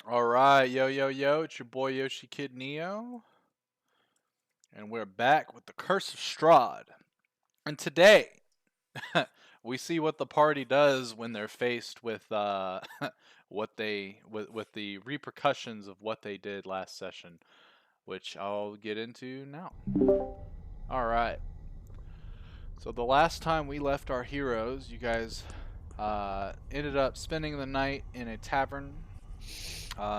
Alright, yo, yo, yo, it's your boy Yoshikidneo, and we're back with the Curse of Strahd. And today, we see what the party does when they're faced with with the repercussions of what they did last session, which I'll get into now. Alright, so the last time we left our heroes, you guys ended up spending the night in a tavern.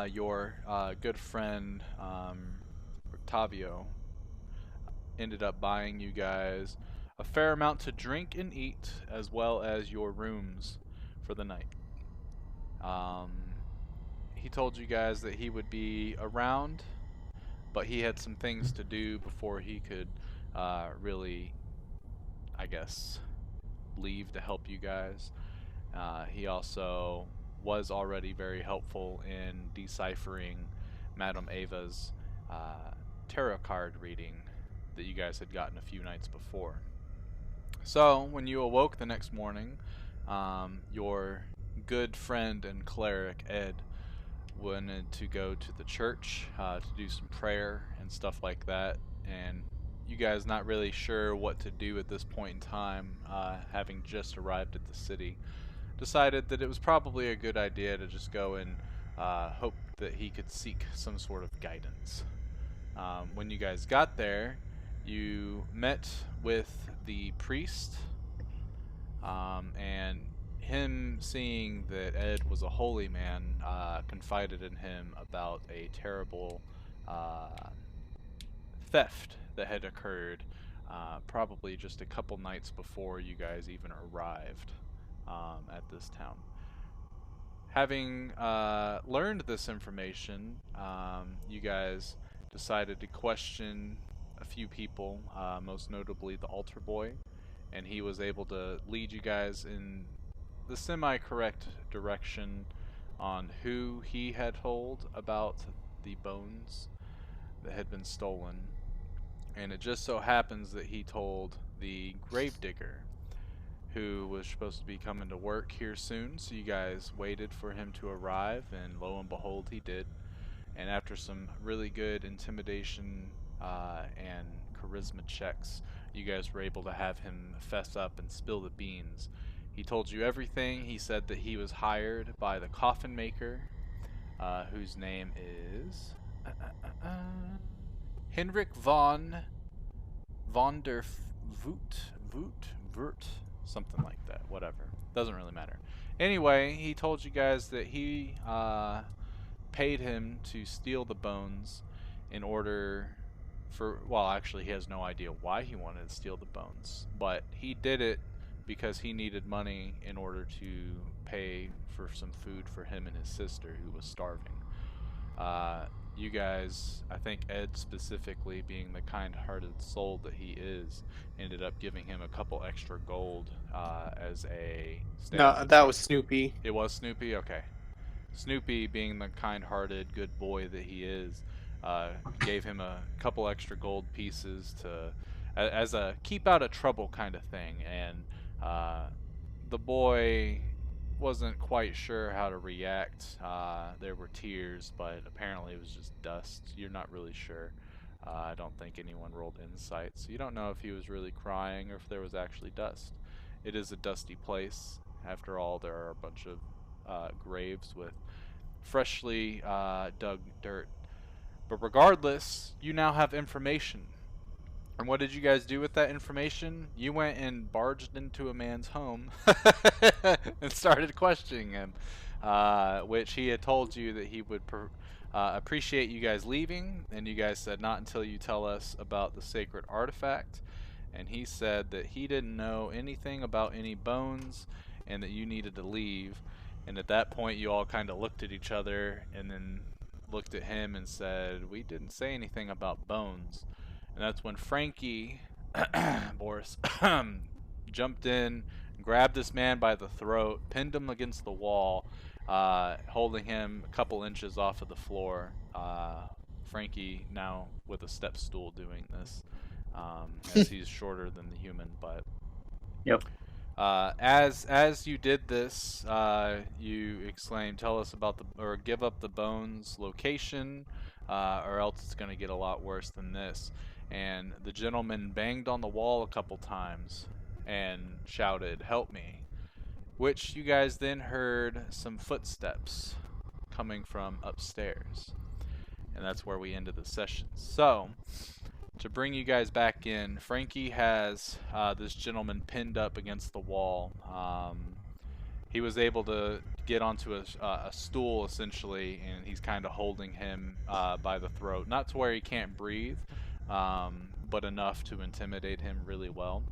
Your good friend Octavio ended up buying you guys a fair amount to drink and eat, as well as your rooms for the night. Um, he told you guys that he would be around, but he had some things to do before he could really, I guess, leave to help you guys. He also was already very helpful in deciphering Madame Ava's tarot card reading that you guys had gotten a few nights before. So, when you awoke the next morning, your good friend and cleric, Ed, wanted to go to the church to do some prayer and stuff like that. And you guys not really sure what to do at this point in time, having just arrived at the city, decided that it was probably a good idea to just go and hope that he could seek some sort of guidance. When you guys got there, you met with the priest, and him seeing that Ed was a holy man, confided in him about a terrible theft that had occurred probably just a couple nights before you guys even arrived at this town. Having learned this information, you guys decided to question a few people, most notably the altar boy, and he was able to lead you guys in the semi-correct direction on who he had told about the bones that had been stolen. And it just so happens that he told the gravedigger, who was supposed to be coming to work here soon. So you guys waited for him to arrive, and lo and behold, he did. And after some really good intimidation and charisma checks, you guys were able to have him fess up and spill the beans. He told you everything. He said that he was hired by the coffin maker, whose name is Henrik von der Voot, something like that. Whatever, doesn't really matter. Anyway, he told you guys that he paid him to steal the bones in order for, well, actually he has no idea why he wanted to steal the bones, but he did it because he needed money in order to pay for some food for him and his sister, who was starving. You guys, I think Ed specifically, being the kind-hearted soul that he is, ended up giving him a couple extra gold as a No, stand. that was Snoopy. It was Snoopy? Okay. Snoopy, being the kind-hearted good boy that he is, gave him a couple extra gold pieces to, as a keep out of trouble kind of thing. And the boy wasn't quite sure how to react. There were tears, but apparently it was just dust. You're not really sure. I don't think anyone rolled insight, so you don't know if he was really crying or if there was actually dust. It is a dusty place. After all, there are a bunch of graves with freshly dug dirt. But regardless, you now have information. And what did you guys do with that information? You went and barged into a man's home and started questioning him, which he had told you that he would appreciate you guys leaving, and you guys said not until you tell us about the sacred artifact. And he said that he didn't know anything about any bones and that you needed to leave. And at that point, you all kind of looked at each other and then looked at him and said, "We didn't say anything about bones." And that's when Frankie, Boris, jumped in, grabbed this man by the throat, pinned him against the wall, holding him a couple inches off of the floor. Frankie now with a step stool doing this, as he's shorter than the human. But Yep. As you did this, you exclaim, "Tell us about the or give up the bones location, or else it's going to get a lot worse than this." And the gentleman banged on the wall a couple times and shouted, "Help me!" Which you guys then heard some footsteps coming from upstairs, and that's where we ended the session. So, to bring you guys back in, Frankie has this gentleman pinned up against the wall. He was able to get onto a stool essentially, and he's kind of holding him by the throat, not to where he can't breathe, but enough to intimidate him really well.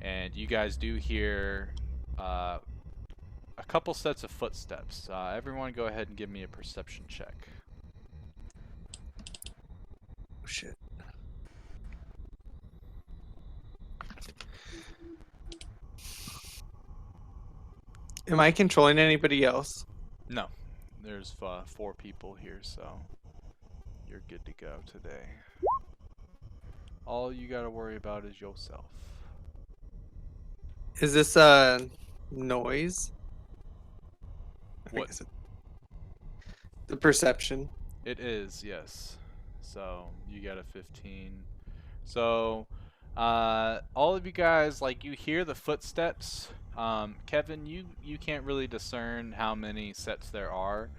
And you guys do hear a couple sets of footsteps. Everyone, go ahead and give me a perception check. Oh, shit. Am I controlling anybody else? No, there's 4 people here, so you're good to go today. All you gotta worry about is yourself. Is this a noise? I What? guess the perception. It is, yes. So you got a 15. So, all of you guys, like, you hear the footsteps. Kevin, you can't really discern how many sets there are.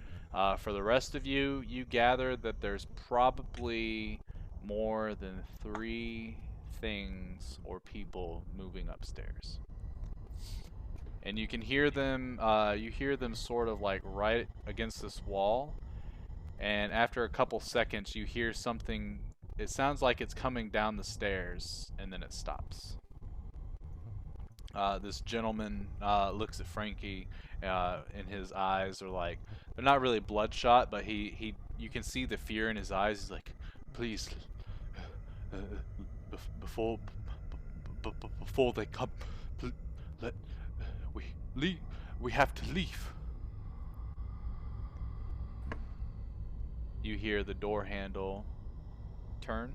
For the rest of you, you gather that there's probably more than 3 things or people moving upstairs. And you can hear them, you hear them sort of like right against this wall. And after a couple seconds, you hear something. It sounds like it's coming down the stairs, and then it stops. This gentleman looks at Frankie, and his eyes are like, they're not really bloodshot, but you can see the fear in his eyes. He's like, "Please, uh, before, before they come, let we leave. We have to leave." You hear the door handle turn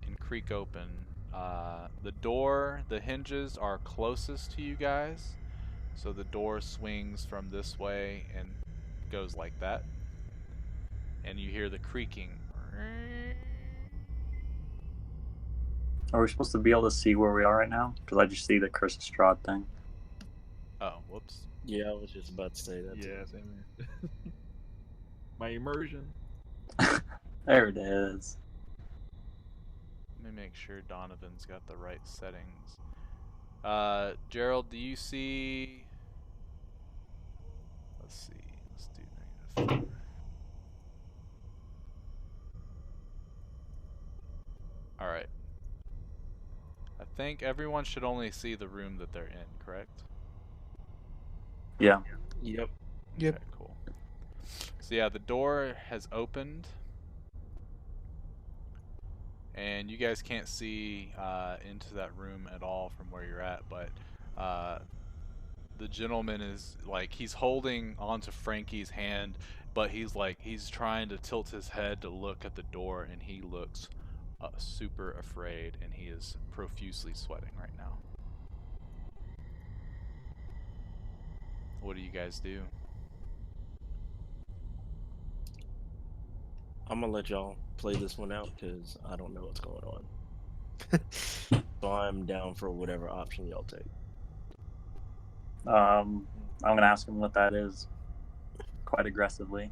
and creak open. The door, the hinges are closest to you guys, so the door swings from this way and goes like that. And you hear the creaking. Are we supposed to be able to see where we are right now? Because I just see the Curse of Strahd thing. Oh, whoops. Yeah, I was just about to say that. Yeah, same here. My immersion. There it is. Let me make sure Donovan's got the right settings. Gerald, do you see... Let's see. Let's do -4. Alright. I think everyone should only see the room that they're in, correct? Yeah. Yep. Yep. Okay, cool. So yeah, the door has opened. And you guys can't see into that room at all from where you're at, but the gentleman is like, he's holding onto Frankie's hand, but he's trying to tilt his head to look at the door, and he looks super afraid, and he is profusely sweating right now. What do you guys do? I'm gonna let y'all play this one out because I don't know what's going on. So I'm down for whatever option y'all take. I'm gonna ask him what that is, quite aggressively.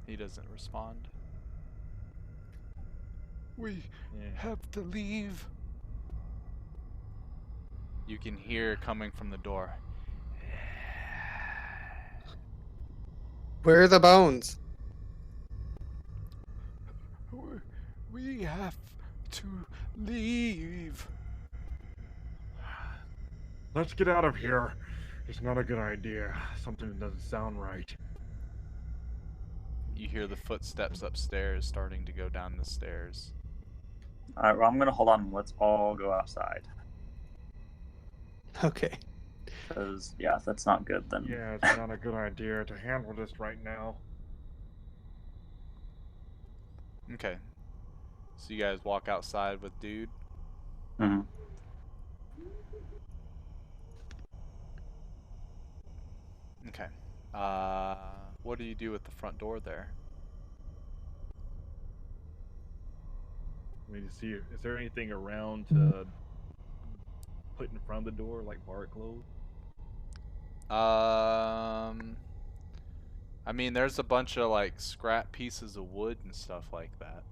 He doesn't respond. We have to leave. You can hear coming from the door. Where are the bones? We have to leave. Let's get out of here. It's not a good idea. Something doesn't sound right. You hear the footsteps upstairs starting to go down the stairs. Alright, well, I'm gonna hold on. Let's all go outside. Okay. Because, yeah, if that's not good, then... Yeah, it's not a good idea to handle this right now. Okay. So you guys walk outside with dude. Hmm. Okay. What do you do with the front door there? I mean, is there anything around to put in front of the door, like bar it closed? I mean, there's a bunch of like scrap pieces of wood and stuff like that.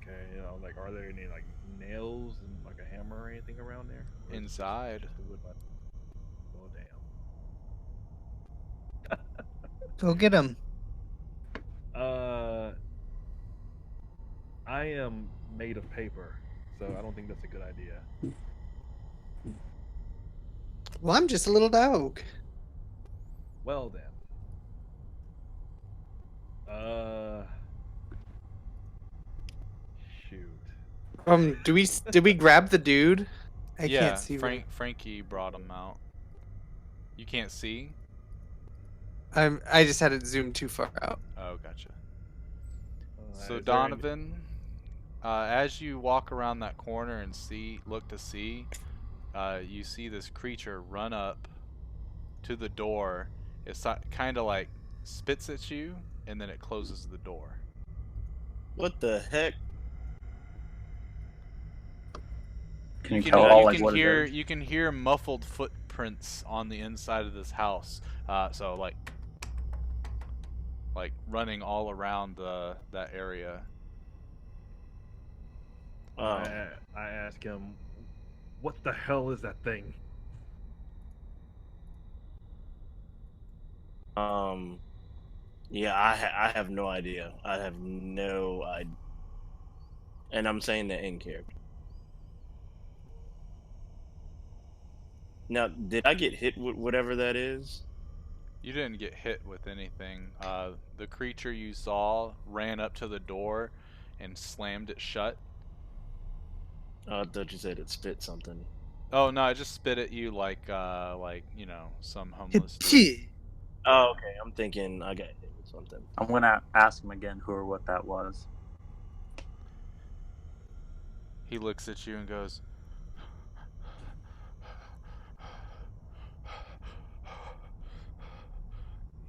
Okay, like, are there any like nails and like a hammer or anything around there? Or is it Inside. just the wood? Oh damn. Go get him. I am made of paper, so I don't think that's a good idea. Well, I'm just a little dog. Well then. Shoot. Did we grab the dude? I Yeah, can't see. Frankie brought him out. You can't see? I just had it zoomed too far out. Oh, gotcha. So Is there any- Donovan, as you walk around that corner and look to see, you see this creature run up to the door. It's kind of like spits at you, and then it closes the door. What the heck? Can you tell all like what it is? You can hear muffled footprints on the inside of this house. So like running all around that area. I ask him, what the hell is that thing? Yeah, I have no idea. I have no idea. And I'm saying that in character. Now, did I get hit with whatever that is? You didn't get hit with anything. The creature you saw ran up to the door and slammed it shut. I thought you said it spit something. Oh no, I just spit at you like you know, some homeless dude. Oh, okay. I'm thinking I got hit with something. I'm gonna ask him again who or what that was. He looks at you and goes,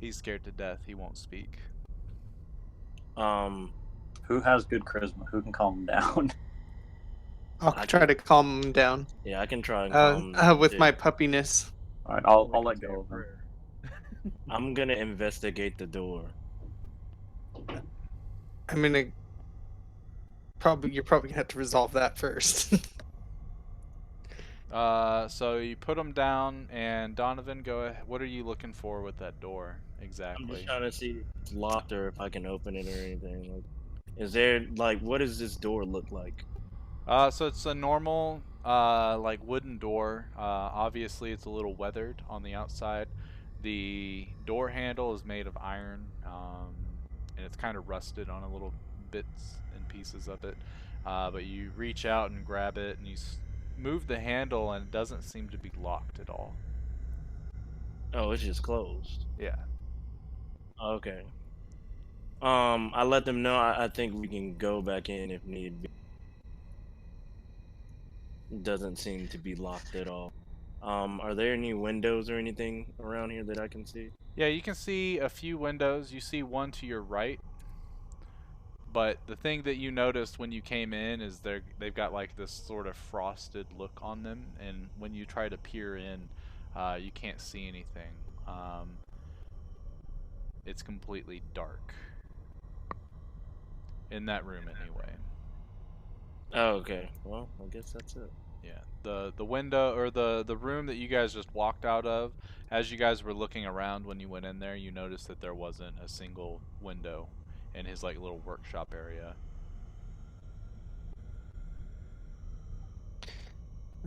he's scared to death. He won't speak. Who has good charisma? Who can calm him down? I'll try to calm him down. Yeah, I can try and calm with too. my puppiness. All right, I'll let go of him. I'm gonna investigate the door. I'm gonna you're probably gonna have to resolve that first. So you put him down, and Donovan, go ahead. What are you looking for with that door I'm exactly? just trying to see if it's locked or if I can open it or anything. Like, is there like what does this door look like? So it's a normal, like wooden door. Obviously, it's a little weathered on the outside. The door handle is made of iron, and it's kind of rusted on a little bits and pieces of it. But you reach out and grab it, and you move the handle, and it doesn't seem to be locked at all. Oh, it's just closed. Yeah. Okay. I let them know I think we can go back in if need be. It doesn't seem to be locked at all. Are there any windows or anything around here that I can see? Yeah, you can see a few windows. You see one to your right. But the thing that you noticed when you came in is they've got like this sort of frosted look on them, and when you try to peer in, you can't see anything. It's completely dark in that room anyway. Oh, okay. Well, I guess that's it. Yeah, the window or the room that you guys just walked out of, as you guys were looking around when you went in there, you noticed that there wasn't a single window in his like little workshop area.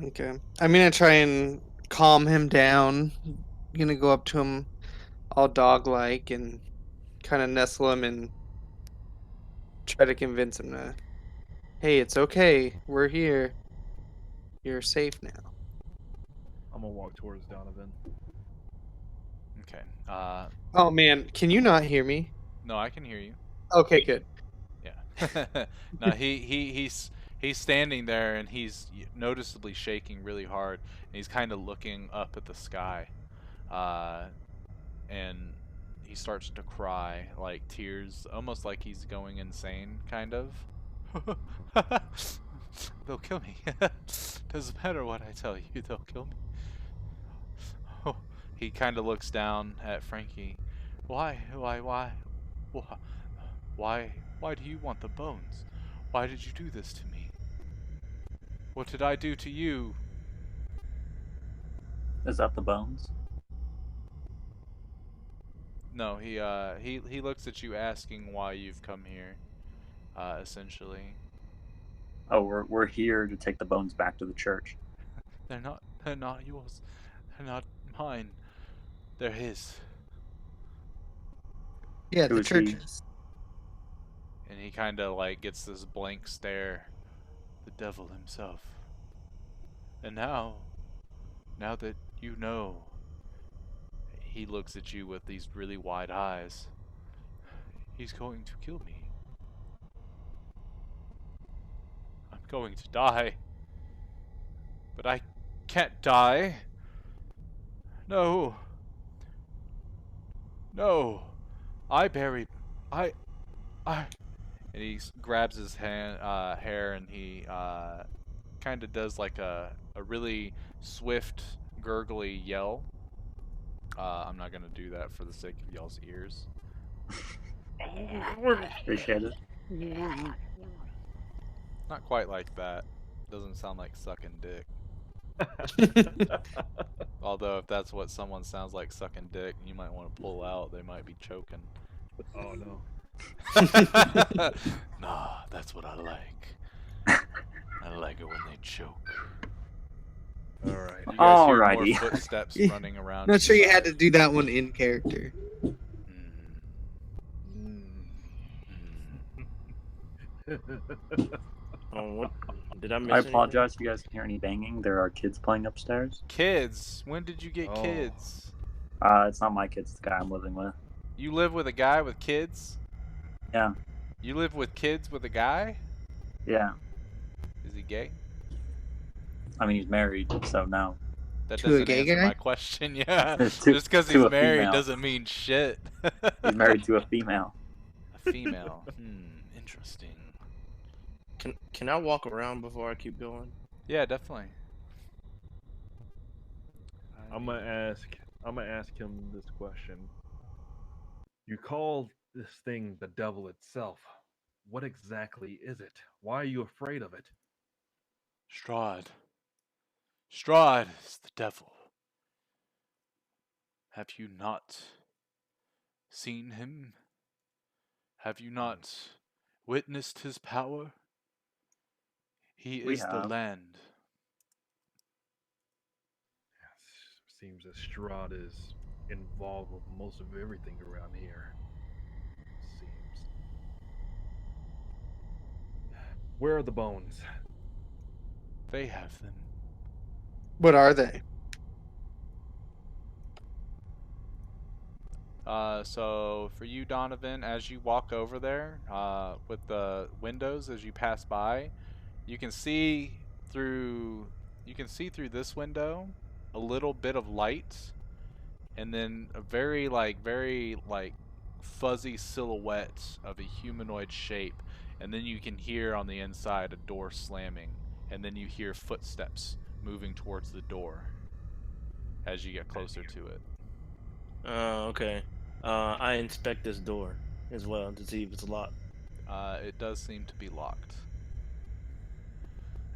Okay. I'm gonna try and calm him down. Gonna go up to him all dog-like and kind of nestle him and try to convince him to, hey, it's okay. We're here. You're safe now. I'm gonna walk towards Donovan. Okay. Oh man, can you not hear me? No, I can hear you. Okay, good. Yeah. No, he He's standing there and he's noticeably shaking really hard, and he's kind of looking up at the sky, and he starts to cry, like tears, almost like he's going insane, kind of. They'll kill me. Doesn't matter what I tell you, they'll kill me. Oh, he kind of looks down at Frankie. Why, why, why do you want the bones? Why did you do this to me? What did I do to you? Is that the bones? No, he looks at you asking why you've come here, essentially. Oh, we're here to take the bones back to the church. They're not yours. They're not mine. They're his. Yeah, Who the is he? churches. And he kind of like gets this blank stare. The devil himself. And now that you know, he looks at you with these really wide eyes. He's going to kill me. I'm going to die. But I can't die. No. No. I buried. I. And he grabs his hair and he kind of does like a really swift, gurgly yell. I'm not gonna do that for the sake of y'all's ears. Appreciate it. Not quite like that. Doesn't sound like sucking dick. Although if that's what someone sounds like sucking dick, you might want to pull out. They might be choking. Oh no. Nah, that's what I like. I like it when they choke. All right. You guys hear more Alrighty. footsteps running around. Not sure you had to do that one in character. Oh, what? Did I miss I anything? apologize if you guys can hear any banging. There are kids playing upstairs. Kids? When did you get Oh. kids? It's not my kids. It's the guy I'm living with. You live with a guy with kids? Yeah. You live with kids with a guy? Yeah. Is he gay? I mean, he's married, so no. That To a doesn't gay answer guy? my question. Yeah. To- Just because to he's a married female. doesn't mean shit. He's married to a female. A female. Interesting. Can I walk around before I keep going? Yeah, definitely. I'm gonna ask him this question. You call this thing the devil itself. What exactly is it? Why are you afraid of it? Strahd. Strahd is the devil. Have you not seen him? Have you not witnessed his power? He We is the have. land. Seems that Strahd is involved with most of everything around here. Seems. Where are the bones? They have them. What are they? So for you, Donovan, as you walk over there, with the windows as you pass by, you can see through this window a little bit of light, and then a very fuzzy silhouette of a humanoid shape, and then you can hear on the inside a door slamming, and then you hear footsteps moving towards the door as you get closer to it. Okay. I inspect this door as well to see if it's locked. It does seem to be locked.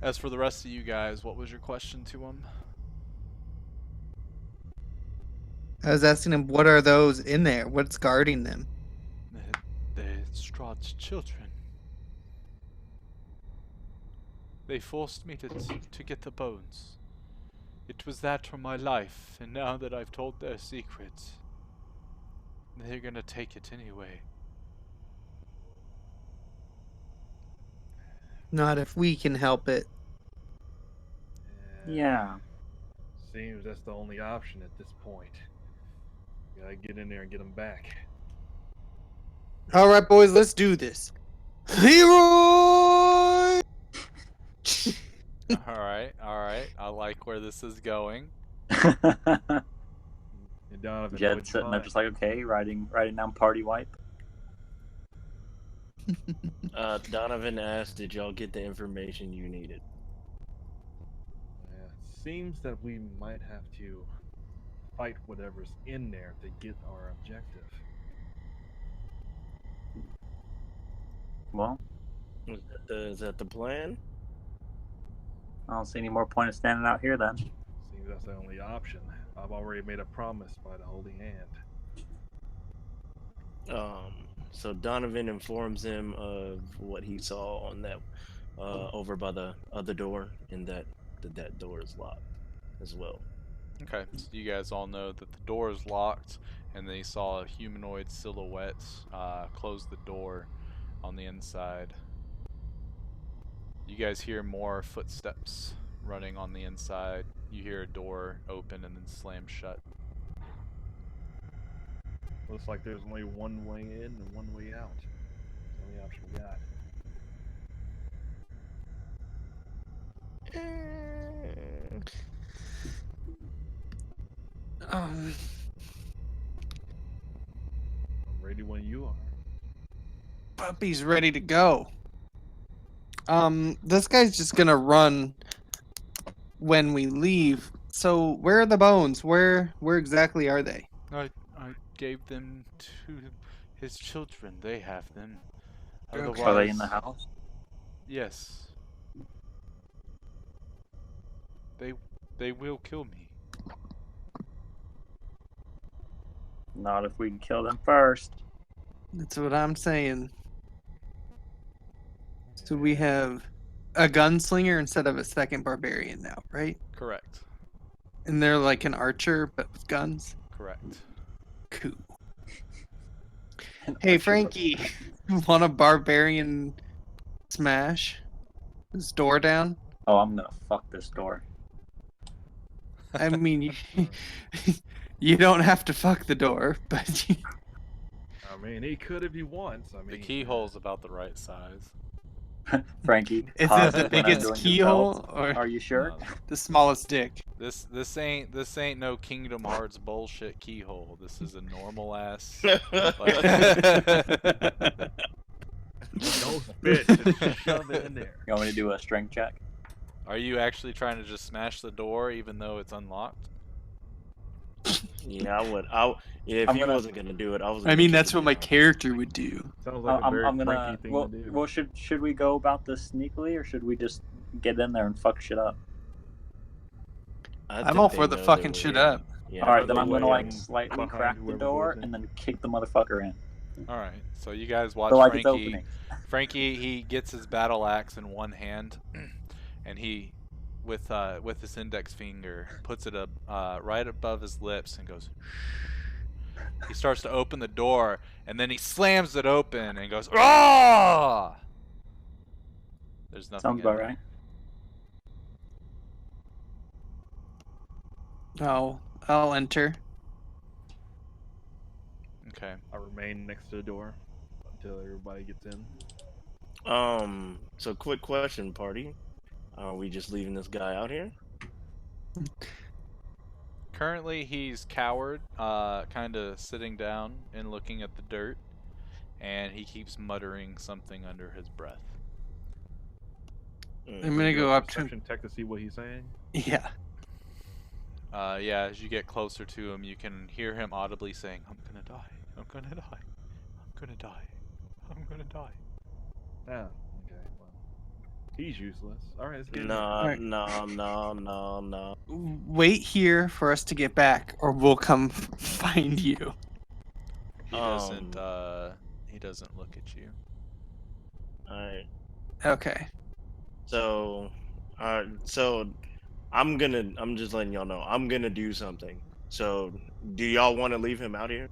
As for the rest of you guys, what was your question to him? I was asking him, what are those in there? What's guarding them? They're Strahd's children. They forced me to get the bones. It was that for my life, and now that I've told their secret, they're gonna take it anyway. Not if we can help it. Yeah. Seems that's the only option at this point. Gotta get in there and get them back. All right, boys, let's do this. Hero! All right, all right. I like where this is going. And Donovan, Jed's what'd you sitting there find? just like, okay, writing down party wipe. Donovan asked, "Did y'all get the information you needed?" Yeah, seems that we might have to fight whatever's in there to get our objective. Well, Is that the plan? I don't see any more point of standing out here then. Seems that's the only option. I've already made a promise by the Holy Hand. So Donovan informs him of what he saw on that over by the other door, and that door is locked as well. Okay, so you guys all know that the door is locked, and they saw a humanoid silhouette close the door on the inside. You guys hear more footsteps running on the inside. You hear a door open and then slam shut. Looks like there's only one way in and one way out. It's the only option we got. Um, I'm ready when you are. Puppy's ready to go. This guy's just gonna run when we leave. So where are the bones? Where exactly are they? I gave them to his children. They have them. Okay. Are Otherwise, they in the house? yes. They will kill me. Not if we can kill them first. That's what I'm saying. So we have a gunslinger instead of a second barbarian now, right? Correct. And they're like an archer, but with guns. Correct. Cool. An Hey, archer Frankie, want a barbarian smash this door down? Oh, I'm gonna fuck this door. I mean, you don't have to fuck the door, but I mean, he could if he wants. I mean, The keyhole's about the right size. Frankie, is pause it the when biggest undoing his keyhole belt. or Are you sure? No, the smallest dick? this ain't no Kingdom Hearts bullshit keyhole. This is a normal ass. don't spit, just shove it in there. You want me to do a strength check? Are you actually trying to just smash the door even though it's unlocked? Yeah, I would. If I'm he gonna- wasn't gonna do it, I was. I mean, that's what my character would do. Sounds like a I'm very gonna. Frankie thing Well, to do. well, should we go about this sneakily, or should we just get in there and fuck shit up? I'm all for the fucking shit up. Yeah, All right, I'll then go I'm gonna away like and slightly behind crack the whoever door goes in. and then kick the motherfucker in. All right. So you guys watch So like it's Frankie. opening. Frankie, he gets his battle axe in one hand, and he, with his index finger, puts it up right above his lips and goes. He starts to open the door, and then he slams it open and goes, "Ah!" There's nothing. Sounds in about there. right. Oh, I'll enter. Okay. I remain next to the door until everybody gets in. So quick question, party. Are we just leaving this guy out here? Currently, he's cowered, kind of sitting down and looking at the dirt, and he keeps muttering something under his breath. I'm Can gonna we do go a up to him. perception check to see what he's saying. Yeah. Yeah, as you get closer to him, you can hear him audibly saying, "I'm gonna die. I'm gonna die. I'm gonna die. I'm gonna die." Ah, okay. Well, he's useless. All right, let's get in. Alright. No. Wait here for us to get back, or we'll come find you. He doesn't. He doesn't look at you. Alright. Okay. So I'm just letting y'all know. I'm gonna do something. So do y'all want to leave him out here?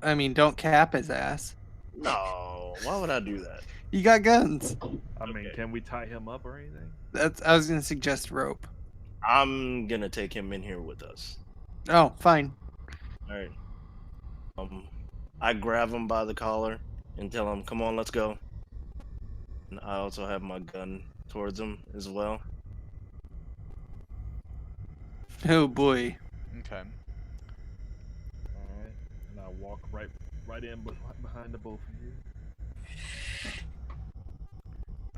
I mean, don't cap his ass. No. Why would I do that? You got guns. I mean, Okay. can we tie him up or anything? I was gonna suggest rope. I'm gonna take him in here with us. Oh, fine. All right. I grab him by the collar and tell him, "Come on, let's go." And I also have my gun towards him as well. Oh boy. Okay. All right, and I walk right in behind the both of you.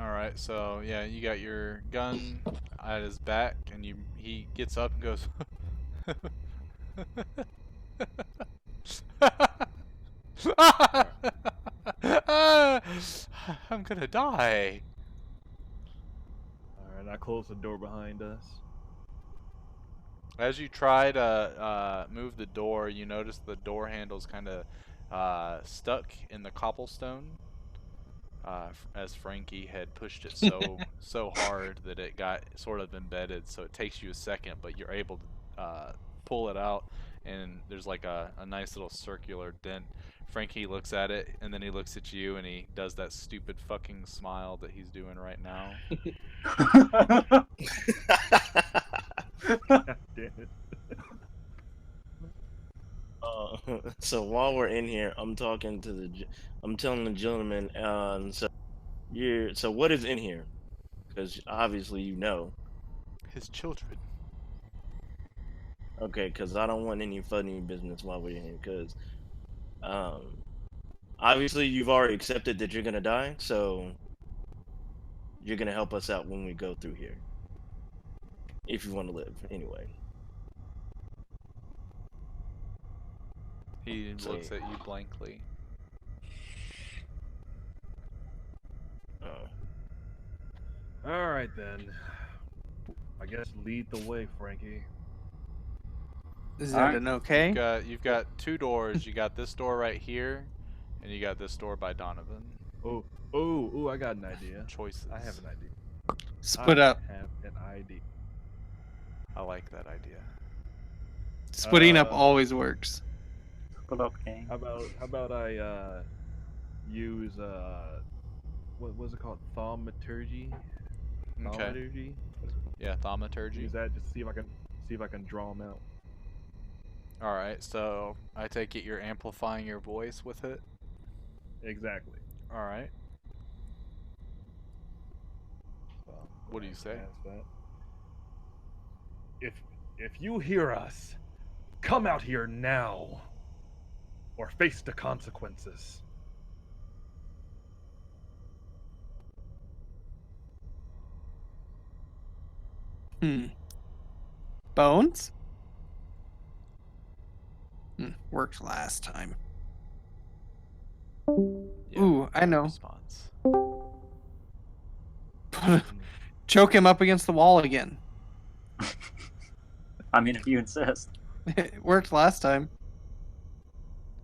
All right. So yeah, you got your gun at his back, and he gets up and goes. I'm gonna die. All right, I close the door behind us. As you try to move the door, you notice the door handle's kind of stuck in the cobblestone. As Frankie had pushed it so hard that it got sort of embedded. So it takes you a second, but you're able to pull it out, and there's like a nice little circular dent. Frankie looks at it, and then he looks at you, and he does that stupid fucking smile that he's doing right now. God damn it. So while we're in here, I'm talking to I'm telling the gentleman. So what is in here? Because obviously you know. His children. Okay, because I don't want any funny business while we're in here. Because um, obviously you've already accepted that you're gonna die, so you're gonna help us out when we go through here. If you want to live, anyway. He So, looks at you blankly. uh, All right then. I guess lead the way, Frankie. Is All that right. an okay? You've got two doors. You got this door right here, and you got this door by Donovan. Oh! I got an idea. Choices. I have an idea. Split up. I have an idea. I like that idea. Splitting up always works. Split up, gang. How about I use what was it called? Thaumaturgy? Okay. Thaumaturgy? Yeah, thaumaturgy. Use that to see if I can draw them out. All right. So I take it you're amplifying your voice with it. Exactly. All right. So What do you say? cast that. If you hear us, come out here now, or face the consequences. Bones? Worked last time. Yeah, Ooh, I no know. response. Choke him up against the wall again. I mean, if you insist. It worked last time.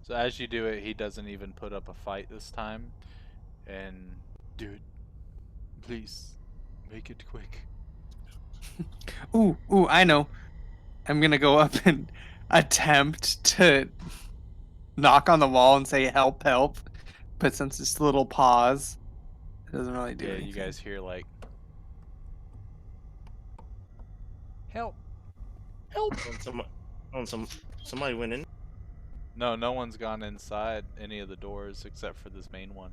So as you do it, he doesn't even put up a fight this time. And dude, please make it quick. Ooh, I know. I'm gonna go up and attempt to knock on the wall and say help, help. But since it's a little pause, it doesn't really do Yeah, anything. you guys hear like help. Help. Somebody went in. No one's gone inside any of the doors except for this main one.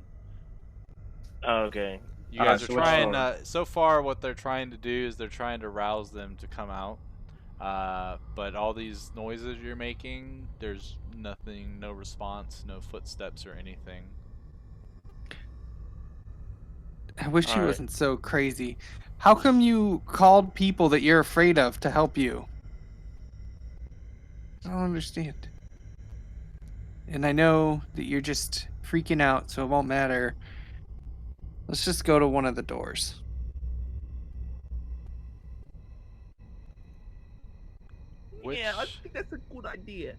Oh, okay. You guys are so which trying. door? So far, what they're trying to do is they're trying to rouse them to come out. But all these noises you're making, there's nothing, no response, no footsteps or anything. I wish he Alright. wasn't so crazy. How come you called people that you're afraid of to help you? I don't understand. And I know that you're just freaking out, so it won't matter. Let's just go to one of the doors. Which, Yeah, I think that's a good idea.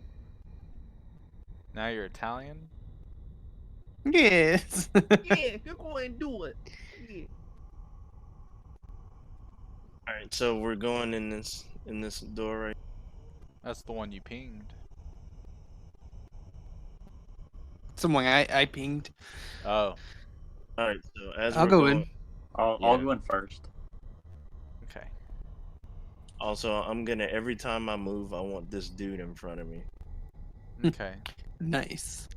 now you're Italian? Yes. Yeah, go ahead and do it. Yeah. All right, so we're going in this door right. That's the one you pinged. Someone I pinged. Oh, All right, so as I'll we're go going, in. I'll Yeah. go in first. okay. also I'm gonna every time I move, I want this dude in front of me. Okay. Nice.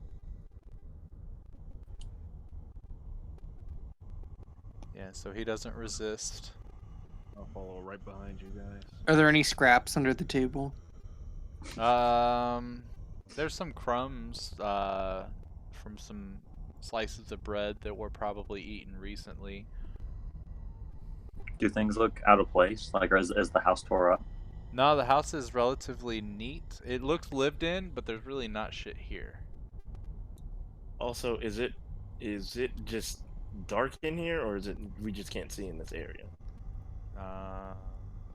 Yeah, so he doesn't resist. I'll follow right behind you guys. Are there any scraps under the table? There's some crumbs from some slices of bread that were probably eaten recently. Do things look out of place? Like, or is the house tore up? No, the house is relatively neat. It looks lived in, but there's really not shit here. Also, is it just dark in here, or is it we just can't see in this area? Uh,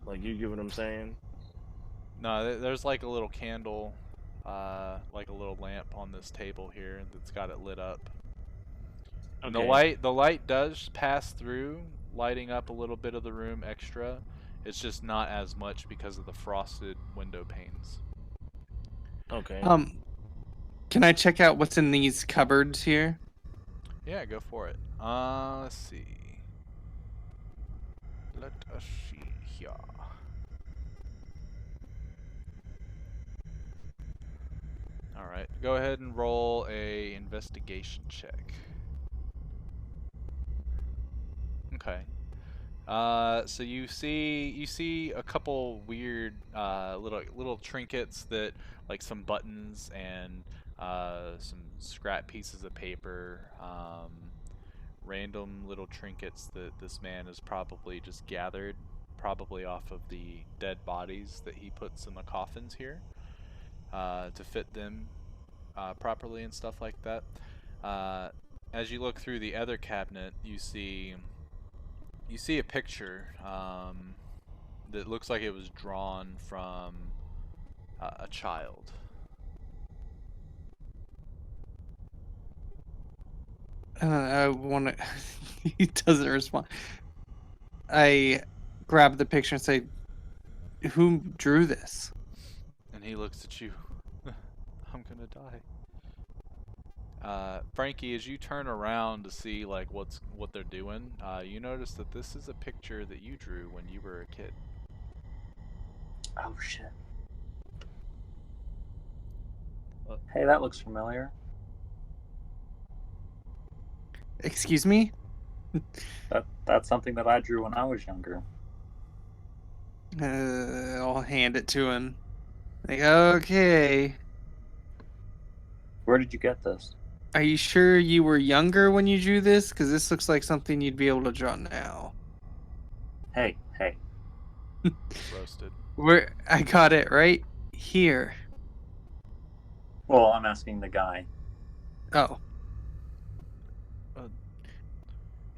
Like, you get what I'm saying? no, there's like a little candle, like a little lamp on this table here that's got it lit up. And Okay. the light does pass through, lighting up a little bit of the room extra. It's just not as much because of the frosted window panes. Okay. Can I check out what's in these cupboards here? Yeah, go for it. Let's see. Let us see here. Alright, go ahead and roll a investigation check. Okay. So you see a couple weird little trinkets that, like some buttons and some scrap pieces of paper, random little trinkets that this man has probably just gathered, probably off of the dead bodies that he puts in the coffins here, to fit them properly and stuff like that. As you look through the other cabinet, you see a picture that looks like it was drawn from a child. I want to. He doesn't respond. I grab the picture and say, "Who drew this?" And he looks at you. I'm gonna die. Frankie, as you turn around to see like what they're doing, you notice that this is a picture that you drew when you were a kid. Oh shit. Hey, that looks familiar. Excuse me? That's something that I drew when I was younger. I'll hand it to him. Like, okay. Where did you get this? Are you sure you were younger when you drew this? Because this looks like something you'd be able to draw now. Hey. Roasted. Where I got it right here. Well, I'm asking the guy. Oh,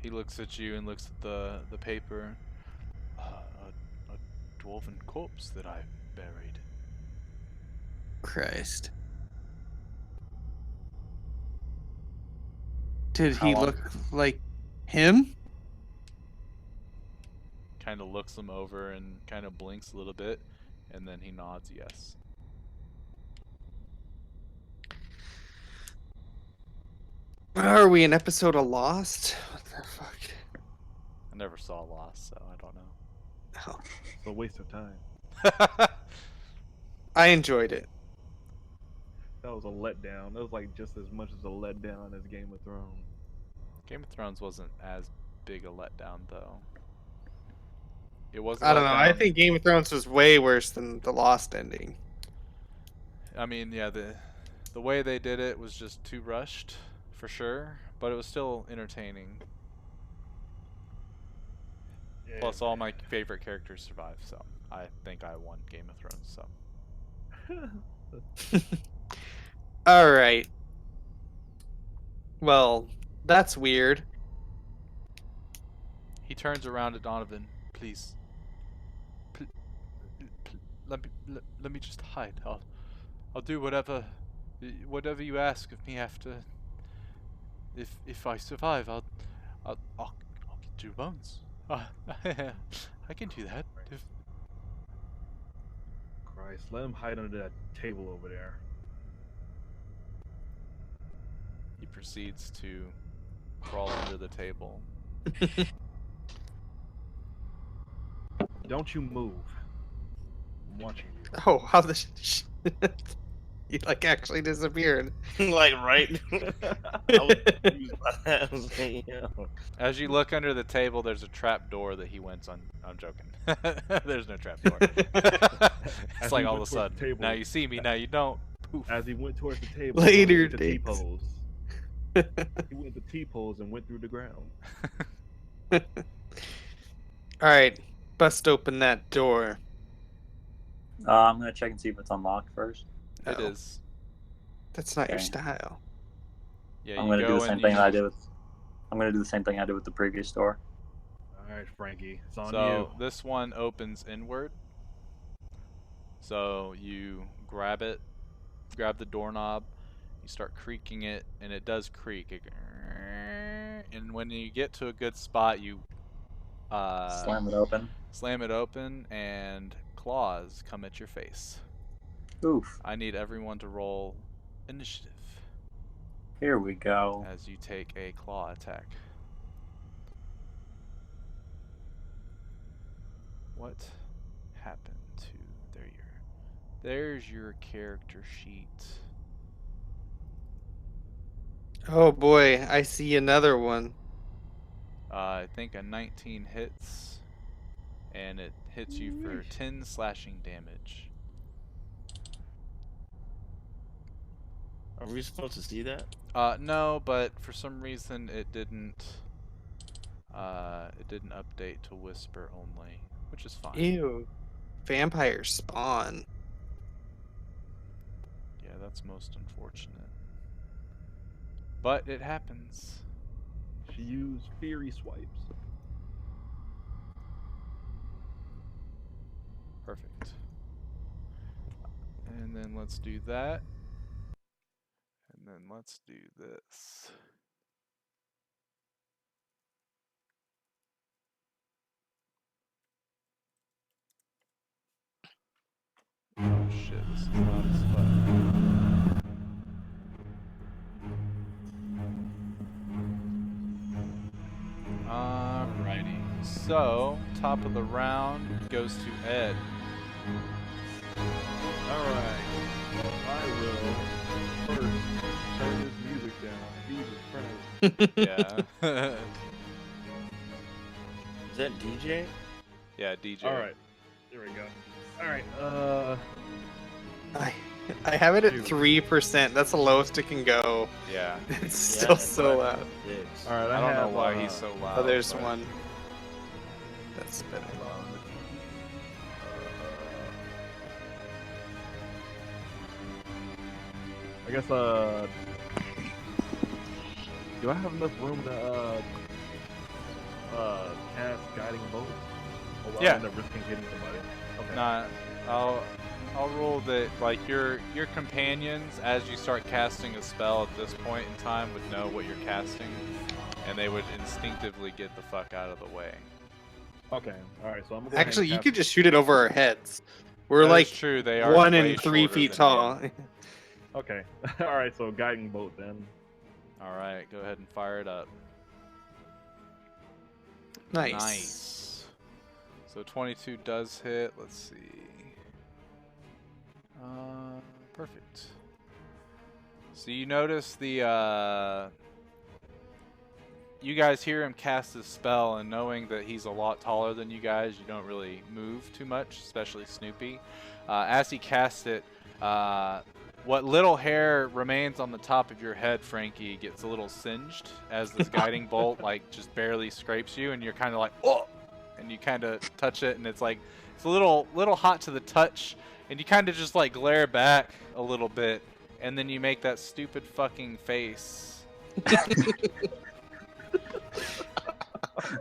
He looks at you and looks at the paper. A dwarven corpse that I buried. Christ. Did How he long- look like him? Kind of looks him over and kind of blinks a little bit, and then he nods yes. Are we an episode of Lost? What the fuck? I never saw Lost, so I don't know. Oh, It's a waste of time. I enjoyed it. That was a letdown. That was like just as much as a letdown as Game of Thrones. Game of Thrones wasn't as big a letdown, though. It was a I don't know. I letdown. think Game of Thrones was way worse than the Lost ending. I mean, yeah, the way they did it was just too rushed, for sure. But it was still entertaining. Plus, all my favorite characters survived, so I think I won Game of Thrones. So All right. Well, that's weird. he turns around to Donovan. Please, let me just hide. I'll do whatever you ask of me after. If I survive, I'll get your bones. I can do that. Christ, let him hide under that table over there. He proceeds to crawl under the table. Don't you move. I'm watching you. Oh, how the You like actually disappeared. Like, right? I was confused by that. I was like, yeah. As you look under the table, there's a trap door that he went on. I'm joking. There's no trap door. It's As like he all of went a towards the sudden, table, now you see me, now you don't. Poof. As he went towards the table, Later he went into dates. T-pose. He went to T-pose and went through the ground. All right, bust open that door. I'm gonna check and see if it's unlocked first. It Oh, is. that's not your Okay. style. Yeah, I'm you gonna do go the same and thing you. that I did with. I'm gonna do the same thing I did with the previous door. All right, Frankie, it's on So you. this one opens inward. So you grab it, grab the doorknob, you start creaking it, and it does creak. And when you get to a good spot, you Slam it open. slam it open, and claws come at your face. Oof. I need everyone to roll initiative Here we go. as you take a claw attack. What happened to there's your character sheet. Oh boy, I see another one. I think a 19 hits, and it hits you for 10 slashing damage. Are we supposed to see that? No, but for some reason it didn't update to whisper only, which is fine. Ew, vampire spawn. Yeah, that's most unfortunate. But it happens. She used fiery swipes. Perfect. And then let's do that. And then let's do this. Oh shit, this is loud as fuck. Alrighty. So, top of the round goes to Ed. All right, I will first turn this music down. Jesus Christ. Yeah. Is that DJ? Yeah, DJ. All right, there we go. All right, I have it at Shoot. 3%. That's the lowest it can go. Yeah. It's Yeah, still so but- loud. Yes. all right. I don't know have, why he's so loud. Oh, there's but- one. That's better. I guess do I have enough room to cast guiding bolt? Or will Yeah. I end up risking hitting somebody? Okay. Nah, I'll roll that like your companions as you start casting a spell at this point in time would know what you're casting, and they would instinctively get the fuck out of the way. Okay. All right. So I'm gonna go Actually, you ahead could just shoot it over our heads. We're That is like true. They are 1 way and 3 shorter feet than tall. you. Okay. All right. So guiding bolt then. All right, go ahead and fire it up. Nice. So 22 does hit. Let's see. Perfect. So you notice the you guys hear him cast his spell, and knowing that he's a lot taller than you guys, you don't really move too much, especially Snoopy. As he casts it, what little hair remains on the top of your head, Frankie, gets a little singed as this guiding bolt like just barely scrapes you, and you're kind of like, oh, and you kind of touch it, and it's like it's a little hot to the touch, and you kind of just like glare back a little bit, and then you make that stupid fucking face.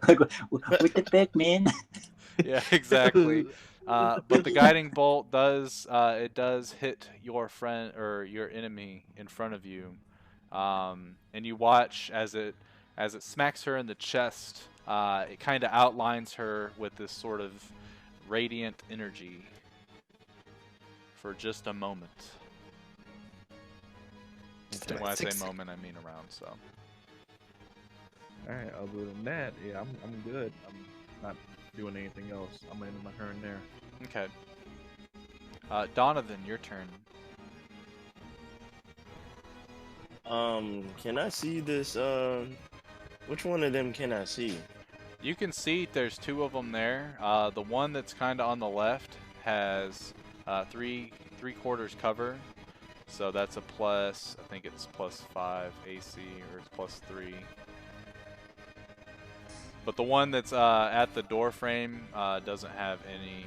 Like, with the big man. Yeah, exactly. But the guiding bolt does it does hit your friend or your enemy in front of you, and you watch as it smacks her in the chest. It kind of outlines her with this sort of radiant energy for just a moment. Just And about when I say 6 moment, I mean around. So All right. Other than that, yeah, I'm good. I'm not doing anything else. I'm gonna end my turn there. okay. Donovan, your turn. Can I see this? Which one of them can I see? You can see there's two of them there. The one that's kind of on the left has three-quarters cover, so that's a plus. I think it's +5 AC or it's +3. But the one that's at the door frame doesn't have any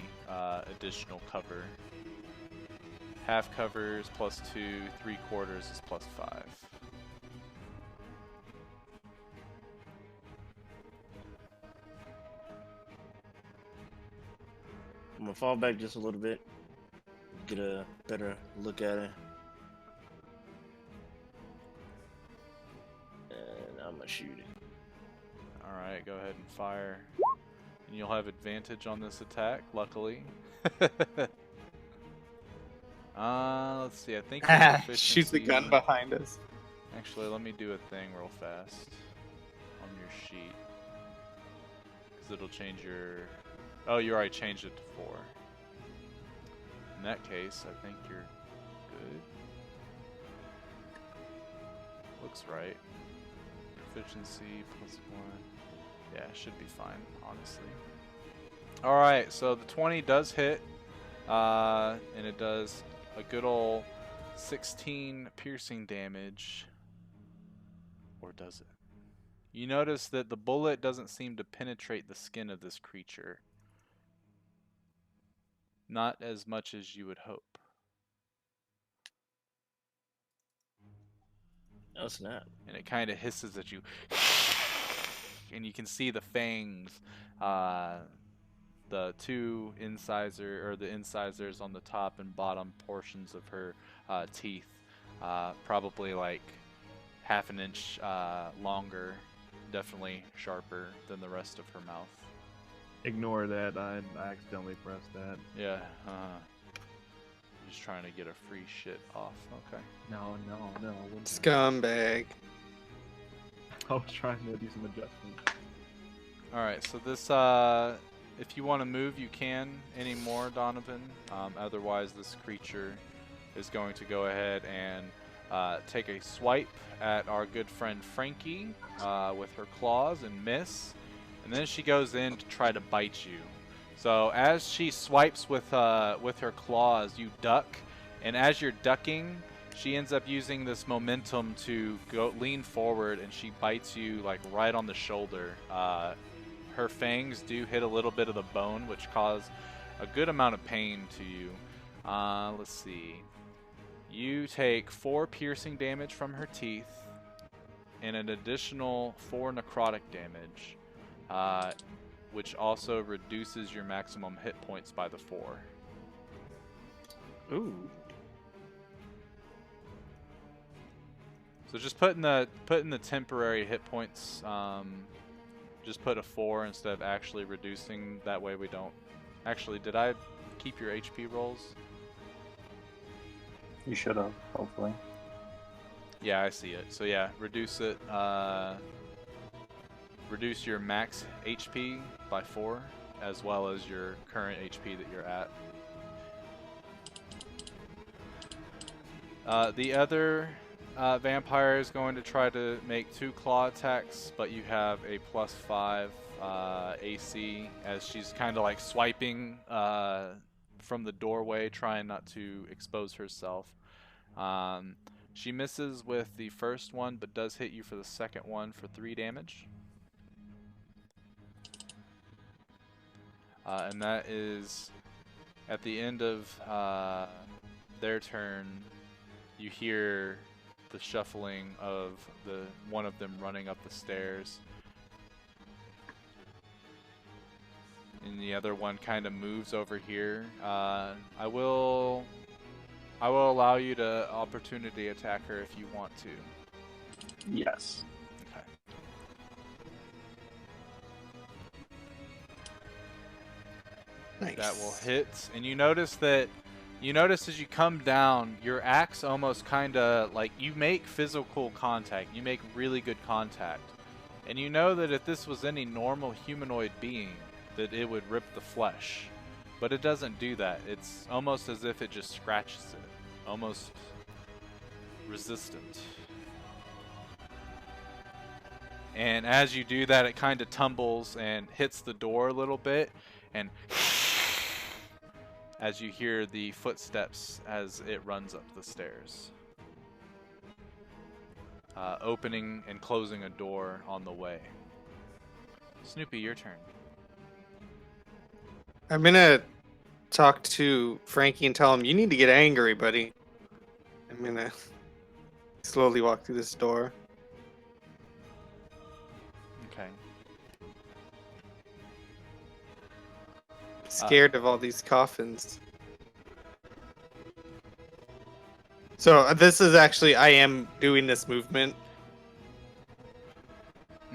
additional cover. Half cover is +2, three-quarters is +5. I'm gonna fall back just a little bit, get a better look at it, and I'm gonna shoot it. Alright, go ahead and fire. And you'll have advantage on this attack, luckily. Let's see, I think your Shoot the gun proficiency- behind us. Actually, let me do a thing real fast on your sheet. Because it'll change your... Oh, you already changed it to 4. In that case, I think you're good. Looks right. Proficiency +1. Yeah, should be fine, honestly. Alright, so the 20 does hit. And it does a good old 16 piercing damage. Or does it? You notice that the bullet doesn't seem to penetrate the skin of this creature. Not as much as you would hope. Oh snap! And it kind of hisses at you. And you can see the fangs. The two incisors, or the incisors on the top and bottom portions of her teeth. Probably like half an inch longer. Definitely sharper than the rest of her mouth. Ignore that. I accidentally pressed that. Yeah, just trying to get a free shit off. Okay. No. Scumbag. I was trying to do some adjustments. Alright, so this, if you want to move, you can anymore, Donovan. Otherwise, this creature is going to go ahead and take a swipe at our good friend Frankie with her claws and miss. And then she goes in to try to bite you. So as she swipes with her claws, you duck. And as you're ducking, she ends up using this momentum to lean forward, and she bites you like right on the shoulder. Her fangs do hit a little bit of the bone, which cause a good amount of pain to you. Let's see. You take 4 piercing damage from her teeth, and an additional 4 necrotic damage, which also reduces your maximum hit points by the 4. Ooh. So just put in the temporary hit points. Just put a 4 instead of actually reducing. That way we don't. Actually, did I keep your HP rolls? You should have, hopefully. Yeah, I see it. So yeah, reduce it. Reduce your max HP by 4, as well as your current HP that you're at. The other vampire is going to try to make 2 claw attacks, but you have a +5 AC as she's kind of like swiping from the doorway, trying not to expose herself. She misses with the first one, but does hit you for the second one for 3 damage. And that is at the end of their turn. You hear the shuffling of one of them running up the stairs, and the other one kind of moves over here. I will allow you to opportunity attack her if you want to. Yes. Okay. Nice. That will hit, and you notice as you come down, your axe almost kind of like, you make physical contact. You make really good contact. And you know that if this was any normal humanoid being, that it would rip the flesh. But it doesn't do that. It's almost as if it just scratches it. Almost resistant. And as you do that, it kind of tumbles and hits the door a little bit, and as you hear the footsteps as it runs up the stairs, opening and closing a door on the way. Snoopy, your turn. I'm gonna talk to Frankie and tell him, you need to get angry, buddy. I'm gonna slowly walk through this door. Okay. Scared of all these coffins. So this is actually, I am doing this movement.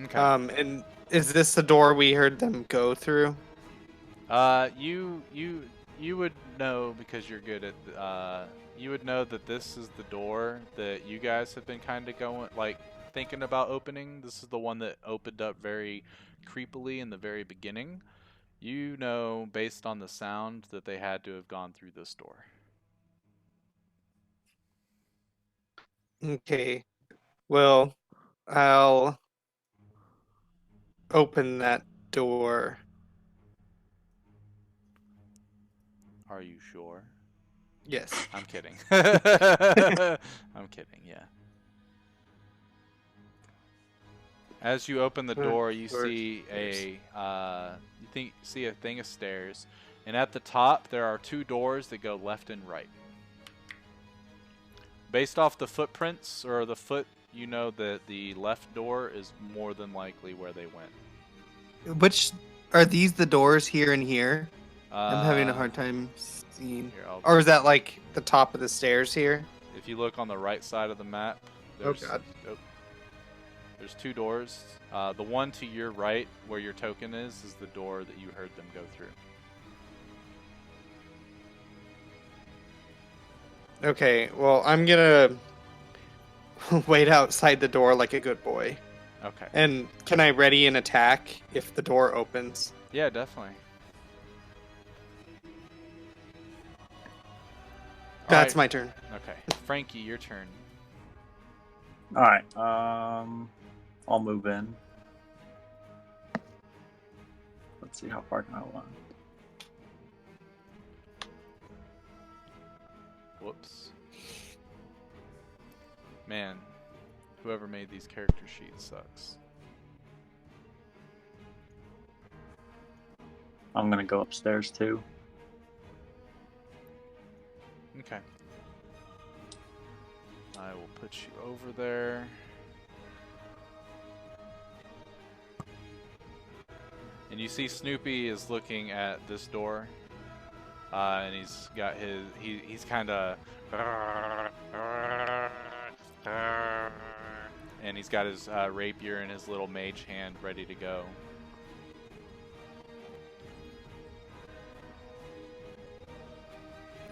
Okay. And is this the door we heard them go through? You would know because you're good at. You would know that this is the door that you guys have been kind of going thinking about opening. This is the one that opened up very creepily in the very beginning. You know, based on the sound, that they had to have gone through this door. Okay. Well, I'll open that door. Are you sure? Yes. I'm kidding. I'm kidding, yeah. As you open the door, you see see a thing of stairs, and at the top there are 2 doors that go left and right. Based off the footprints or the foot, you know that the left door is more than likely where they went. Which are these the doors here and here? I'm having a Uh, hard time seeing. Here, Or is that like the top of the stairs here? if you look on the right side of the map, there's, God. there's 2 doors. The one to your right, where your token is the door that you heard them go through. Okay, well, I'm gonna wait outside the door like a good boy. Okay. And can I ready an attack if the door opens? Yeah, definitely. That's Alright. my turn. Okay. Frankie, your turn. All right. I'll move in. Let's see how far can I run. Whoops. Man, whoever made these character sheets sucks. I'm gonna go upstairs too. Okay. I will put you over there. And you see Snoopy is looking at this door. And he's got his, he's kind of, and he's got his rapier in his little mage hand ready to go.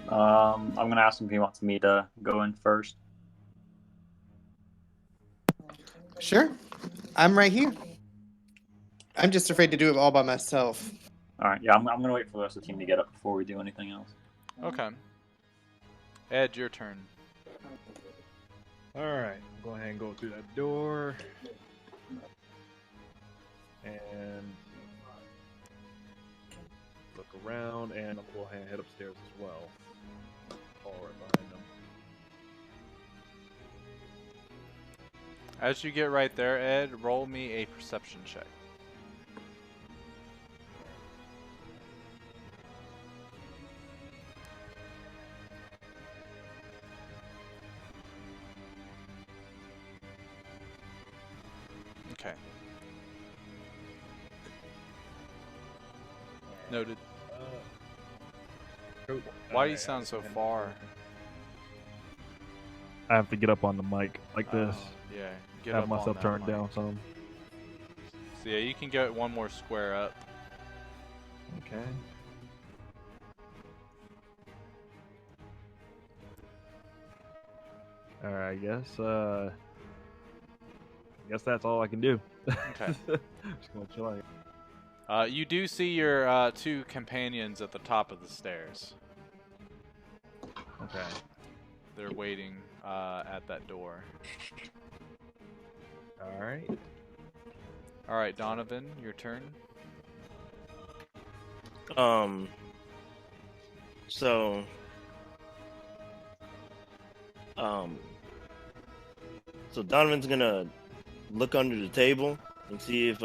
I'm gonna ask him if he wants me to go in first. Sure. I'm right here. I'm just afraid to do it all by myself. All right. Yeah, I'm gonna wait for the rest of the team to get up before we do anything else. Okay. Ed, your turn. Alright, go ahead and go through that door. And look around, and I'll go ahead and head upstairs as well. All right behind them. As you get right there, Ed, roll me a perception check. Okay. Noted. Why do you sound so far? I have to get up on the mic like this. Yeah. Get Have up on myself that turned mic. down some. So yeah, you can get one more square up. Okay. Alright, I guess that's all I can do. Okay. Just gonna chill out. You do see your 2 companions at the top of the stairs. Okay. They're waiting at that door. Alright. All right, Donovan, your turn. So, so Donovan's gonna look under the table and see if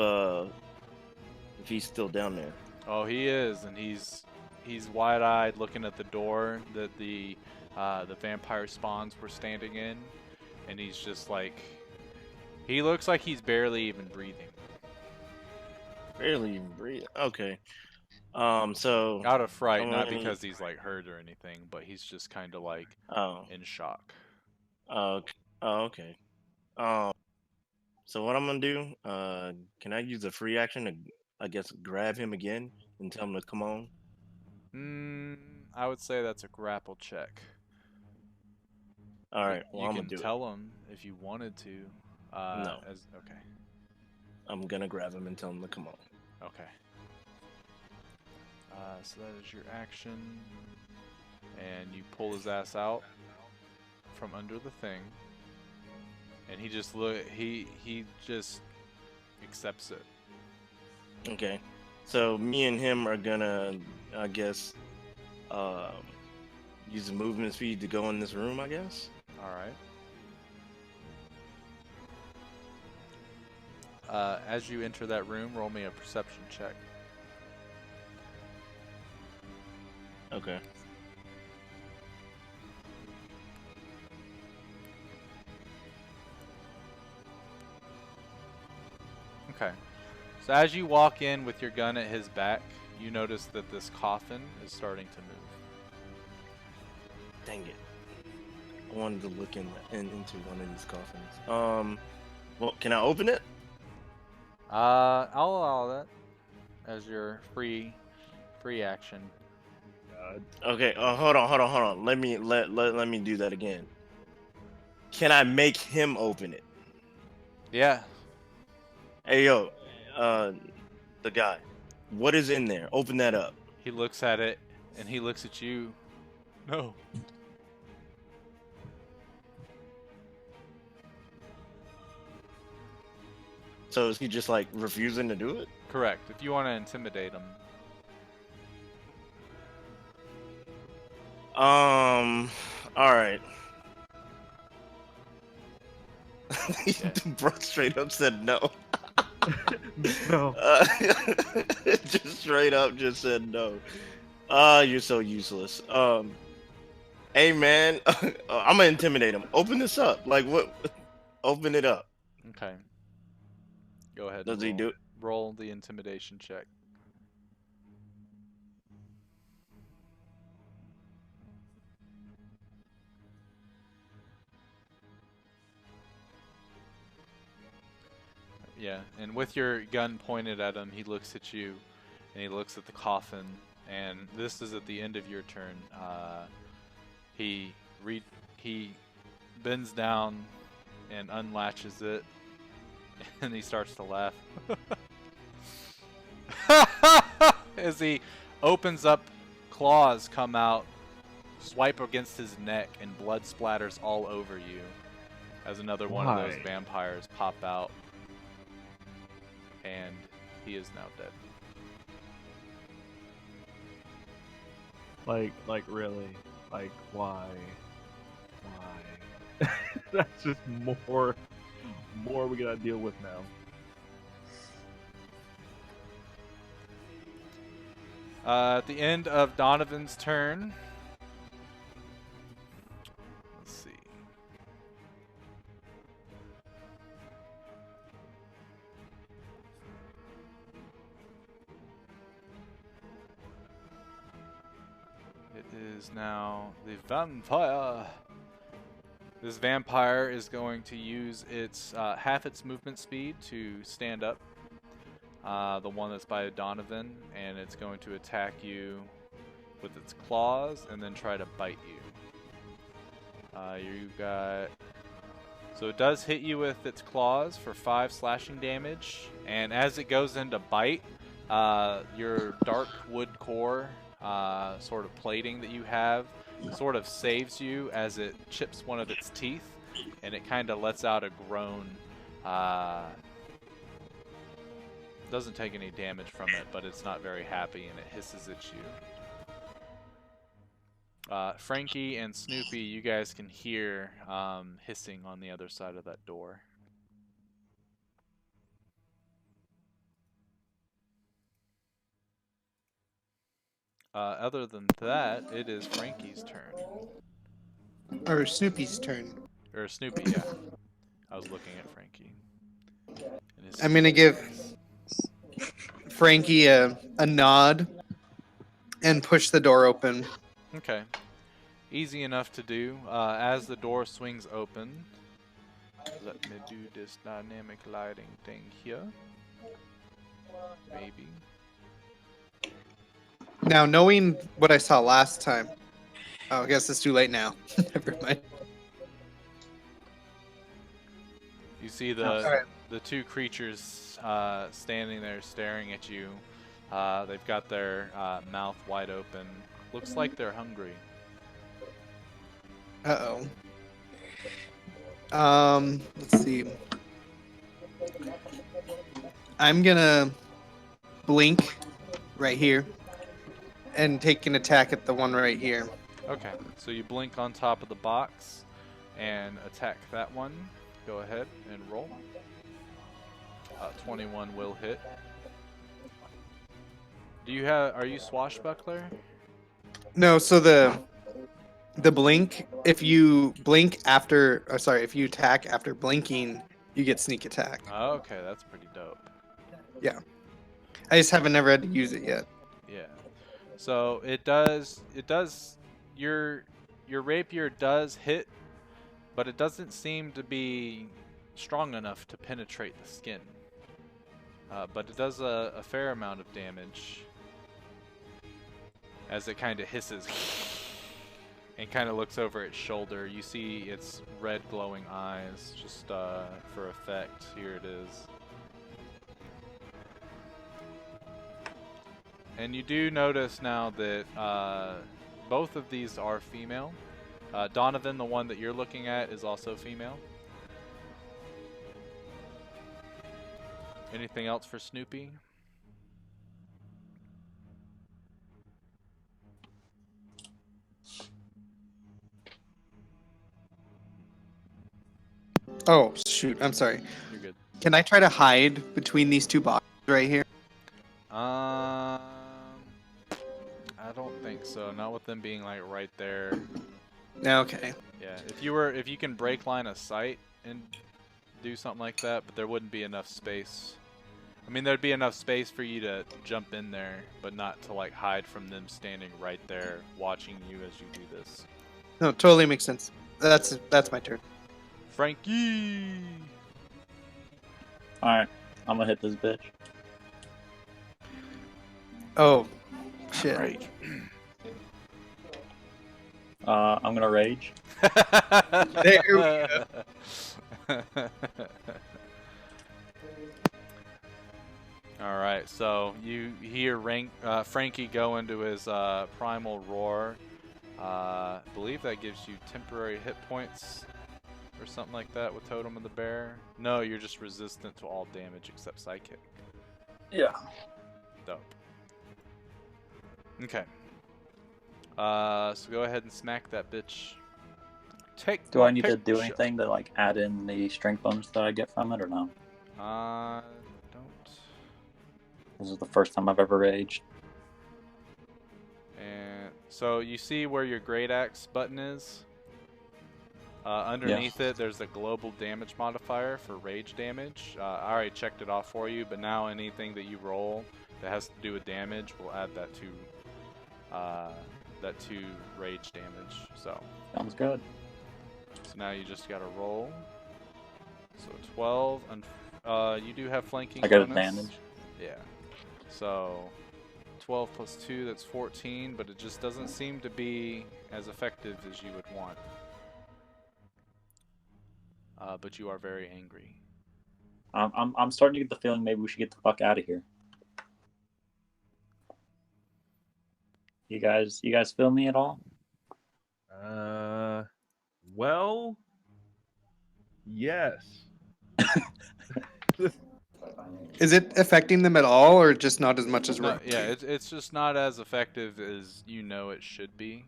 he's still down there. Oh, he is, and he's wide-eyed, looking at the door that the vampire spawns were standing in, and he's just like, he looks like he's barely even breathing. Barely even breathe. Okay. So Out of fright, I'm not gonna- because he's like hurt or anything, but he's just kind of like Oh. in shock. Okay. So what I'm gonna do? Can I use a free action to, I guess, grab him again and tell him to come on? I would say that's a grapple check. All right. Well, You I'm gonna can do tell him if you wanted to. No. Okay. I'm gonna grab him and tell him to come on. Okay. So that is your action, and you pull his ass out from under the thing, and he just he just accepts it. Okay. So me and him are gonna, I guess, use the movement speed to go in this room. I guess. All right. As you enter that room, roll me a perception check. Okay. Okay. So as you walk in with your gun at his back, you notice that this coffin is starting to move. Dang it. I wanted to look into one of these coffins. Well, can I open it? I'll allow that as your free action. Okay. Hold on. Let me do that again. Can I make him open it? Yeah. Hey yo, the guy. What is in there? Open that up. He looks at it, and he looks at you. No. So is he just like refusing to do it? Correct. If you want to intimidate him. All right. Bro straight up said no. No. Just straight up just said no. You're so useless. Hey man, I'm gonna intimidate him. Open this up. Like what? Open it up. Okay. Go ahead. Does and he roll. do it? Roll the intimidation check. Yeah, and with your gun pointed at him, he looks at you, and he looks at the coffin, and this is at the end of your turn. He bends down and unlatches it, and he starts to laugh. As he opens up, claws come out, swipe against his neck, and blood splatters all over you as another one of those Why? vampires pop out. And he is now dead. Like really? Like why? Why? That's just more we gotta deal with now. At the end of Donovan's turn, let's see. It is now the vampire. This vampire is going to use its half its movement speed to stand up. The one that's by Donovan, and it's going to attack you with its claws and then try to bite you. You got... So it does hit you with its claws for 5 slashing damage, and as it goes into bite, your dark wood core sort of plating that you have sort of saves you as it chips one of its teeth, and it kind of lets out a groan doesn't take any damage from it, but it's not very happy and it hisses at you. Frankie and Snoopy, you guys can hear hissing on the other side of that door. Other than that, it is Frankie's turn. Or Snoopy's turn. Or Snoopy, yeah. I was looking at Frankie. I'm gonna give Frankie a nod and push the door open. Okay. Easy enough to do. As the door swings open, let me do this dynamic lighting thing here. Maybe. Now, knowing what I saw last time, I guess it's too late now. Never mind. You see the two creatures standing there staring at you. They've got their mouth wide open. Looks like they're hungry. Uh-oh. Let's see. I'm gonna blink right here and take an attack at the one right here. Okay, so you blink on top of the box and attack that one. Go ahead and roll. 21 will hit. Are you swashbuckler? No, so the blink, if you blink after, if you attack after blinking, you get sneak attack. Oh, okay, that's pretty dope. Yeah. I just haven't never had to use it yet. Yeah. So it does your rapier does hit, but it doesn't seem to be strong enough to penetrate the skin. But it does a fair amount of damage as it kind of hisses and kind of looks over its shoulder. You see its red glowing eyes just for effect. Here it is. And you do notice now that both of these are female. Donovan, the one that you're looking at, is also female. Anything else for Snoopy? Oh, shoot. I'm sorry. You're good. Can I try to hide between these two boxes right here? I don't think so. Not with them being like right there. Okay. Yeah, if you can break line of sight and do something like that, but there wouldn't be enough space. I mean, there'd be enough space for you to jump in there, but not to like hide from them standing right there watching you as you do this. No, totally makes sense. That's my turn. Frankie! Alright, I'm gonna hit this bitch. Oh, shit. Right. I'm gonna rage. There we go. Alright, so you hear Frankie go into his primal roar. I believe that gives you temporary hit points or something like that with Totem of the Bear. No, you're just resistant to all damage except Psychic. Yeah. Dope. Okay. So go ahead and smack that bitch. Take Do my I need to do picture. anything to like add in the strength bonus that I get from it or no? Don't. This is the first time I've ever raged. And so you see where your great axe button is? Underneath it, there's a global damage modifier for rage damage. I already checked it off for you, but now anything that you roll that has to do with damage, we'll add that to rage damage. So Sounds good. now you just gotta roll. So 12, and you do have flanking. I got bonus. advantage. Yeah. So 12 plus 2, that's 14, but it just doesn't seem to be as effective as you would want. But you are very angry. I'm starting to get the feeling maybe we should get the fuck out of here. You guys feel me at all? Well, yes. Is it affecting them at all, or just not as much as No, Rocky? yeah, it's just not as effective as you know it should be.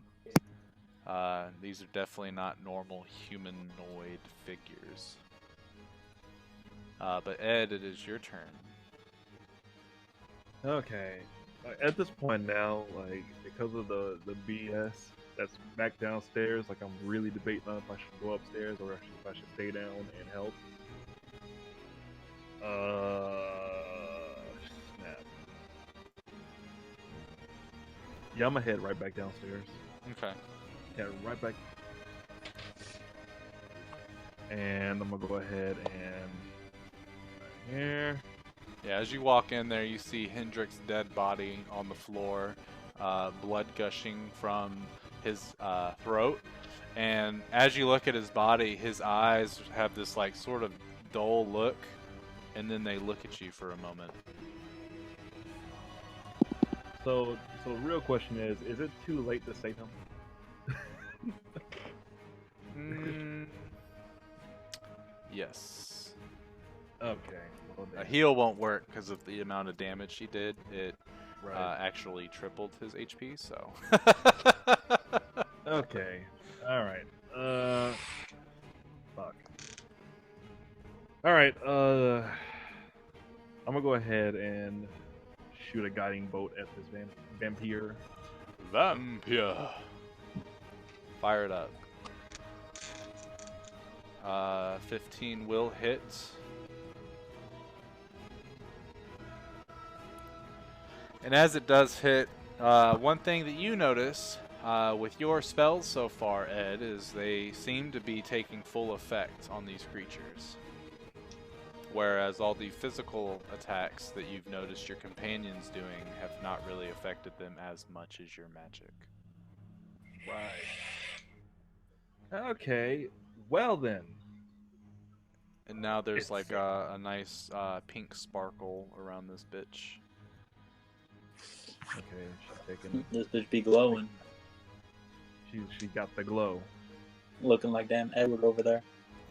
These are definitely not normal humanoid figures. But Ed, it is your turn. Okay. At this point now, like because of the BS that's back downstairs, like I'm really debating on if I should go upstairs or if I should stay down and help. Snap. Yeah, I'm gonna head right back downstairs. Okay. Yeah, right back. And I'm gonna go ahead and right here. Yeah, as you walk in there, you see Hendrick's dead body on the floor, blood gushing from his throat. And as you look at his body, his eyes have this like sort of dull look, and then they look at you for a moment. So the real question is it too late to save him? Yes. Okay. Well, A then. heal won't work because of the amount of damage he did. It Right. actually tripled his HP, so. Okay. All right. Fuck. All right. I'm gonna go ahead and shoot a guiding bolt at this vampire. Vampire. Fire it up. 15 will hit. And as it does hit, one thing that you notice with your spells so far, Ed, is they seem to be taking full effect on these creatures. Whereas all the physical attacks that you've noticed your companions doing have not really affected them as much as your magic. Right. Okay. Well then. And now there's like It's- a nice pink sparkle around this bitch. Okay. She's taking. This bitch be glowing, She got the glow. looking like damn Edward over there.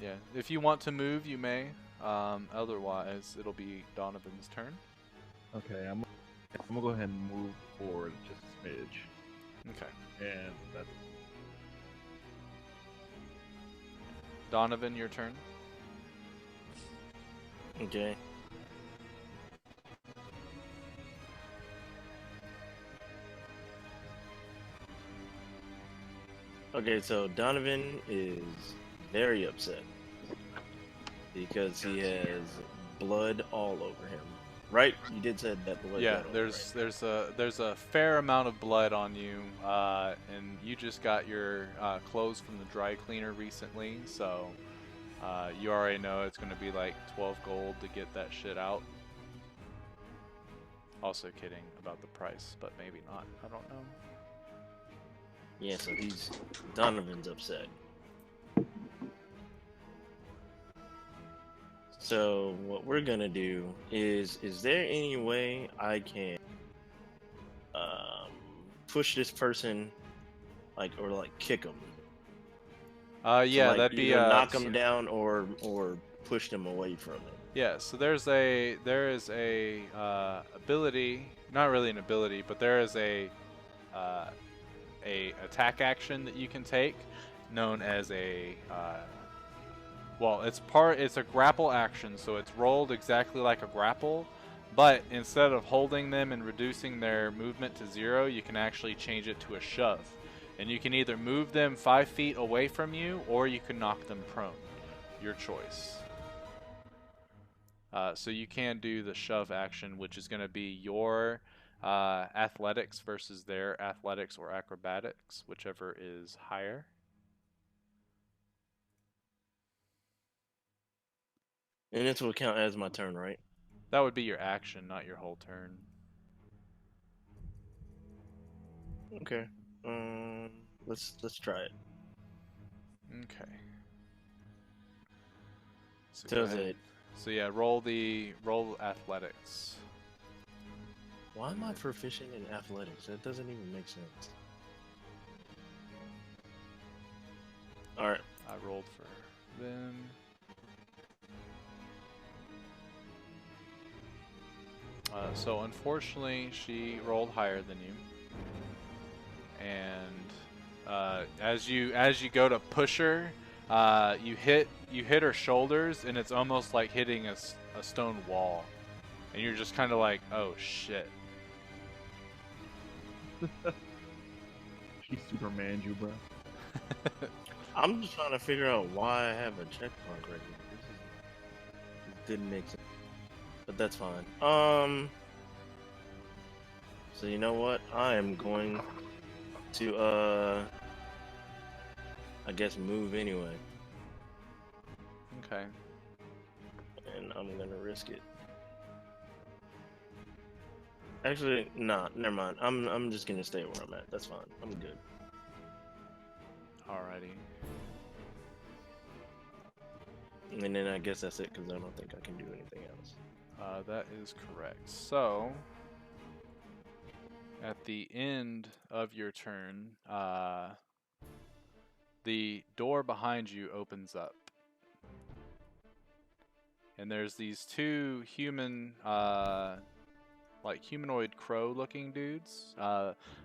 Yeah, if you want to move, you may. Otherwise, it'll be Donovan's turn. Okay. I'm gonna go ahead and move forward just a smidge, Okay. and that's Donovan, your turn. Okay. Okay, so Donovan is very upset because he has blood all over him. Right? You did say that blood. Yeah, got over, right? there's a fair amount of blood on you, and you just got your clothes from the dry cleaner recently, so you already know it's gonna be like 12 gold to get that shit out. Also kidding about the price, but maybe not. I don't know. Yeah, so Donovan's upset. So what we're gonna do is there any way I can push this person, or kick him? Yeah, So, that'd be either knock him down or push them away from it. yeah. So there is a ability, not really an ability, but there is a attack action that you can take, known as a well, it's a grapple action, so it's rolled exactly like a grapple, but instead of holding them and reducing their movement to 0, you can actually change it to a shove. And you can either move them 5 feet away from you, or you can knock them prone. Your choice. So you can do the shove action, which is going to be your athletics versus their athletics or acrobatics, whichever is higher. And this will count as my turn, right? That would be your action, not your whole turn. Okay. Let's try it. Okay. So So go is ahead. it? So yeah, roll athletics. Why am I proficient in athletics? That doesn't even make sense. All right. I rolled for them. So unfortunately, she rolled higher than you, and as you go to push her, you hit her shoulders, and it's almost like hitting a stone wall, and you're just kind of like, oh shit. She Supermaned you, bro. I'm just trying to figure out why I have a checkpoint right here. This didn't make sense, but that's fine. So you know what? I am going to I guess move anyway, Okay. and I'm gonna risk it. Actually, nah, never mind. I'm just gonna stay where I'm at. That's fine. I'm good. Alrighty. And then I guess that's it because I don't think I can do anything else. That is correct. So, at the end of your turn, the door behind you opens up. And there's these two human, like humanoid crow-looking dudes.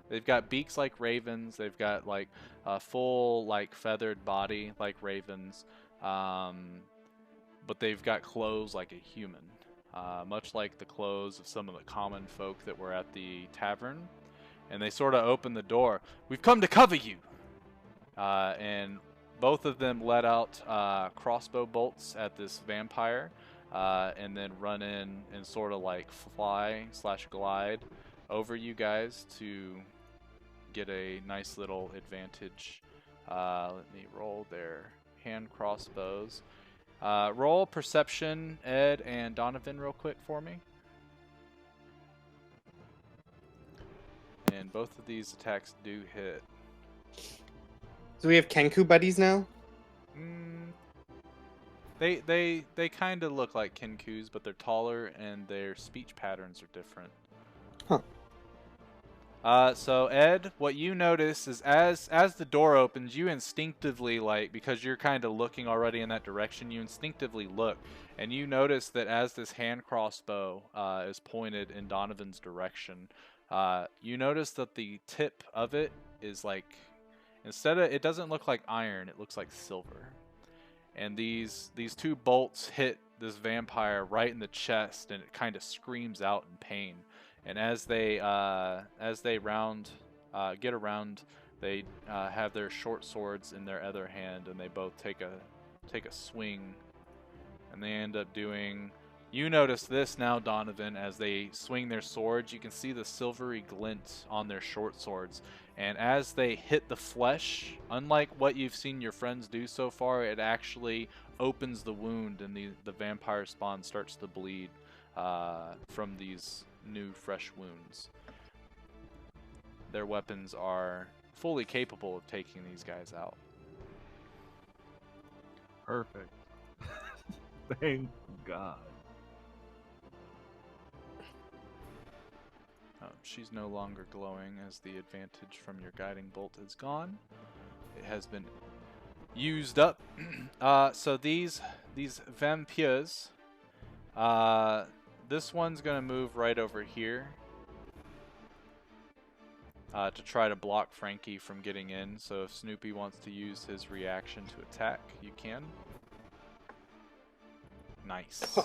They've got beaks like ravens. They've got like a full, like feathered body like ravens. But they've got clothes like a human. Much like the clothes of some of the common folk that were at the tavern. And they sort of open the door. We've come to cover you! And both of them let out crossbow bolts at this vampire, and then run in and sort of like fly/glide over you guys to get a nice little advantage. Let me roll their hand crossbows. Roll perception, Ed and Donovan, real quick for me. And both of these attacks do hit. So we have Kenku buddies now? They kind of look like Kinkus, but they're taller and their speech patterns are different. So Ed, what you notice is as the door opens, you instinctively, like, because you're kind of looking already in that direction, you instinctively look, and you notice that as this hand crossbow is pointed in Donovan's direction, you notice that the tip of it is like, it doesn't look like iron, it looks like silver. And these two bolts hit this vampire right in the chest, and it kind of screams out in pain. And as they get around, they have their short swords in their other hand, and they both take a swing, and they end up doing. You notice this now, Donovan, as they swing their swords. You can see the silvery glint on their short swords. And as they hit the flesh, unlike what you've seen your friends do so far, it actually opens the wound, and the vampire spawn starts to bleed from these new, fresh wounds. Their weapons are fully capable of taking these guys out. Perfect. Thank God. She's no longer glowing as the advantage from your guiding bolt is gone. It has been used up. So these vampires, this one's gonna move right over here to try to block Frankie from getting in. So if Snoopy wants to use his reaction to attack, you can. Nice.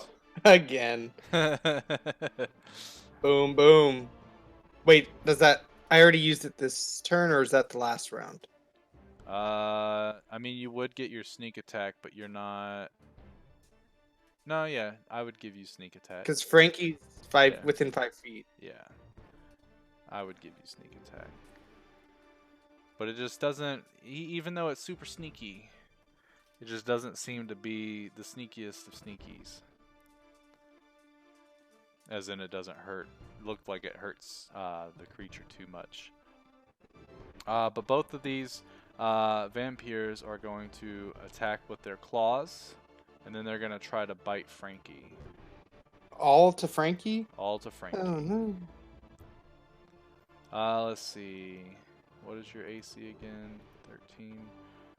Again. Boom, boom. Wait, does that... I already used it this turn, or is that the last round? I mean, you would get your sneak attack, but you're not... No, yeah, I would give you sneak attack. Because Frankie's within 5 feet. Yeah. I would give you sneak attack. But it just doesn't... Even though it's super sneaky, it just doesn't seem to be the sneakiest of sneakies. As in, it doesn't hurt. It looked like it hurts the creature too much. But both of these vampires are going to attack with their claws, and then they're going to try to bite Frankie. All to Frankie? All to Frankie. Oh, no. Let's see. What is your AC again? 13.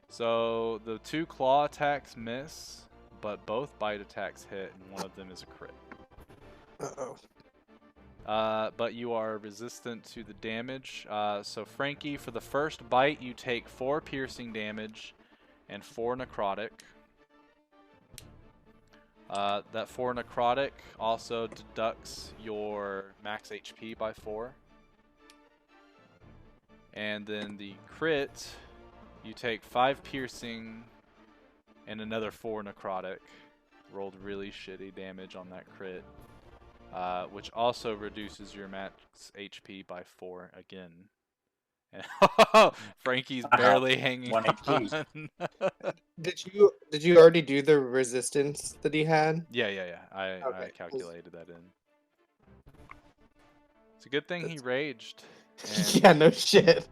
So the 2 claw attacks miss, but both bite attacks hit, and one of them is a crit. Uh-oh. but you are resistant to the damage. So Frankie, for the first bite, you take 4 piercing damage and 4 necrotic. That 4 necrotic also deducts your max HP by 4. And then the crit, you take 5 piercing and another 4 necrotic. Rolled really shitty damage on that crit, which also reduces your max HP by 4 again. Frankie's barely hanging 1 HP. on. Did you already do the resistance that he had? Yeah. I Okay. calculated that in. It's a good thing he That's- raged. And Yeah, no shit.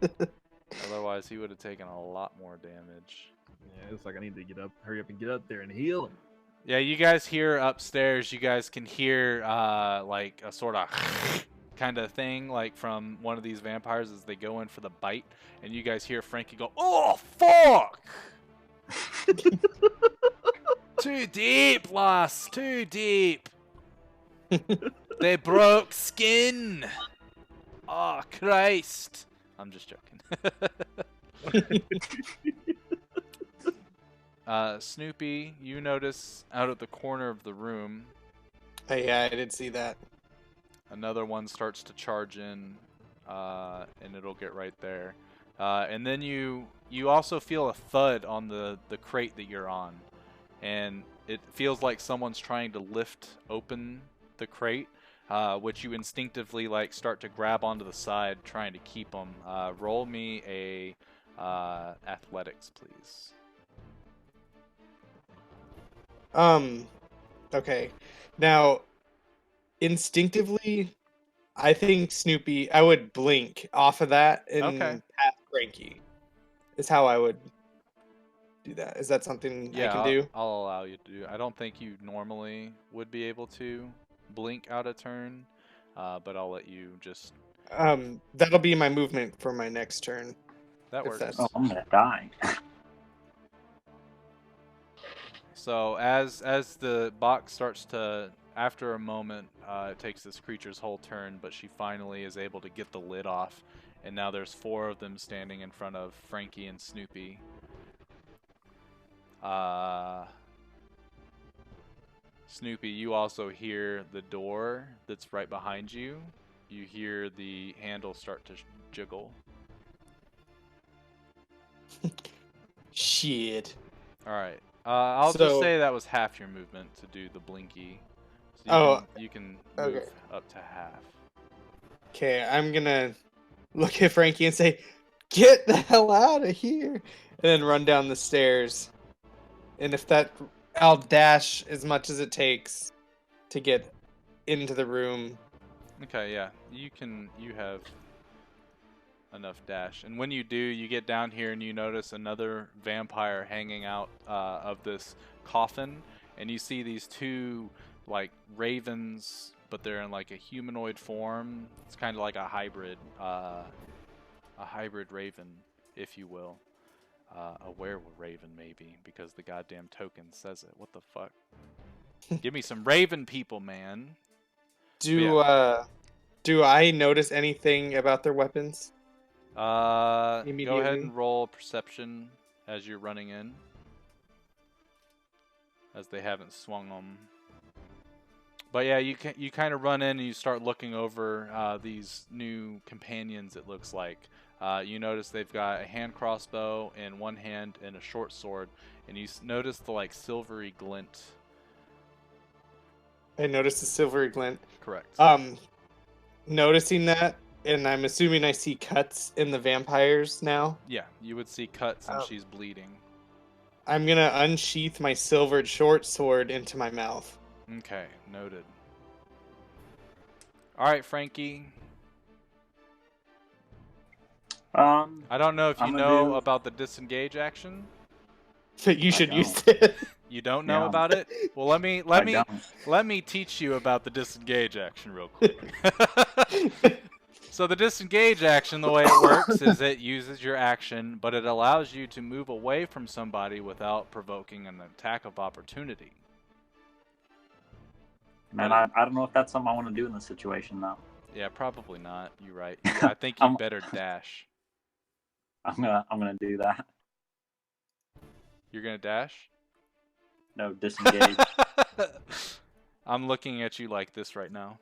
otherwise, he would have taken a lot more damage. Yeah, it's like I need to hurry up and get up there and heal him. Yeah, you guys hear upstairs. You guys can hear like a sort of kind of thing, like from one of these vampires as they go in for the bite, and you guys hear Frankie go, "Oh fuck! Too deep, lass. Too deep. They broke skin. Oh Christ!" I'm just joking. Snoopy, you notice out of the corner of the room, Oh, yeah, I did see that. another one starts to charge in, and it'll get right there. And then you also feel a thud on the crate that you're on, and it feels like someone's trying to lift open the crate, which you instinctively like start to grab onto the side, trying to keep them. Roll me a athletics, please. Okay. Now, instinctively, I think Snoopy, I would blink off of that and Okay. pass Frankie. Is how I would do that. Is that something I can do? I'll allow you to do. I don't think you normally would be able to blink out a turn, but I'll let you just. That'll be my movement for my next turn. That If works. that's- Oh, I'm gonna die. So as the box starts to, after a moment, it takes this creature's whole turn, but she finally is able to get the lid off, and now there's 4 of them standing in front of Frankie and Snoopy. Snoopy, you also hear the door that's right behind you. You hear the handle start to jiggle. Shit. All right. I'll just So- say that was half your movement to do the blinky. So you can move okay. up to half. Okay, I'm gonna look at Frankie and say, "Get the hell out of here!" and then run down the stairs. And if that, I'll dash as much as it takes to get into the room. Okay, yeah. You have enough dash. And when you do, you get down here and you notice another vampire hanging out of this coffin, and you see these 2 like ravens, but they're in like a humanoid form. It's kind of like a hybrid raven, if you will. A werewolf raven, maybe, because the goddamn token says it. What the fuck? Give me some raven people, man. Do I notice anything about their weapons? Go ahead Immediately. and roll perception as you're running in, as they haven't swung them. But yeah, you kind of run in and you start looking over these new companions. It looks like you notice they've got a hand crossbow in one hand and a short sword, and you notice the like silvery glint. I noticed the silvery glint. Correct. Noticing that, and I'm assuming I see cuts in the vampires now. Yeah, you would see cuts and Oh. she's bleeding. I'm gonna unsheath my silvered short sword into my mouth. Okay, noted. All right, Frankie. I don't know if you I'm gonna know do- about the disengage action. But you should don't. use it. You don't know Yeah. about it? Well, let me I don't. teach you about the disengage action real quick. So the disengage action, the way it works is it uses your action, but it allows you to move away from somebody without provoking an attack of opportunity. Man, I don't know if that's something I want to do in this situation though. Yeah, probably not. You're right. I think you I'm, better dash. I'm gonna do that. You're gonna dash? No, disengage. I'm looking at you like this right now.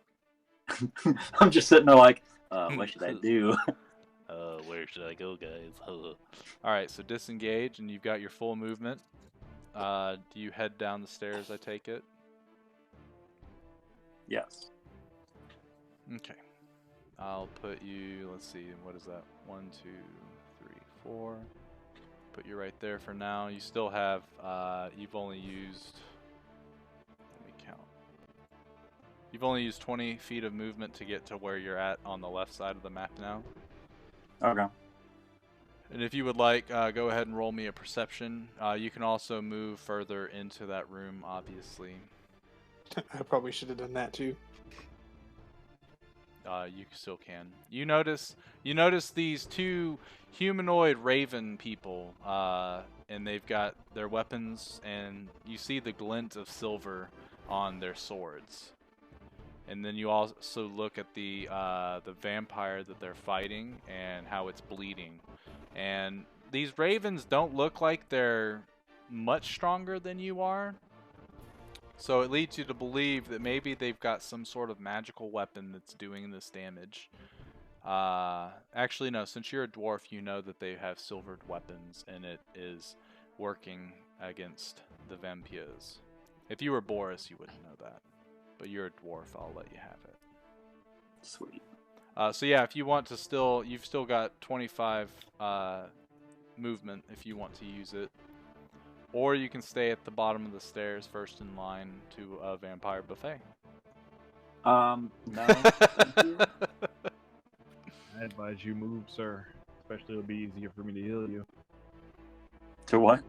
I'm just sitting there like, what should I do? Where should I go, guys? Alright, so disengage, and you've got your full movement. Do you head down the stairs, I take it? Yes. Okay. I'll put you, let's see, what is that? 1, 2, 3, 4. Put you right there for now. You still have, you've only used, let me count. You've only used 20 feet of movement to get to where you're at on the left side of the map now. Okay. And if you would like, go ahead and roll me a perception. You can also move further into that room, obviously. I probably should have done that too. You still can. You notice these two humanoid raven people, and they've got their weapons, and you see the glint of silver on their swords. And then you also look at the vampire that they're fighting and how it's bleeding. And these ravens don't look like they're much stronger than you are. So it leads you to believe that maybe they've got some sort of magical weapon that's doing this damage. Actually, no, since you're a dwarf, you know that they have silvered weapons and it is working against the vampires. If you were Boris, you wouldn't know that. But you're a dwarf, I'll let you have it. Sweet. So yeah, if you want to you've still got 25 movement if you want to use it. Or you can stay at the bottom of the stairs first in line to a vampire buffet. No. Thank you. I advise you move, sir. Especially it'll be easier for me to heal you. To what?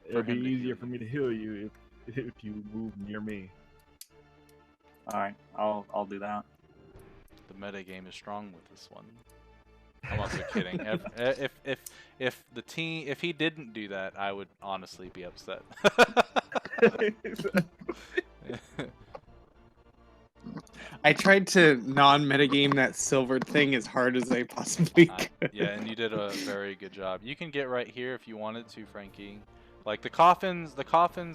It'll be him to heal easier for me to heal you if you move near me. All right, I'll do that. The metagame is strong with this one. I'm also kidding. If he didn't do that, I would honestly be upset. I tried to non-metagame that silvered thing as hard as I possibly could. Yeah, and you did a very good job. You can get right here if you wanted to, Frankie. Like the coffins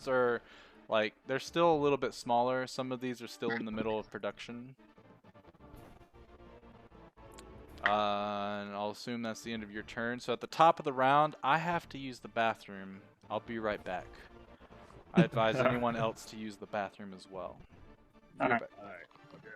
are like they're still a little bit smaller. Some of these are still in the middle of production. And I'll assume that's the end of your turn. So at the top of the round, I have to use the bathroom. I'll be right back. I advise anyone else to use the bathroom as well. All right. All right. Okay.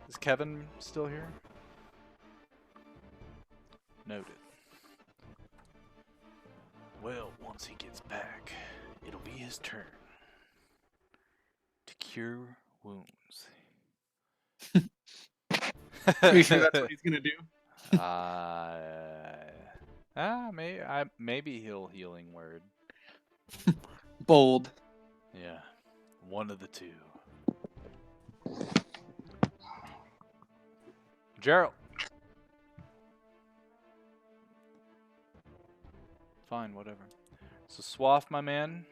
Is Kevin still here? Noted. Well, once he gets back, it'll be his turn to cure wounds. Are you sure that's what he's gonna do? Maybe he'll healing word. Bold. Yeah, one of the two. Gerald. Fine, whatever. So Swaff, my man.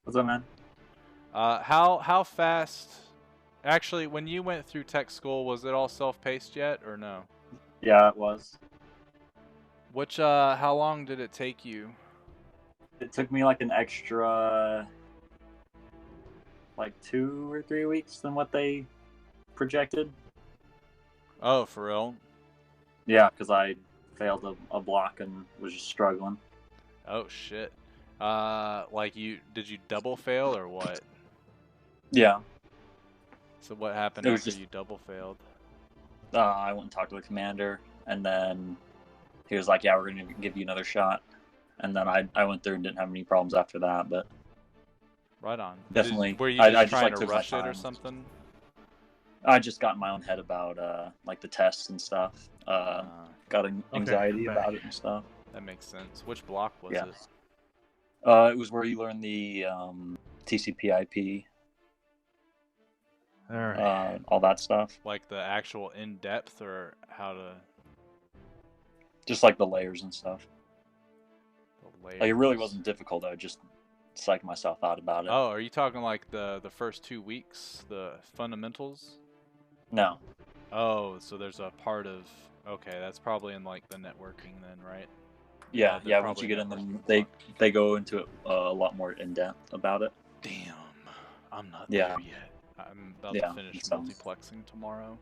What's up, man? How fast? Actually, when you went through tech school, was it all self-paced yet, or no? Yeah, it was. Which how long did it take you? It took me like an extra, like 2 or 3 weeks than what they projected. Oh, for real? Yeah, because I failed a block and was just struggling. Oh shit. Like did you double fail or what? Yeah, So what happened It was after just- you double failed? I went and talked to the commander, and then he was like, "Yeah, we're gonna give you another shot." And then I went through and didn't have any problems after that. But Right on. definitely, Were you I just just trying like to took my rush it or time. something? I just got in my own head about like the tests and stuff. Got anxiety I'm about back. it and stuff. That makes sense. Which block was Yeah. it? It was where you learn the TCP/IP, All right. all that stuff. Like the actual in-depth or how to Just like the layers and stuff. the layers? Like, it really wasn't difficult. I just psyched myself out about it. Oh, are you talking like the first 2 weeks, the fundamentals? No. Oh, so there's a part of okay, that's probably in like the networking then, right? Yeah, they're yeah. Once probably you get in them, networking they go into it a lot more in depth about it. Damn, I'm not Yeah. there yet. I'm about Yeah, to finish so- multiplexing tomorrow.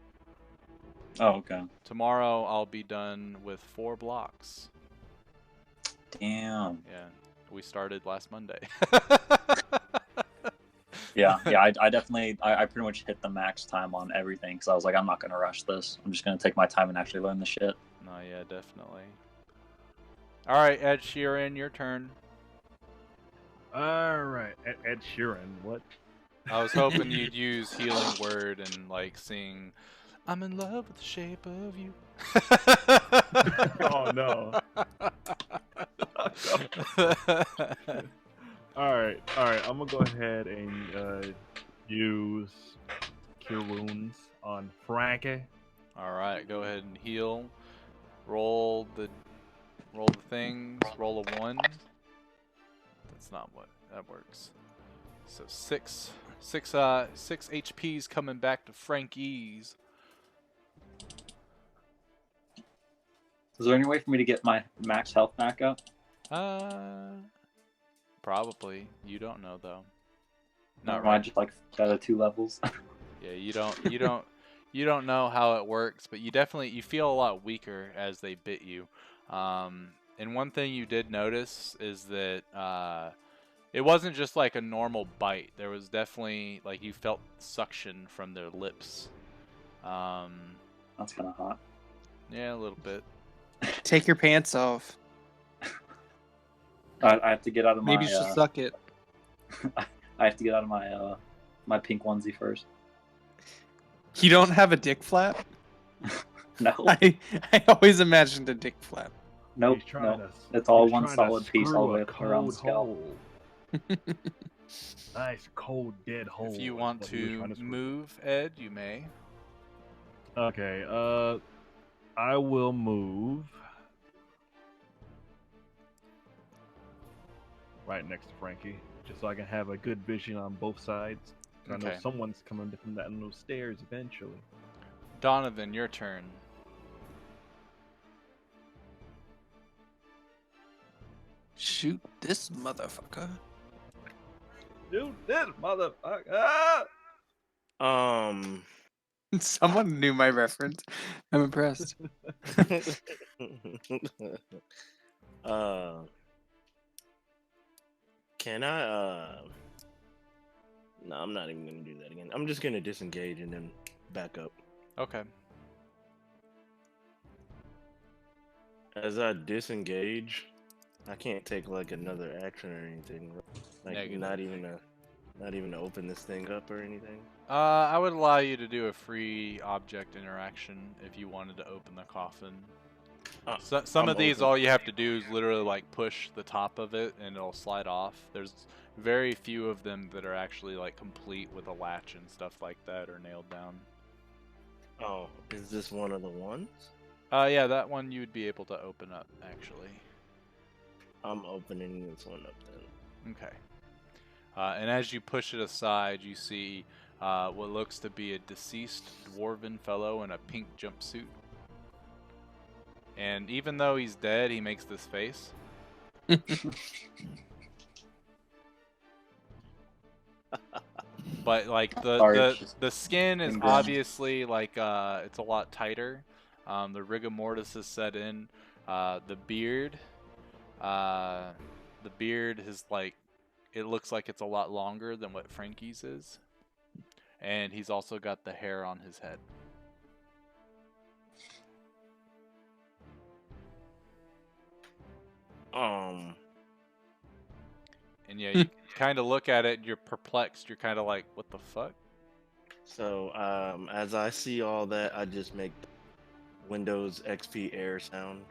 Oh, okay. Tomorrow I'll be done with 4 blocks. Damn. Yeah, we started last Monday. Yeah, yeah. I definitely, I pretty much hit the max time on everything because I was like, I'm not gonna rush this. I'm just gonna take my time and actually learn the shit. No, yeah, definitely. All right, Ed Sheeran, your turn. All right. Ed Sheeran. What? I was hoping you'd use Healing Word and like sing, "I'm in love with the shape of you." Oh no. All right. I'm gonna go ahead and use Cure Wounds on Frankie. All right, go ahead and heal. Roll the things. Roll a 1. That's not what that works. So 6 HP's coming back to Frankie's. Is there any way for me to get my max health back up? Probably. You don't know though. Or Not am I right. just like the other 2 levels? Yeah, you don't know how it works, but you feel a lot weaker as they bit you. And one thing you did notice is that it wasn't just like a normal bite. There was definitely like you felt suction from their lips. That's kind of hot. Yeah, a little bit. Take your pants off. I have to get out of Maybe my. you should suck it. I have to get out of my my pink onesie first. You don't have a dick flap? No, I always imagined a dick flap. nope, He's trying no. to- It's all he's one trying to solid piece all the way screw a around the cold scalp. hole. Nice cold dead hole. If you is want what he was to trying screw. move, Ed, you may. Okay. I will move right next to Frankie, just so I can have a good vision on both sides. I know Okay. someone's coming from that those stairs eventually. Donovan, your turn. Shoot this motherfucker. Dude, this motherfucker! Someone knew my reference. I'm impressed. Can I? No, I'm not even gonna do that again. I'm just gonna disengage and then back up. Okay. As I disengage, I can't take like another action or anything. Like Negative. not even to open this thing up or anything. I would allow you to do a free object interaction if you wanted to open the coffin. Some I'm of these, open. all you have to do is literally like push the top of it and it'll slide off. There's very few of them that are actually like complete with a latch and stuff like that or nailed down. Oh, is this one of the ones? Yeah, that one you would be able to open up actually. I'm opening this one up then. Okay. And as you push it aside, you see what looks to be a deceased dwarven fellow in a pink jumpsuit. And even though he's dead, he makes this face. But like Arch. the skin is Ingrained. obviously like it's a lot tighter. The rigor mortis is set in. The beard is like, it looks like it's a lot longer than what Frankie's is. And he's also got the hair on his head. And yeah, you kind of look at it and you're perplexed. You're kind of like, what the fuck? So, as I see all that, I just make Windows XP air sound.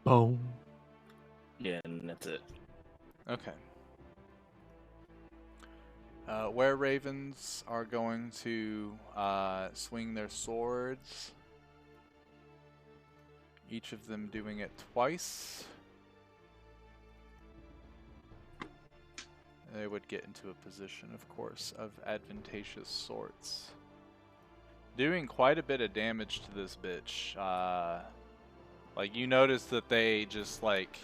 Boom. Yeah, and that's it. Okay. Were ravens are going to swing their swords. Each of them doing it twice. They would get into a position, of course, of advantageous sorts. Doing quite a bit of damage to this bitch. Like, you notice that they just, like,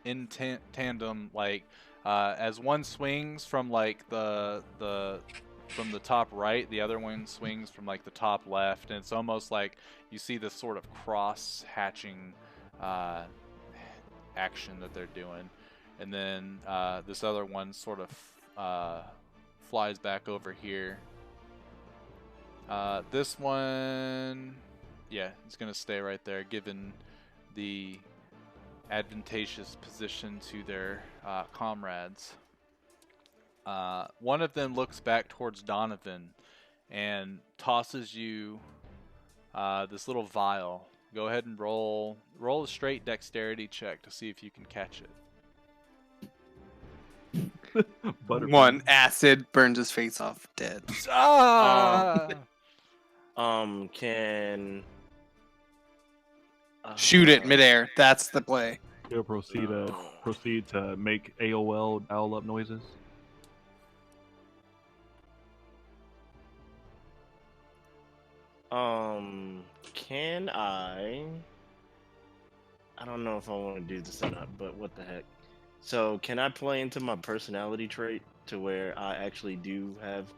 in tandem, like, as one swings from, like, from the top right, the other one swings from, like, the top left, and it's almost like you see this sort of cross-hatching action that they're doing. And then this other one sort of flies back over here. This one, yeah, it's going to stay right there, given the advantageous position to their comrades. One of them looks back towards Donovan and tosses you this little vial. Go ahead and roll a straight dexterity check to see if you can catch it. One acid burns his face off, dead. Ah! Can Shoot it midair. That's the play. You'll proceed to make AOL dial-up noises. Can I don't know if I want to do this or not, but what the heck. So, can I play into my personality trait to where I actually do have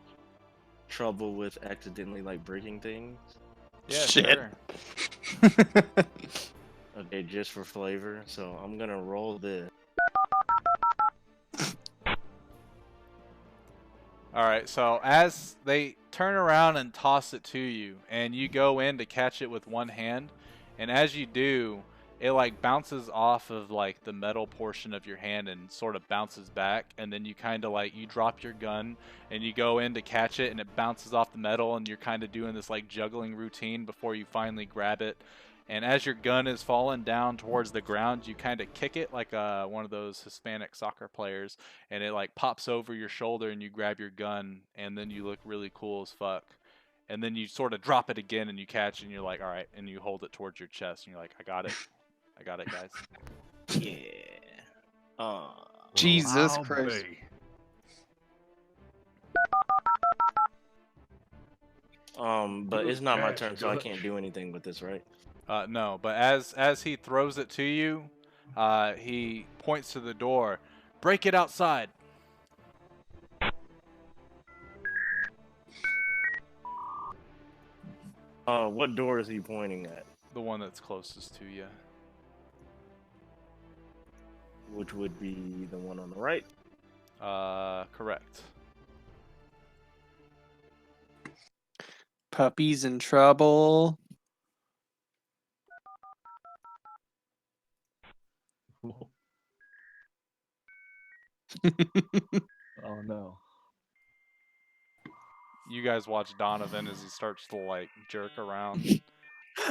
trouble with accidentally, like, breaking things? Yeah, Shit. sure. Okay, just for flavor. So, I'm gonna roll this. Alright, so as they turn around and toss it to you, and you go in to catch it with one hand, and as you do, it like bounces off of like the metal portion of your hand and sort of bounces back, and then you kind of like, you drop your gun and you go in to catch it and it bounces off the metal, and you're kind of doing this like juggling routine before you finally grab it. And as your gun is falling down towards the ground, you kind of kick it like one of those Hispanic soccer players, and it like pops over your shoulder, and you grab your gun, and then you look really cool as fuck. And then you sort of drop it again, and you catch it, and you're like, all right, and you hold it towards your chest, and you're like, I got it, guys. Yeah. Jesus Wow, Christ. bae. But it's not my Okay, turn, so I good. can't do anything with this, right? No, but as he throws it to you, he points to the door. Break it outside. What door is he pointing at? The one that's closest to you. Which would be the one on the right. Correct. Puppy's in trouble. Oh no. You guys watch Donovan as he starts to like jerk around.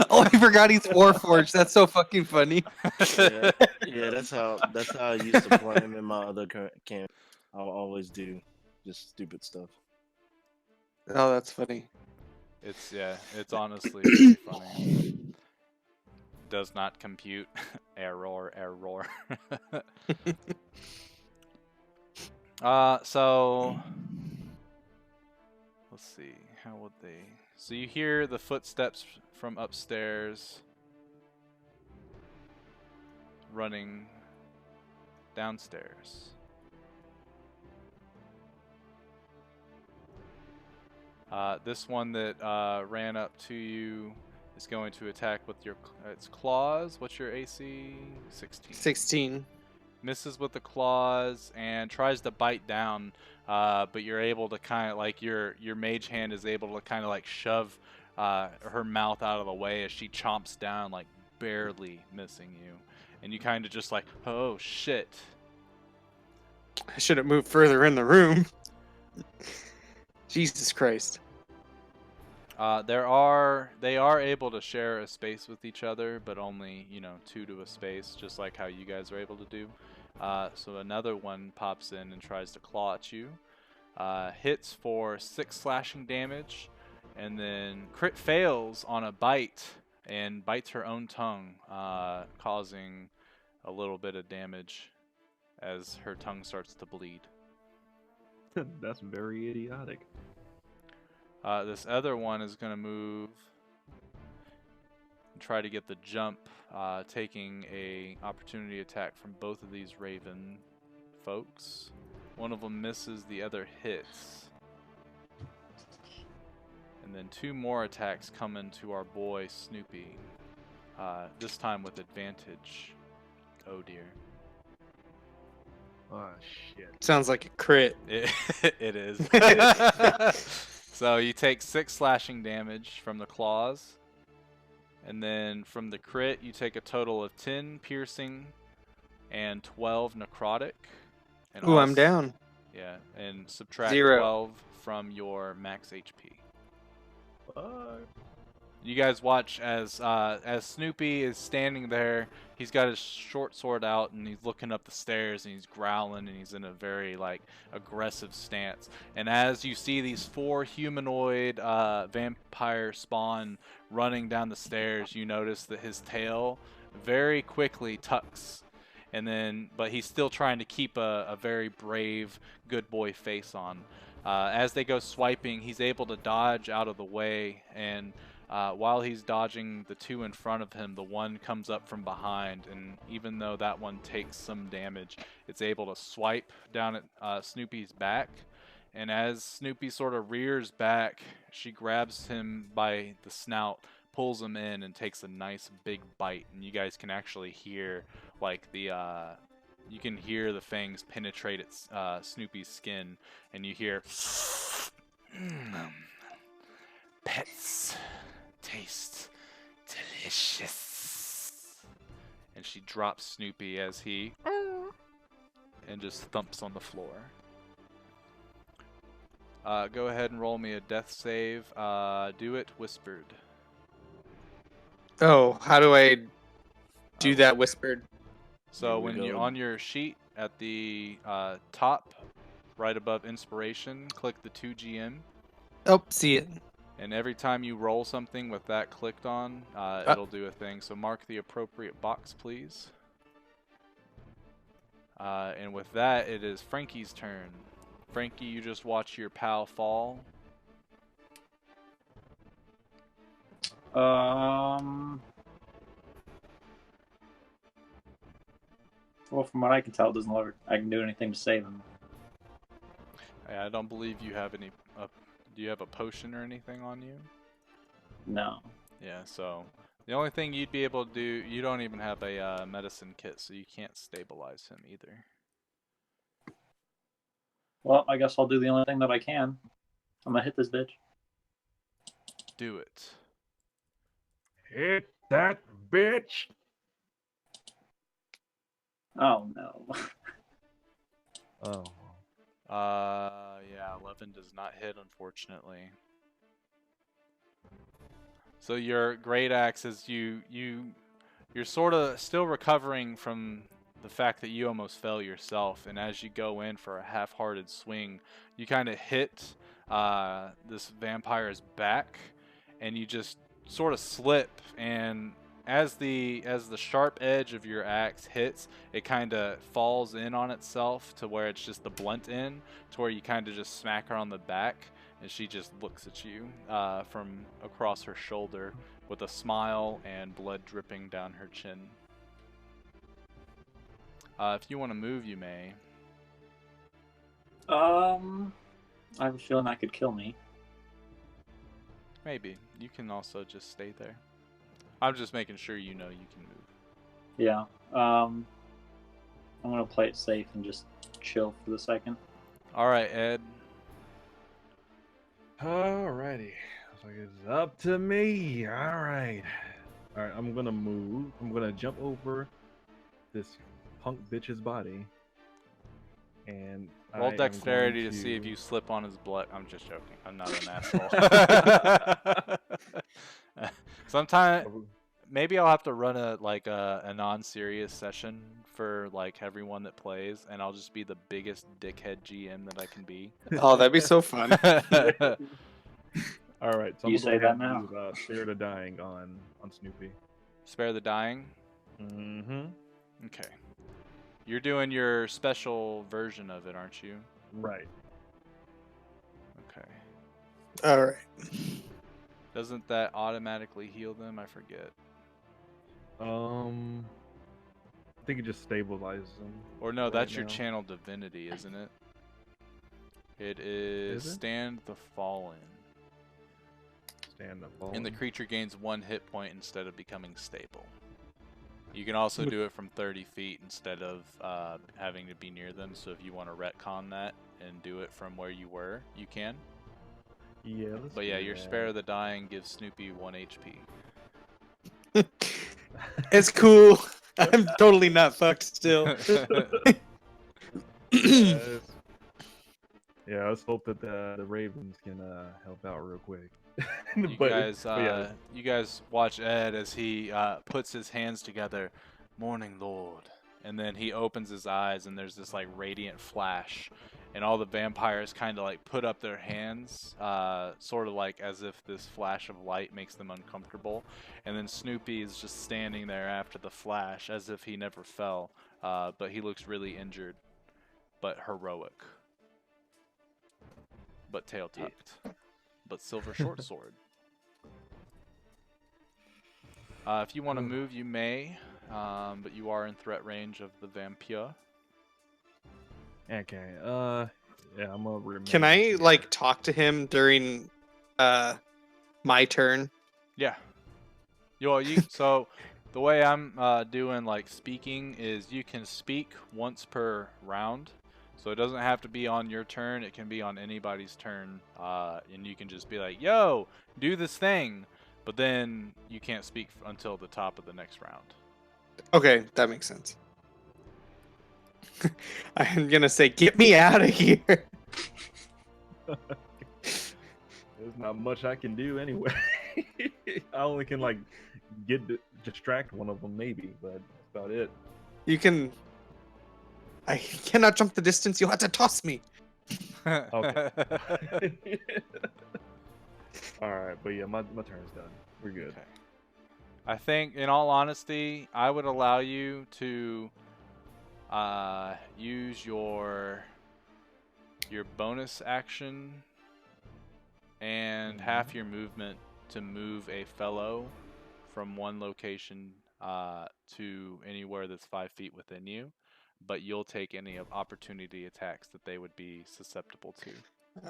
Oh, I forgot he's Warforged. That's so fucking funny. Yeah, that's how I used to play him in my other camp. I'll always do just stupid stuff. Oh, that's funny. It's honestly really funny. Does not compute. Error. So let's see. How would they? So you hear the footsteps from upstairs running downstairs. This one that ran up to you is going to attack with its claws. What's your AC? 16. 16. Misses with the claws and tries to bite down, but you're able to kind of like your mage hand is able to kind of like shove her mouth out of the way as she chomps down, like barely missing you, and you kind of just like, oh shit. I should have moved further in the room. Jesus Christ. They are able to share a space with each other, but only, 2 to a space, just like how you guys are able to do. So another one pops in and tries to claw at you. Hits for 6 slashing damage, and then crit fails on a bite and bites her own tongue, causing a little bit of damage as her tongue starts to bleed. That's very idiotic. This other one is going to move and try to get the jump, taking a opportunity attack from both of these raven folks. One of them misses, the other hits. And then 2 more attacks come into our boy Snoopy, this time with advantage. Oh dear. Oh shit. Sounds like a crit. It is. So you take 6 slashing damage from the claws, and then from the crit you take a total of 10 piercing and 12 necrotic. And Ooh, I'm down. Yeah, and subtract 0. 12 from your max HP. Fuck. You guys watch as Snoopy is standing there. He's got his short sword out and he's looking up the stairs and he's growling and he's in a very aggressive stance. And as you see these 4 humanoid vampire spawn running down the stairs, you notice that his tail very quickly tucks. But he's still trying to keep a very brave, good boy face on. As they go swiping, he's able to dodge out of the way, and while he's dodging the 2 in front of him, the one comes up from behind, and even though that one takes some damage, it's able to swipe down at Snoopy's back. And as Snoopy sort of rears back, she grabs him by the snout, pulls him in, and takes a nice big bite. And you guys can actually hear you can hear the fangs penetrate Snoopy's skin, and you hear pets taste delicious. And she drops Snoopy as he and just thumps on the floor. Go ahead and roll me a death save. Do it whispered. Oh, how do I do that whispered? So Here we when you're go. on your sheet at the top, right above inspiration, click the 2GM. Oh, see it. And every time you roll something with that clicked on, it'll do a thing. So mark the appropriate box, please. And with that, it is Frankie's turn. Frankie, you just watch your pal fall. Well, from what I can tell, it doesn't look like I can do anything to save him. I don't believe you have any. Do you have a potion or anything on you? No. Yeah, so the only thing you'd be able to do, you don't even have a medicine kit, so you can't stabilize him either. Well, I guess I'll do the only thing that I can. I'm gonna hit this bitch. Do it. Hit that bitch. Oh no. Oh. Yeah, 11 does not hit, unfortunately. So your great axe is you're sort of still recovering from the fact that you almost fell yourself, and as you go in for a half-hearted swing, you kind of hit this vampire's back, and you just sort of slip, and as the sharp edge of your axe hits, it kind of falls in on itself to where it's just the blunt end, to where you kind of just smack her on the back, and she just looks at you from across her shoulder with a smile and blood dripping down her chin. If you want to move, you may. I have a feeling that could kill me. Maybe. You can also just stay there. I'm just making sure you know you can move. Yeah. I'm gonna play it safe and just chill for the second. Alright, Ed. Alrighty. Looks like it's up to me. Alright. Alright, I'm gonna move. I'm gonna jump over this punk bitch's body. And Roll I am dexterity going to see if you slip on his blood. I'm just joking. I'm not an asshole. Sometime maybe I'll have to run a non-serious session for like everyone that plays, and I'll just be the biggest dickhead GM that I can be. Oh, that'd be so fun. All right, so You I'm say going that to now? do Spare the Dying on Snoopy. Spare the dying. Mm-hmm. Okay. You're doing your special version of it, aren't you? Right. Okay. All right. Doesn't that automatically heal them? I forget. I think it just stabilizes them. Or no, right that's your now. channel divinity, isn't it? It is Is it? Stand the Fallen. Stand up. And the creature gains 1 hit point instead of becoming stable. You can also do it from 30 feet instead of having to be near them. So if you want to retcon that and do it from where you were, you can. Yeah. But yeah, your Spare of the Dying gives Snoopy 1 HP. It's cool. I'm totally not fucked still. Yes. Yeah, let's hope that the Ravens can help out real quick. You guys watch Ed as he puts his hands together. Morning, Lord. And then he opens his eyes, and there's this like radiant flash, and all the vampires kind of like put up their hands, sort of like as if this flash of light makes them uncomfortable. And then Snoopy is just standing there after the flash, as if he never fell, but he looks really injured, but heroic, but tail tucked, but silver short sword. If you want to move, you may, but you are in threat range of the vampire. Okay. Yeah, I'm gonna remain. Can I here. like talk to him during my turn? Yeah. So the way I'm doing like speaking is you can speak once per round. So it doesn't have to be on your turn. It can be on anybody's turn. And you can just be like, yo, do this thing. But then you can't speak until the top of the next round. Okay, that makes sense. I'm gonna say, get me out of here. There's not much I can do anyway. I only can like distract one of them maybe, but that's about it. You can. I cannot jump the distance. You'll have to toss me. Okay. All right, but yeah, my turn's done. We're good. Okay. I think, in all honesty, I would allow you to use your bonus action and half your movement to move a fellow from one location to anywhere that's 5 feet within you, but you'll take any opportunity attacks that they would be susceptible to.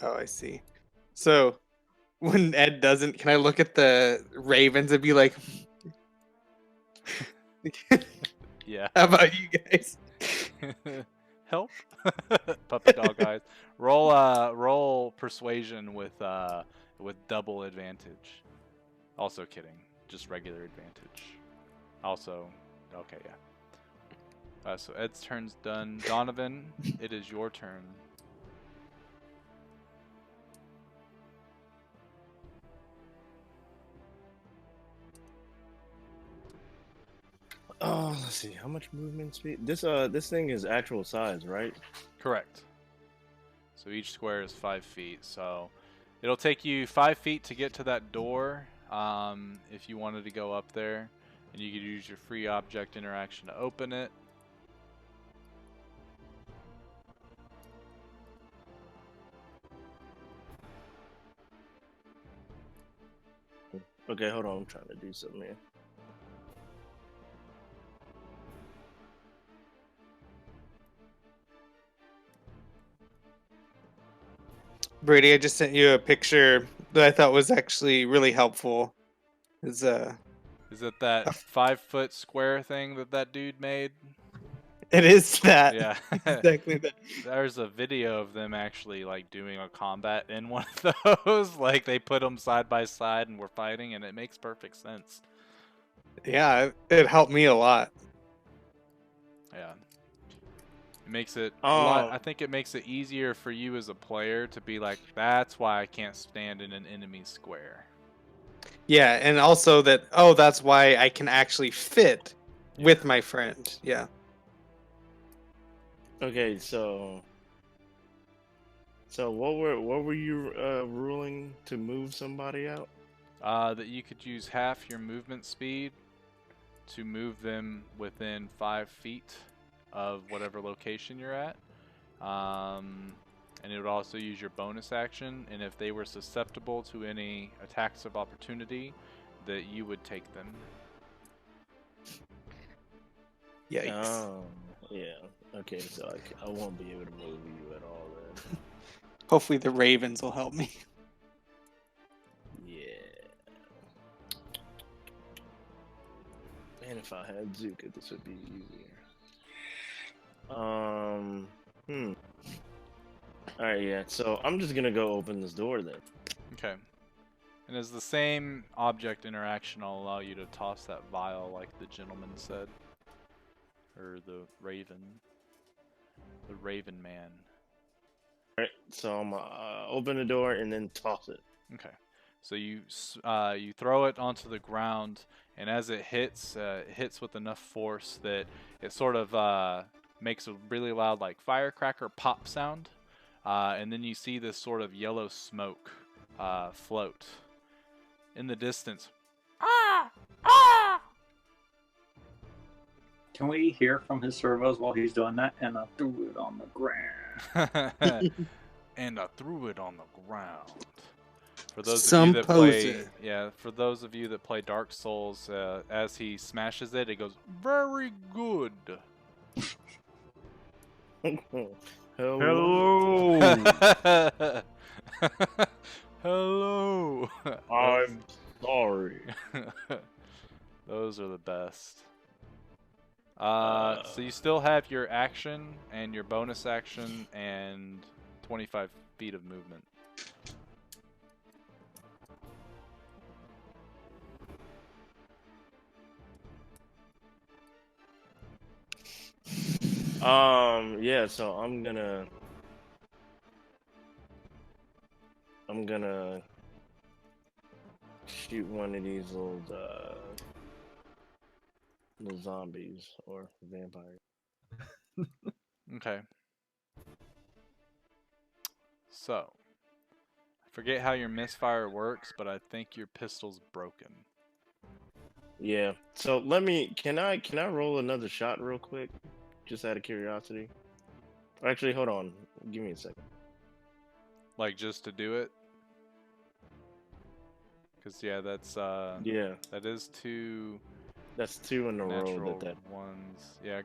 Oh, I see. So, when Ed doesn't, can I look at the ravens and be like, Yeah. how about you guys? Help. Puppy dog eyes. Roll persuasion with double advantage. Also kidding. Just regular advantage. Also, okay, yeah. So Ed's turn's done. Donovan, it is your turn. Oh, let's see. How much movement speed? This thing is actual size, right? Correct. So each square is 5 feet. So it'll take you 5 feet to get to that door. if you wanted to go up there, and you could use your free object interaction to open it. Okay, hold on. I'm trying to do something here. Brady, I just sent you a picture that I thought was actually really helpful. It's Is it that 5-foot square thing that dude made? it is that. Yeah. Exactly that. There's a video of them actually like doing a combat in one of those. Like they put them side by side and were fighting, and it makes perfect sense. Yeah, it helped me a lot. Yeah. It makes it a lot. Oh. I think it makes it easier for you as a player to be like, that's why I can't stand in an enemy square. Yeah, and also that that's why I can actually fit with my friend. Yeah. Okay, so what were you ruling to move somebody out? That you could use half your movement speed to move them within 5 feet of whatever location you're at. And it would also use your bonus action, and if they were susceptible to any attacks of opportunity, that you would take them. Yikes. Oh, yeah. Okay, so I won't be able to move you at all then. Hopefully the Ravens will help me. Yeah. Man, if I had Zuka, this would be easier. Alright, yeah. So I'm just gonna go open this door then. Okay. And as the same object interaction, I'll allow you to toss that vial like the gentleman said. Or the raven. The raven man. Alright, so I'm open the door and then toss it. Okay. So you throw it onto the ground, and as it hits with enough force that it sort of makes a really loud like firecracker pop sound, and then you see this sort of yellow smoke float in the distance. Ah! Ah! Can we hear from his servos while he's doing that? And I threw it on the ground. And I threw it on the ground. For those Some of you that play, poser. for those of you that play Dark Souls, as he smashes it, it goes very good. Hello. Hello. I'm sorry. Those are the best. So you still have your action and your bonus action and 25 feet of movement. Yeah, so I'm gonna shoot one of these little zombies or vampires. Okay. So, I forget how your misfire works, but I think your pistol's broken. Yeah. So can I roll another shot real quick? Just out of curiosity. Actually, hold on. Give me a second. Like, just to do it? Because, yeah, that's, Yeah, that is 2 that's 2 in a row natural that ones. Yeah,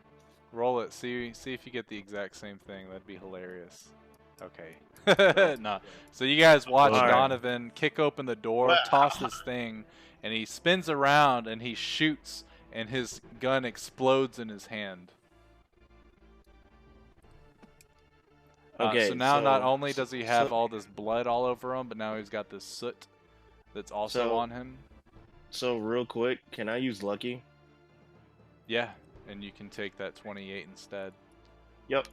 roll it. See if you get the exact same thing. That'd be hilarious. Okay. No. So you guys watch Alright. Donovan kick open the door, Well- toss this thing, and he spins around and he shoots, and his gun explodes in his hand. Okay, so now not so- only does he have so- all this blood all over him, but now he's got this soot that's also So- on him. So real quick, can I use lucky? Yeah, and you can take that 28 instead. Yep.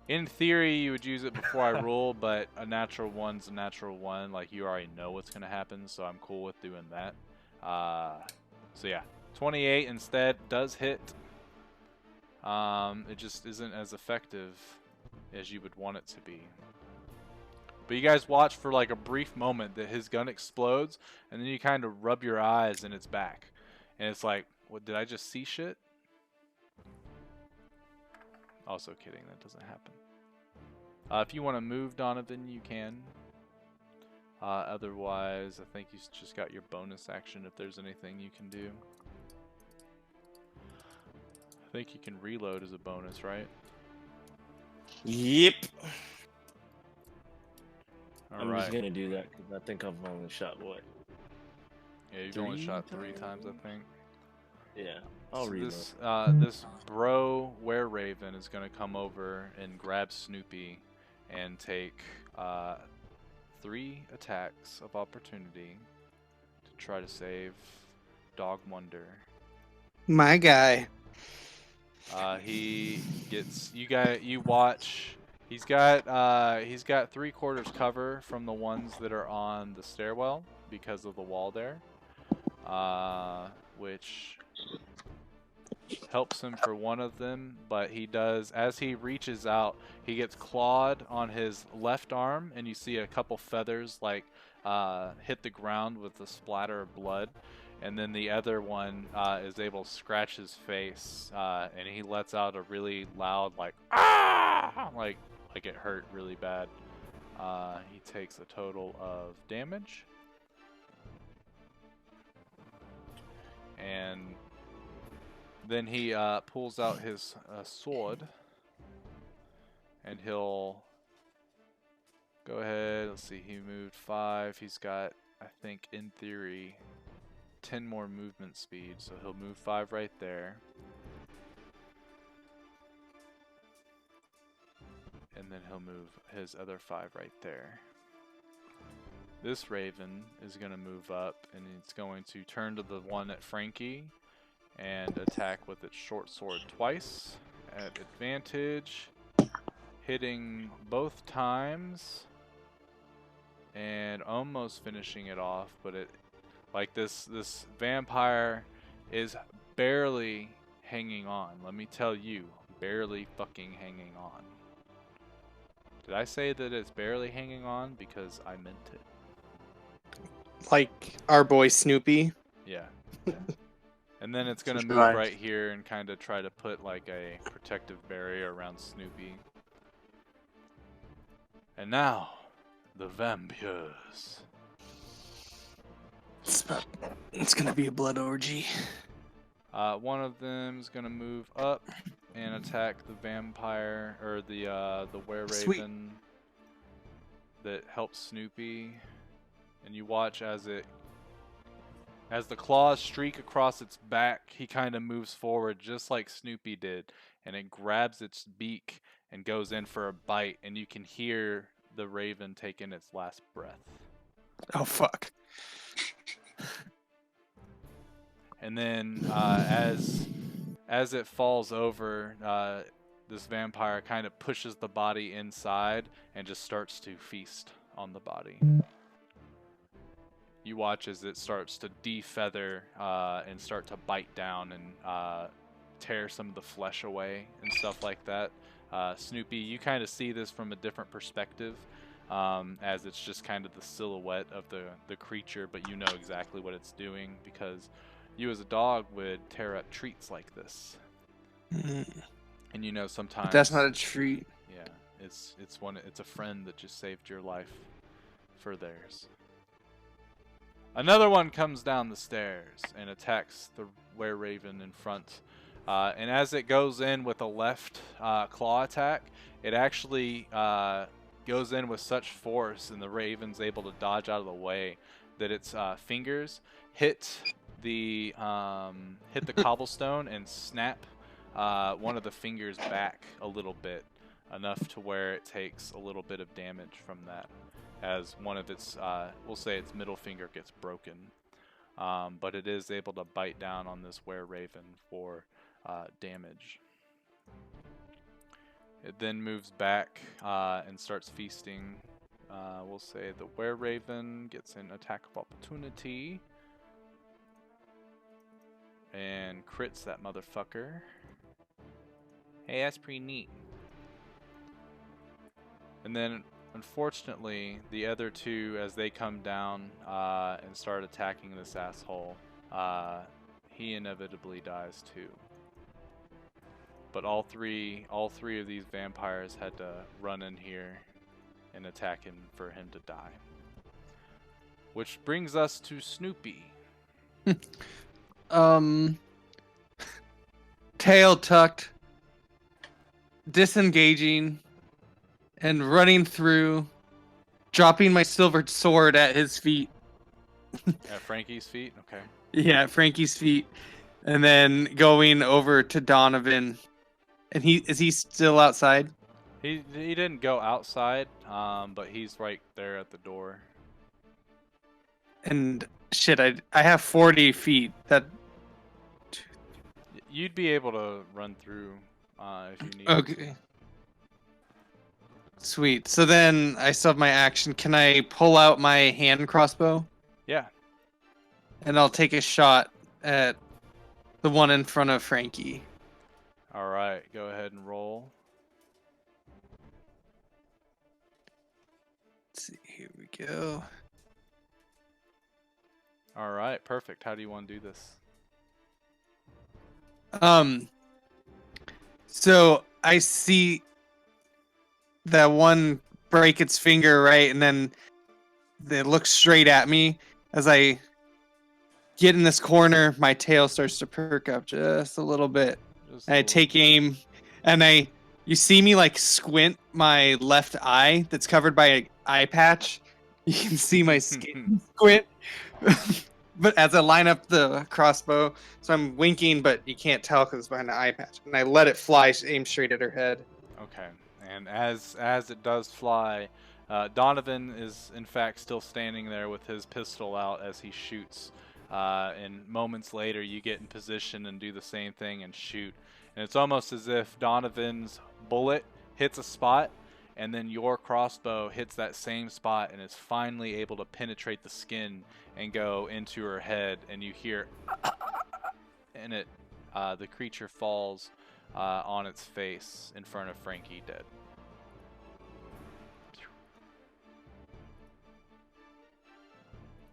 In theory, you would use it before I roll, but a natural one's a natural one. Like, you already know what's going to happen, so I'm cool with doing that. So yeah, 28 instead does hit. It just isn't as effective as you would want it to be. But you guys watch for like a brief moment that his gun explodes, and then you kind of rub your eyes and it's back. And it's like, what, did I just see shit? Also kidding, that doesn't happen. If you want to move, Donovan, you can. Otherwise, I think you just got your bonus action if there's anything you can do. I think you can reload as a bonus, right? Yep. I'm Alright. just gonna do that because I think I've only shot what? Yeah, you've only shot 3 times, I think. Yeah, I'll So reload. this bro were-raven is going to come over and grab Snoopy and take 3 attacks of opportunity to try to save Dog Wonder. My guy. He gets you watch. He's got 3/4 cover from the ones that are on the stairwell because of the wall there, which helps him for one of them. But he does, as he reaches out, he gets clawed on his left arm, and you see a couple feathers like hit the ground with a splatter of blood. And then the other one is able to scratch his face, and he lets out a really loud, like, ah! Like it hurt really bad. He takes a total of damage. And then he pulls out his sword, and he'll go ahead. Let's see, he moved 5. He's got, I think, in theory, 10 more movement speed, so he'll move 5 right there. And then he'll move his other 5 right there. This raven is going to move up, and it's going to turn to the one at Frankie and attack with its short sword twice at advantage, hitting both times and almost finishing it off, but it, like, this vampire is barely hanging on. Let me tell you, barely fucking hanging on. Did I say that it's barely hanging on? Because I meant it. Like our boy Snoopy. Yeah. And then it's going to move Right. right here and kind of try to put like a protective barrier around Snoopy. And now, the vampires. It's gonna be a blood orgy. One of them is going to move up and attack the vampire, or the were-raven that helps Snoopy. And you watch as the claws streak across its back, he kind of moves forward just like Snoopy did, and it grabs its beak and goes in for a bite, and you can hear the raven taking its last breath. Oh fuck. And then as it falls over, this vampire kind of pushes the body inside and just starts to feast on the body. You watch as it starts to defeather and start to bite down and tear some of the flesh away and stuff like that. Snoopy, you kind of see this from a different perspective, as it's just kind of the silhouette of the creature, but you know exactly what it's doing because you as a dog would tear up treats like this. And you know sometimes... But that's not a treat. Yeah, it's a friend that just saved your life for theirs. Another one comes down the stairs and attacks the were-raven in front. And as it goes in with a left claw attack, it actually goes in with such force, and the raven's able to dodge out of the way, that its fingers hit the cobblestone and snap one of the fingers back a little bit, enough to where it takes a little bit of damage from that, as one of its, we'll say its middle finger gets broken. But it is able to bite down on this were-raven for damage. It then moves back and starts feasting. We'll say the were-raven gets an attack of opportunity and crits that motherfucker. Hey, that's pretty neat. And then Unfortunately, the other two, as they come down and start attacking this asshole, he inevitably dies too. But all three of these vampires had to run in here and attack him for him to die. Which brings us to Snoopy. Tail tucked, disengaging, and running through, dropping my silver sword at his feet. At Frankie's feet? Okay. Yeah, at Frankie's feet. And then going over to Donovan. And is he still outside? He didn't go outside, but he's right there at the door. And shit, I have 40 feet. That You'd be able to run through if you need okay. to. Sweet. So then I still have my action. Can I pull out my hand crossbow? Yeah. And I'll take a shot at the one in front of Frankie. All right. Go ahead and roll. Let's see. Here we go. All right. Perfect. How do you want to do this? So I see that one break its finger, right? And then they look straight at me as I get in this corner. My tail starts to perk up just a little bit. And I take aim, and you see me like squint my left eye that's covered by an eye patch. You can see my skin squint. But as I line up the crossbow, so I'm winking, but you can't tell because it's behind the eye patch. And I let it fly, aim straight at her head. Okay. And as it does fly, Donovan is in fact still standing there with his pistol out as he shoots. And moments later, you get in position and do the same thing and shoot. And it's almost as if Donovan's bullet hits a spot, and then your crossbow hits that same spot and is finally able to penetrate the skin and go into her head. And you hear, and the creature falls on its face in front of Frankie, dead.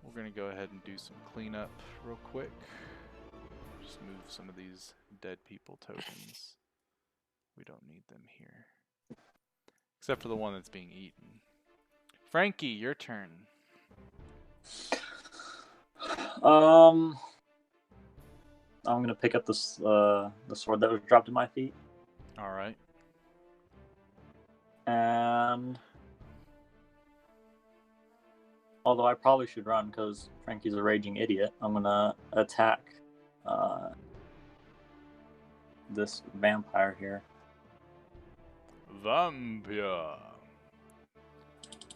We're going to go ahead and do some cleanup real quick. Just move some of these dead people tokens. We don't need them here. Except for the one that's being eaten. Frankie, your turn. I'm gonna pick up this the sword that was dropped at my feet, All right. and although I probably should run because Frankie's a raging idiot, I'm gonna attack this vampire here. Vampire.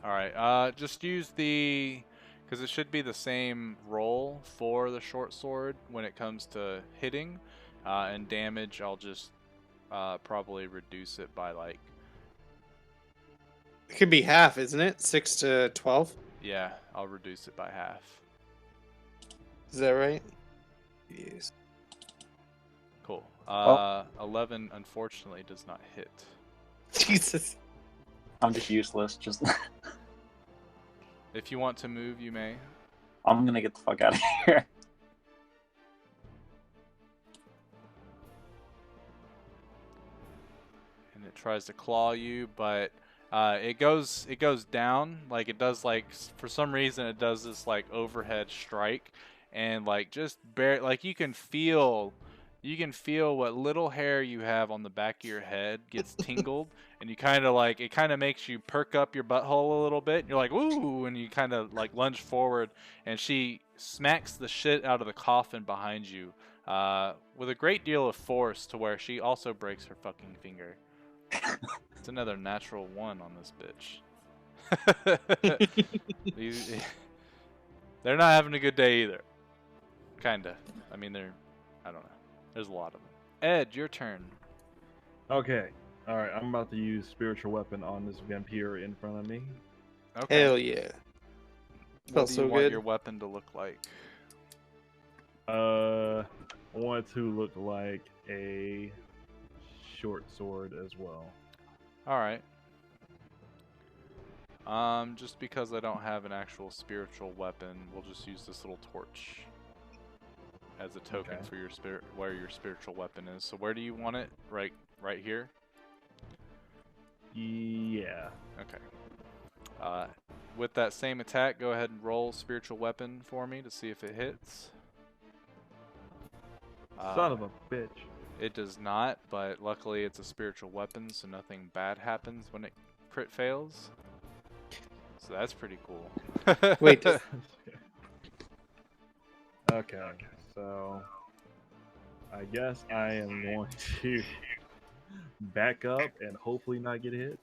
Alright, just use because it should be the same roll for the short sword when it comes to hitting. And damage, I'll just probably reduce it by like... It could be half, isn't it? 6 to 12? Yeah, I'll reduce it by half. Is that right? Yes. Cool. Oh. 11, unfortunately, does not hit. Jesus. I'm just useless. Just If you want to move, you may. I'm gonna get the fuck out of here. And it tries to claw you, but it goes down. Like it does, like for some reason it does this like overhead strike, and like just like you can feel what little hair you have on the back of your head gets tingled, and you kind of like, it kind of makes you perk up your butthole a little bit. And you're like, ooh, and you kind of like lunge forward, and she smacks the shit out of the coffin behind you with a great deal of force to where she also breaks her fucking finger. It's another natural 1 on this bitch. They're not having a good day either. Kinda. I mean, I don't know. There's a lot of them. Ed, your turn. Okay. All right. I'm about to use spiritual weapon on this vampire in front of me. Okay. Hell yeah. What Felt do you so want good. your weapon to look like? I want it to look like a short sword as well. All right. Just because I don't have an actual spiritual weapon, we'll just use this little torch as a token Okay. for your spirit, where your spiritual weapon is. So where do you want it? Right here? Yeah. Okay. With that same attack, go ahead and roll spiritual weapon for me to see if it hits. Son of a bitch. It does not, but luckily it's a spiritual weapon, so nothing bad happens when it crit fails. So that's pretty cool. Wait, Okay, so I guess I am going to back up and hopefully not get hit.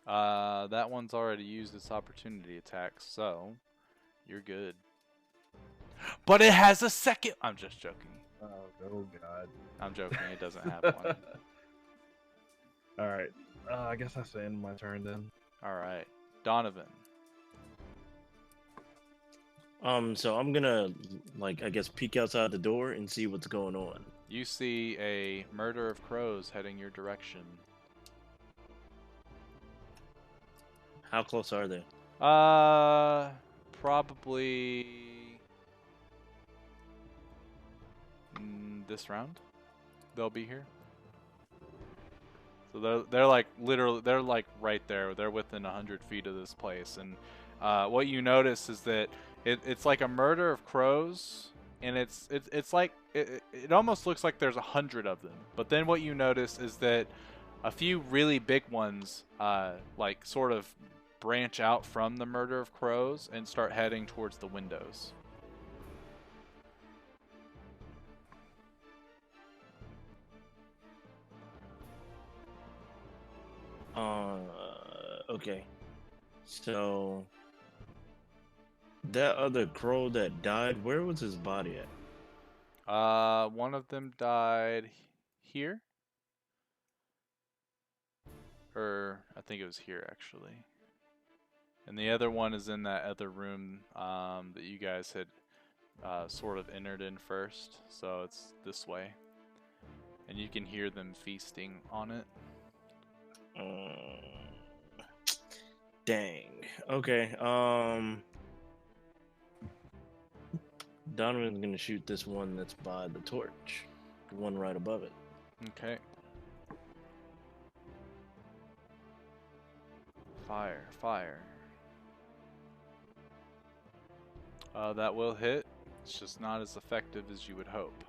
That one's already used its opportunity attack, so you're good. But it has a second. I'm just joking. Oh God. I'm joking. It doesn't have one. All right. I guess that's the end of my turn then. All right, Donovan. So I'm gonna, like, I guess peek outside the door and see what's going on. You see a murder of crows heading your direction. How close are they? Probably this round. They'll be here. So they're like literally they're like right there. They're within 100 feet of this place, and what you notice is that it's like a murder of crows, and it's like it almost looks like there's 100 of them. But then what you notice is that a few really big ones like sort of branch out from the murder of crows and start heading towards the windows. Okay. So that other crow that died, where was his body at? One of them died here, or I think it was here actually, and the other one is in that other room that you guys had sort of entered in first. So it's this way, and you can hear them feasting on it. Dang. Okay. Donovan's gonna shoot this one that's by the torch, the one right above it. Okay. Fire, fire. That will hit. It's just not as effective as you would hope.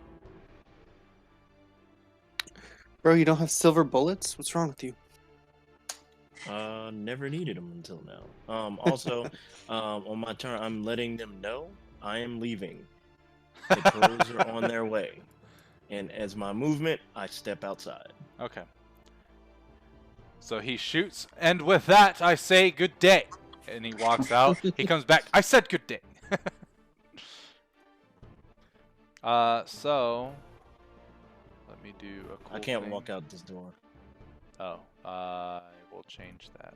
bro, you don't have silver bullets? What's wrong with you? Never needed them until now. Also, on my turn, I'm letting them know I am leaving. The crows are on their way, and as my movement, I step outside. Okay. So he shoots, and with that, I say good day. And he walks out. He comes back. I said good day. So let me do a cool I can't thing. walk out this door. Oh, we'll change that.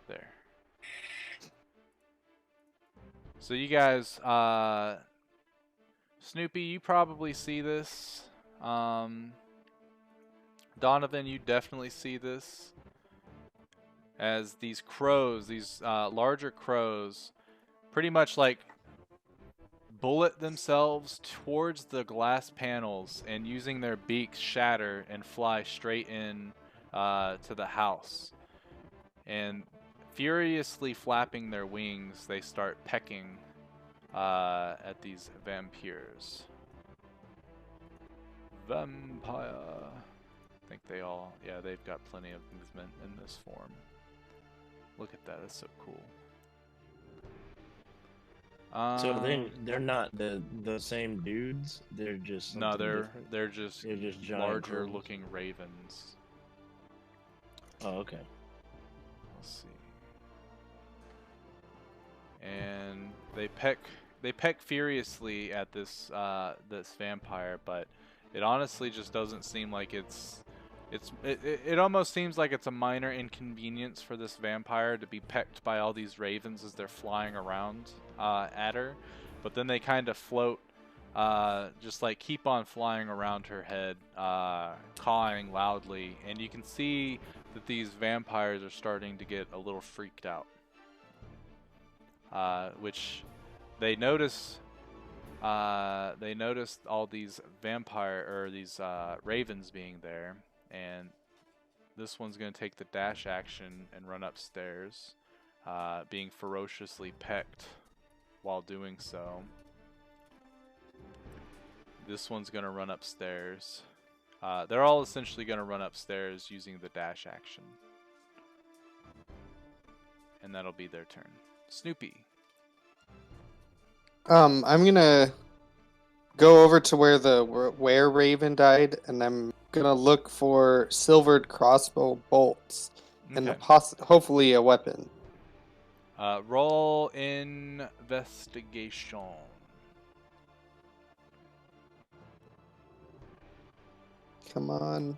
There. So you guys, Snoopy, you probably see this. Donovan, you definitely see this. As these crows, these larger crows, pretty much like bullet themselves towards the glass panels and using their beaks shatter and fly straight in to the house. And furiously flapping their wings, they start pecking at these vampires. Vampire. I think they all, yeah, they've got plenty of movement in this form. Look at that, that's so cool. So they're not the same dudes. They're just no, something they're different? they're just giant larger crows? looking ravens. Oh, okay. Let's see. And they peck furiously at this this vampire, but it honestly just doesn't seem like it almost seems like it's a minor inconvenience for this vampire to be pecked by all these ravens as they're flying around at her. But then they kind of float just like keep on flying around her head, cawing loudly, and you can see that these vampires are starting to get a little freaked out. Which they notice. They noticed all these these ravens being there, and this one's going to take the dash action and run upstairs, being ferociously pecked while doing so. This one's going to run upstairs. They're all essentially going to run upstairs using the dash action. And that'll be their turn. Snoopy. I'm gonna go over to where Raven died, and I'm gonna look for silvered crossbow bolts and Okay. hopefully a weapon. Roll investigation. Come on.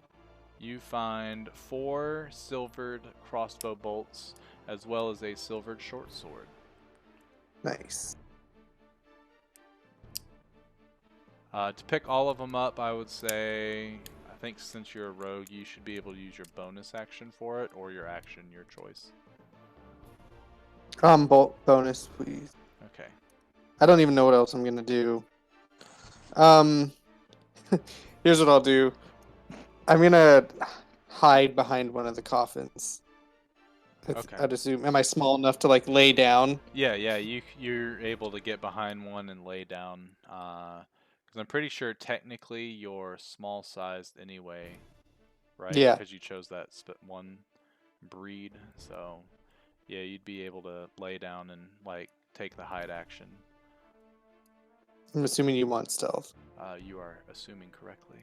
You find 4 silvered crossbow bolts, as well as a silvered short sword. Nice. To pick all of them up, I would say, I think since you're a rogue, you should be able to use your bonus action for it, or your action, your choice. Bolt bonus, please. Okay. I don't even know what else I'm gonna do. Here's what I'll do. I'm gonna hide behind one of the coffins. Okay. I'd assume. Am I small enough to like lay down? Yeah, you're able to get behind one and lay down. Because I'm pretty sure technically you're small sized anyway, right? Yeah. Because you chose that one breed, so yeah, you'd be able to lay down and like take the hide action. I'm assuming you want stealth. You are assuming correctly.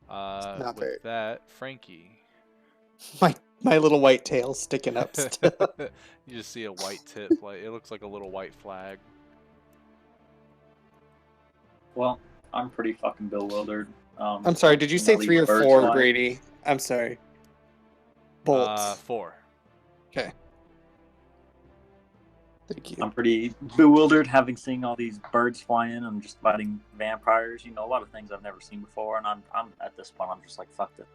Not with very. that, Frankie. My little white tail sticking up still. You just see a white tip, like it looks like a little white flag. Well, I'm pretty fucking bewildered. I'm sorry, did you say these 3 or birds 4, flying. Brady? I'm sorry. Bolts. 4. Okay. Thank you. I'm pretty bewildered having seen all these birds fly in. I'm just fighting vampires. You know, a lot of things I've never seen before, and I'm at this point, I'm just like, fuck this.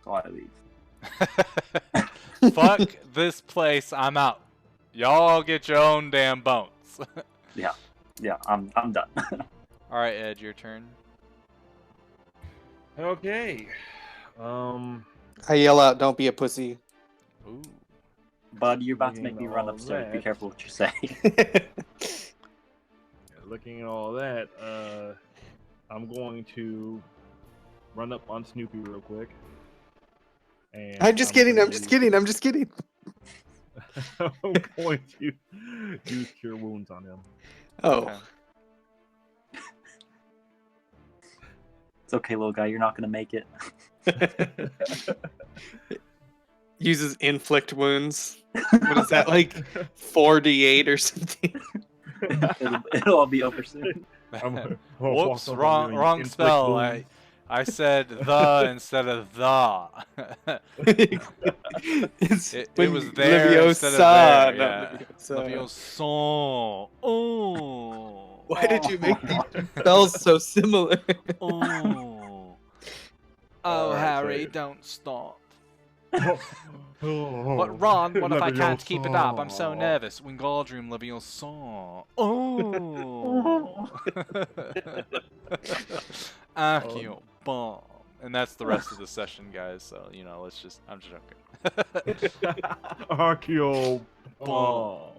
So I leave. Fuck this place, I'm out. Y'all get your own damn bones. Yeah, I'm done. Alright, Ed, your turn. Okay. I yell out, "Don't be a pussy." Ooh. Bud, you're about to make me Looking run all upstairs. Be that. careful what you say. Looking at all that, I'm going to run up on Snoopy real quick. And I'm just kidding. gonna I'm just kidding. I'm just kidding. I'm going to use Cure Wounds on him. Oh. Okay. It's okay, little guy. You're not gonna make it. Uses inflict wounds. What is that, like 4d8 or something? It'll all be over soon. I'm gonna Whoops, walk over wrong and wrong inflict spell. wounds. I said the instead of the. It was there instead of there. Yeah. Leviosa. Oh. Why did you make these spells so similar? Oh. Oh, Alright, Harry, so- don't stop. But But Ron, what if I can't keep it up? I'm so nervous. Wingardium Leviosa. Oh. Accio bomb. And that's the rest of the session, guys. So, you know, I'm just joking. Archeo Bomb.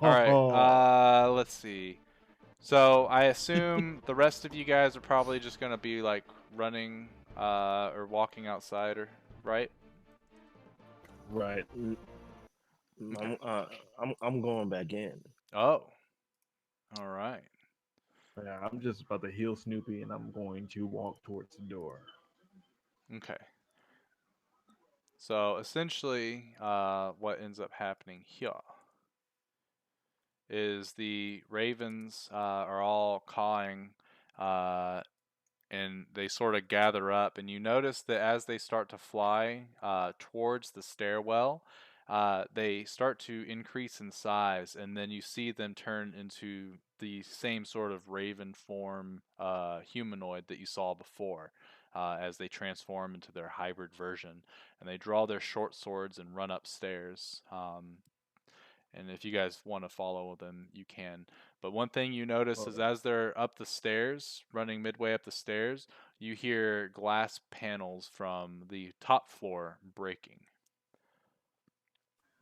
Alright, let's see. So, I assume the rest of you guys are probably just going to be, like, running or walking outside, right? Right. Okay. I'm going back in. Oh. Alright. Yeah, I'm just about to heal Snoopy, and I'm going to walk towards the door. Okay. So essentially, what ends up happening here is the ravens are all cawing, and they sort of gather up, and you notice that as they start to fly towards the stairwell, they start to increase in size, and then you see them turn into the same sort of raven form humanoid that you saw before, as they transform into their hybrid version. And they draw their short swords and run upstairs. And if you guys want to follow them, you can. But one thing you notice is as they're up the stairs, running midway up the stairs, you hear glass panels from the top floor breaking.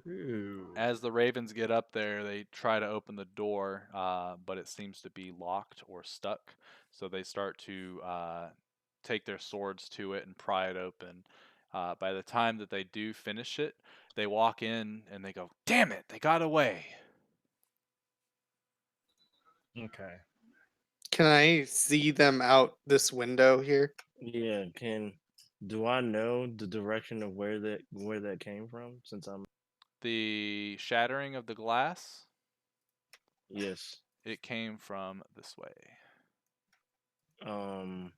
Ooh. As the ravens get up there, they try to open the door, but it seems to be locked or stuck. So they start to take their swords to it and pry it open. By the time that they do finish it, they walk in and they go, "Damn it, they got away." Okay. Can I see them out this window here? Yeah, do I know the direction of where that came from? Since I'm The shattering of the glass, yes. it came from this way. Um,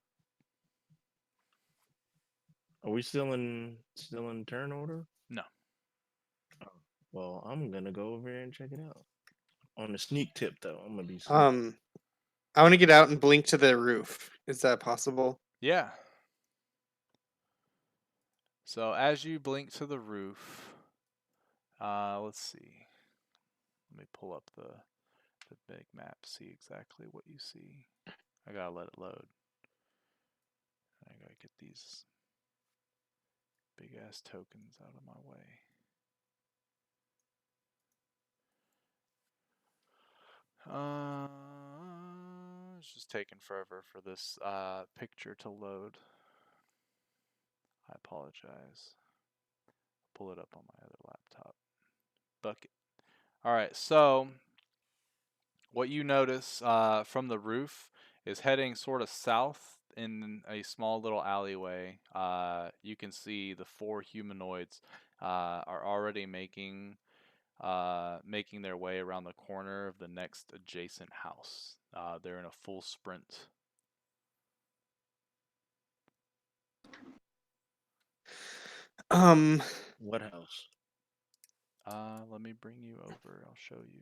are we still in turn order? No. Well, I'm gonna go over here and check it out. On the sneak tip, though, I'm gonna be sneaky. I want to get out and blink to the roof. Is that possible? Yeah. So as you blink to the roof, let's see. Let me pull up the big map, see exactly what you see. I gotta let it load. I gotta get these big ass tokens out of my way. It's just taking forever for this picture to load. I apologize. Pull it up on my other laptop. Bucket. Alright, so what you notice from the roof is heading sort of south in a small little alleyway. You can see the 4 humanoids are already making their way around the corner of the next adjacent house. They're in a full sprint. What house? Let me bring you over. I'll show you.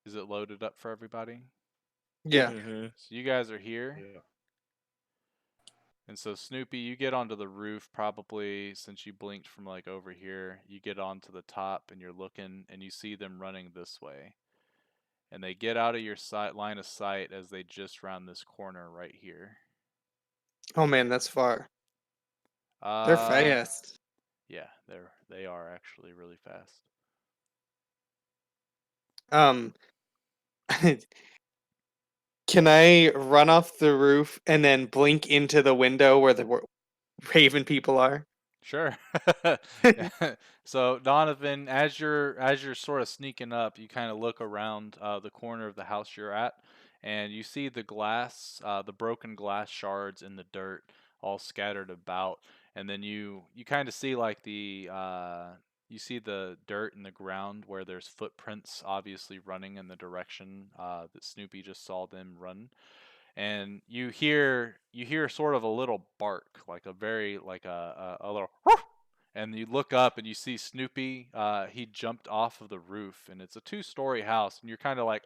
Is it loaded up for everybody? Yeah. Mm-hmm. So you guys are here. Yeah. And so Snoopy, you get onto the roof probably since you blinked from like over here. You get onto the top and you're looking and you see them running this way. And they get out of your line of sight as they just round this corner right here. Oh man, that's far. They're Uh, fast. yeah, they are actually really fast. Um, can I run off the roof and then blink into the window where the Raven people are? Sure. So Donovan, as you're sort of sneaking up, you kind of look around the corner of the house you're at, and you see the glass, the broken glass shards in the dirt, all scattered about, and then you kind of see like you see the dirt in the ground where there's footprints, obviously running in the direction that Snoopy just saw them run, and you hear sort of a little bark, like a very like a little "Woof!" And you look up and you see Snoopy. He jumped off of the roof, and it's a 2-story house, and you're kind of like,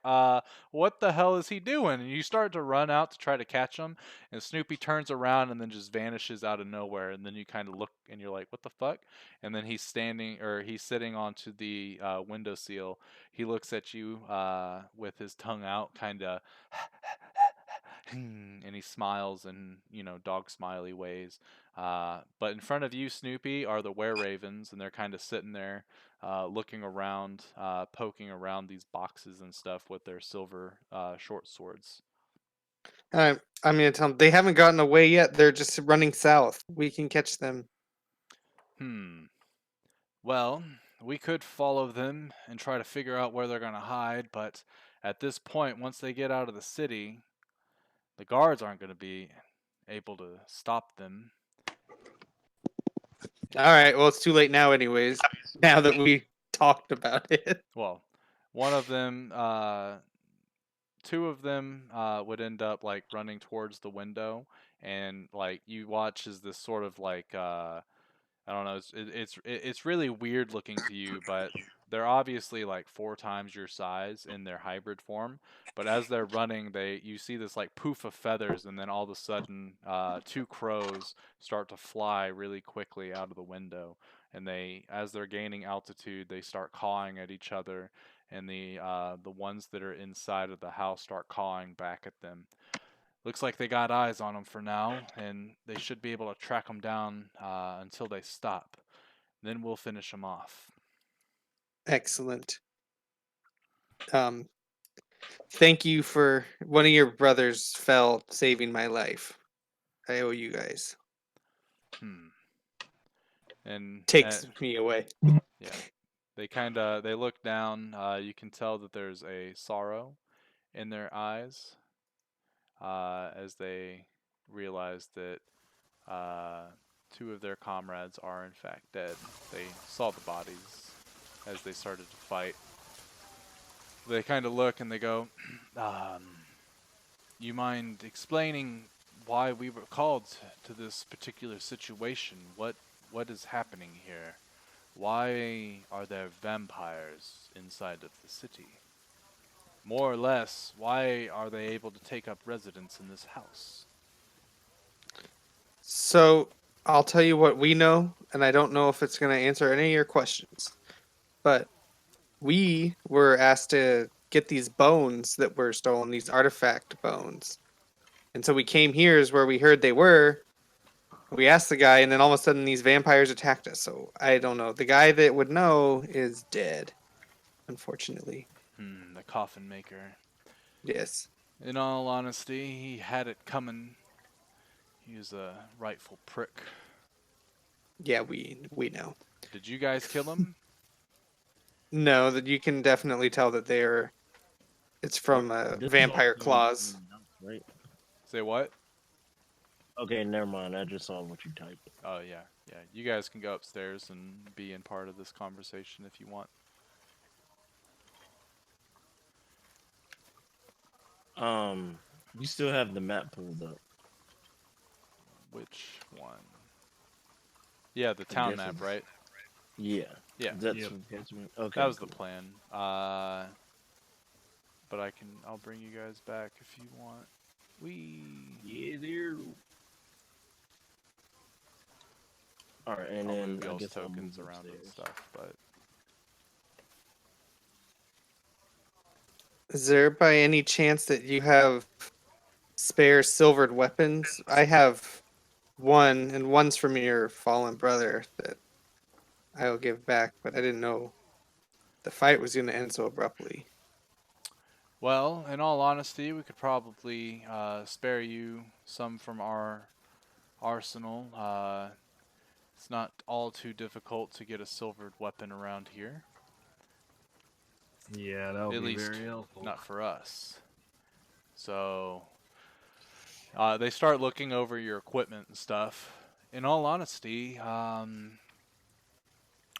what the hell is he doing? And you start to run out to try to catch him, and Snoopy turns around and then just vanishes out of nowhere, and then you kind of look and you're like, what the fuck? And then he's sitting onto the windowsill. He looks at you with his tongue out, kind of and he smiles in, dog smiley ways. But in front of you, Snoopy, are the were-ravens, and they're kind of sitting there looking around, poking around these boxes and stuff with their silver short swords. I'm gonna tell them they haven't gotten away yet. They're just running south. We can catch them. Well, we could follow them and try to figure out where they're going to hide, but at this point, once they get out of the city, the guards aren't going to be able to stop them. All right. Well, it's too late now, anyways. Now that we talked about it. Well, one of them two of them would end up like running towards the window, and like you watch as this sort of like I don't know. It's really weird looking to you, but they're obviously like 4 times your size in their hybrid form. But as they're running, you see this like poof of feathers, and then all of a sudden, 2 crows start to fly really quickly out of the window, and as they're gaining altitude, they start cawing at each other, and the ones that are inside of the house start cawing back at them. Looks like they got eyes on them for now, and they should be able to track them down until they stop. Then we'll finish them off. Excellent. Um, thank you for one of your brothers fell saving my life. I owe you guys. Hmm. And Takes me away. yeah, they look down. You can tell that there's a sorrow in their eyes as they realize that uh, 2 of their comrades are in fact dead. They saw the bodies as they started to fight. They kind of look and they go, you mind explaining why we were called to this particular situation? What is happening here? Why are there vampires inside of the city? More or less, why are they able to take up residence in this house? So I'll tell you what we know, and I don't know if it's going to answer any of your questions. But we were asked to get these bones that were stolen, these artifact bones. And so we came here is where we heard they were. We asked the guy, and then all of a sudden these vampires attacked us. So I don't know. The guy that would know is dead, unfortunately. The coffin maker. Yes. In all honesty, he had it coming. He was a rightful prick. Yeah, we know. Did you guys kill him? No, that you can definitely tell that they're. It's from This is all vampire coming claws. from notes, right? Say what? Okay, never mind. I just saw what you typed. Oh, yeah. Yeah. You guys can go upstairs and be in part of this conversation if you want. You still have the map pulled up. Which one? Yeah, the I town guess map, it's- right? Yeah. Yeah. That's okay. That was cool. the plan. But I'll bring you guys back if you want. Yeah, there. All right, and I'll then move I y'all's guess I'll tokens move around and upstairs. stuff, but Is there by any chance that you have spare silvered weapons? I have one, and one's from your fallen brother that I'll give back, but I didn't know the fight was going to end so abruptly. well, in all honesty, we could probably spare you some from our arsenal. It's not all too difficult to get a silvered weapon around here. Yeah, that would At be least very helpful. not for us. So they start looking over your equipment and stuff. In all honesty,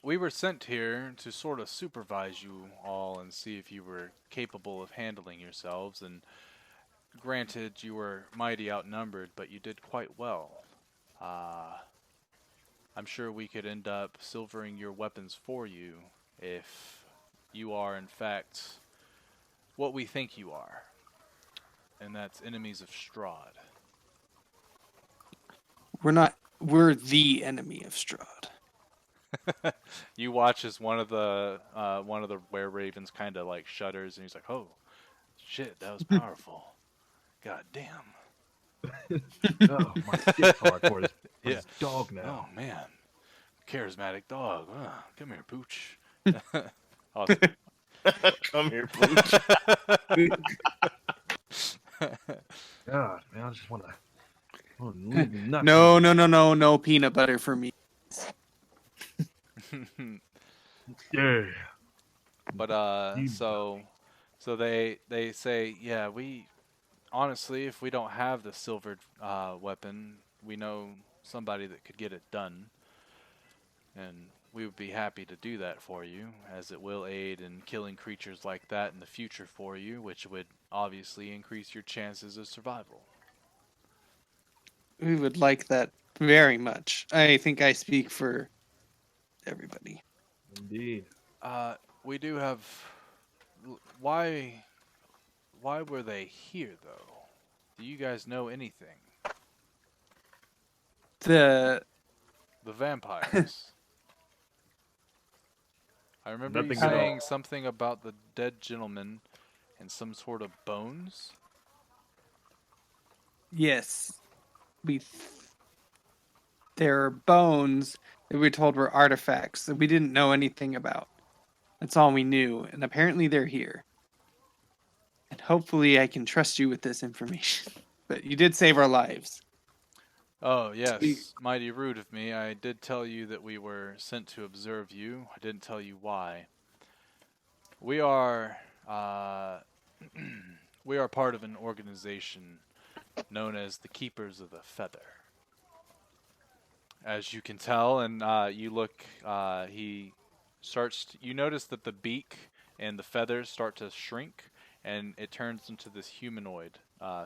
we were sent here to sort of supervise you all and see if you were capable of handling yourselves. And granted, you were mighty outnumbered, but you did quite well. I'm sure we could end up silvering your weapons for you if you are, in fact, what we think you are. And that's enemies of Strahd. We're the enemy of Strahd. You watch as one of the were ravens kind of like shudders, and he's like, "Oh, shit, that was powerful. God damn." Oh, my dick's hard for this, Yeah. this dog now. Oh man, charismatic dog. Come here, Pooch. Oh, Come here, Pooch. God, man, I just want to leave nothing. No peanut butter for me. Yeah. But You- so they say, yeah, we honestly, if we don't have the silvered weapon, we know somebody that could get it done. And we would be happy to do that for you, as it will aid in killing creatures like that in the future for you, which would obviously increase your chances of survival. We would like that very much. I think I speak for everybody. Indeed. We do have. Why? Why were they here, though? Do you guys know anything? The The vampires. I remember you Nothing at saying all. something about the dead gentleman and some sort of bones. yes, we there are bones that we were told were artifacts that we didn't know anything about. That's all we knew, and apparently they're here. And hopefully I can trust you with this information. But you did save our lives. Oh, So yes. Mighty rude of me. I did tell you that we were sent to observe you. I didn't tell you why. We are, we are part of an organization known as the Keepers of the Feather. As you can tell, and you look, he starts. You notice that the beak and the feathers start to shrink, and it turns into this humanoid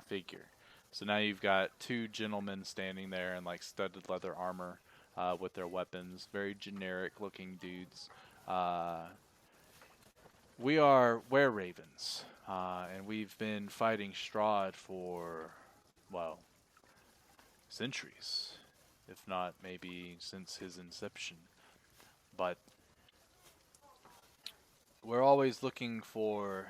figure. So now you've got two gentlemen standing there in like studded leather armor with their weapons, very generic-looking dudes. We are were-ravens, and we've been fighting Strahd for, well, centuries, if not maybe since his inception. But we're always looking for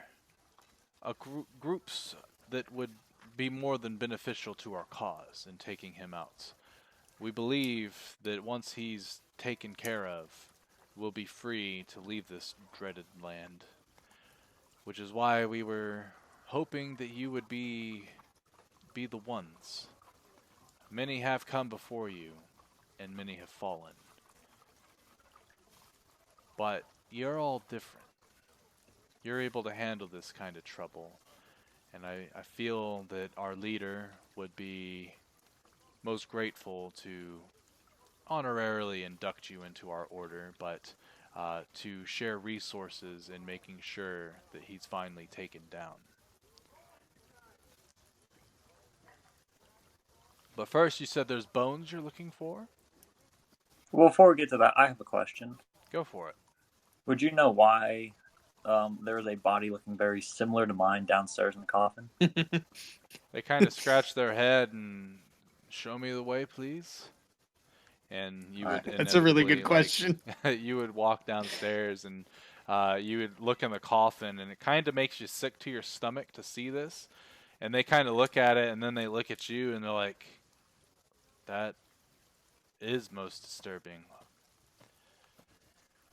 groups that would be more than beneficial to our cause in taking him out. We believe that once he's taken care of, we'll be free to leave this dreaded land. Which is why we were hoping that you would be the ones. Many have come before you, and many have fallen. But you're all different. You're able to handle this kind of trouble. And I feel that our leader would be most grateful to honorarily induct you into our order, but to share resources in making sure that he's finally taken down. But first, you said there's bones you're looking for? Well, before we get to that, I have a question. Go for it. Would you know why there is a body looking very similar to mine downstairs in the coffin? They kind of scratch their head and show me the way, please. And you would that's a really good inevitably, question. like, you would walk downstairs and you would look in the coffin, and it kind of makes you sick to your stomach to see this. And they kind of look at it, and then they look at you, and they're like, that is most disturbing.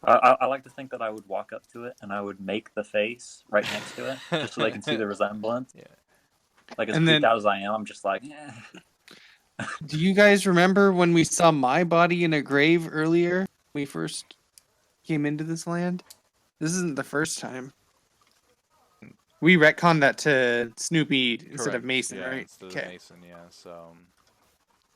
I like to think that I would walk up to it and I would make the face right next to it, just so they can see the resemblance. Yeah. Like as And creeped then- out as I am, I'm just like, Do you guys remember when we saw my body in a grave earlier? When we first came into this land? This isn't the first time. We retconned that to Snoopy instead of Correct, Mason, yeah, right? instead of Mason, yeah. So,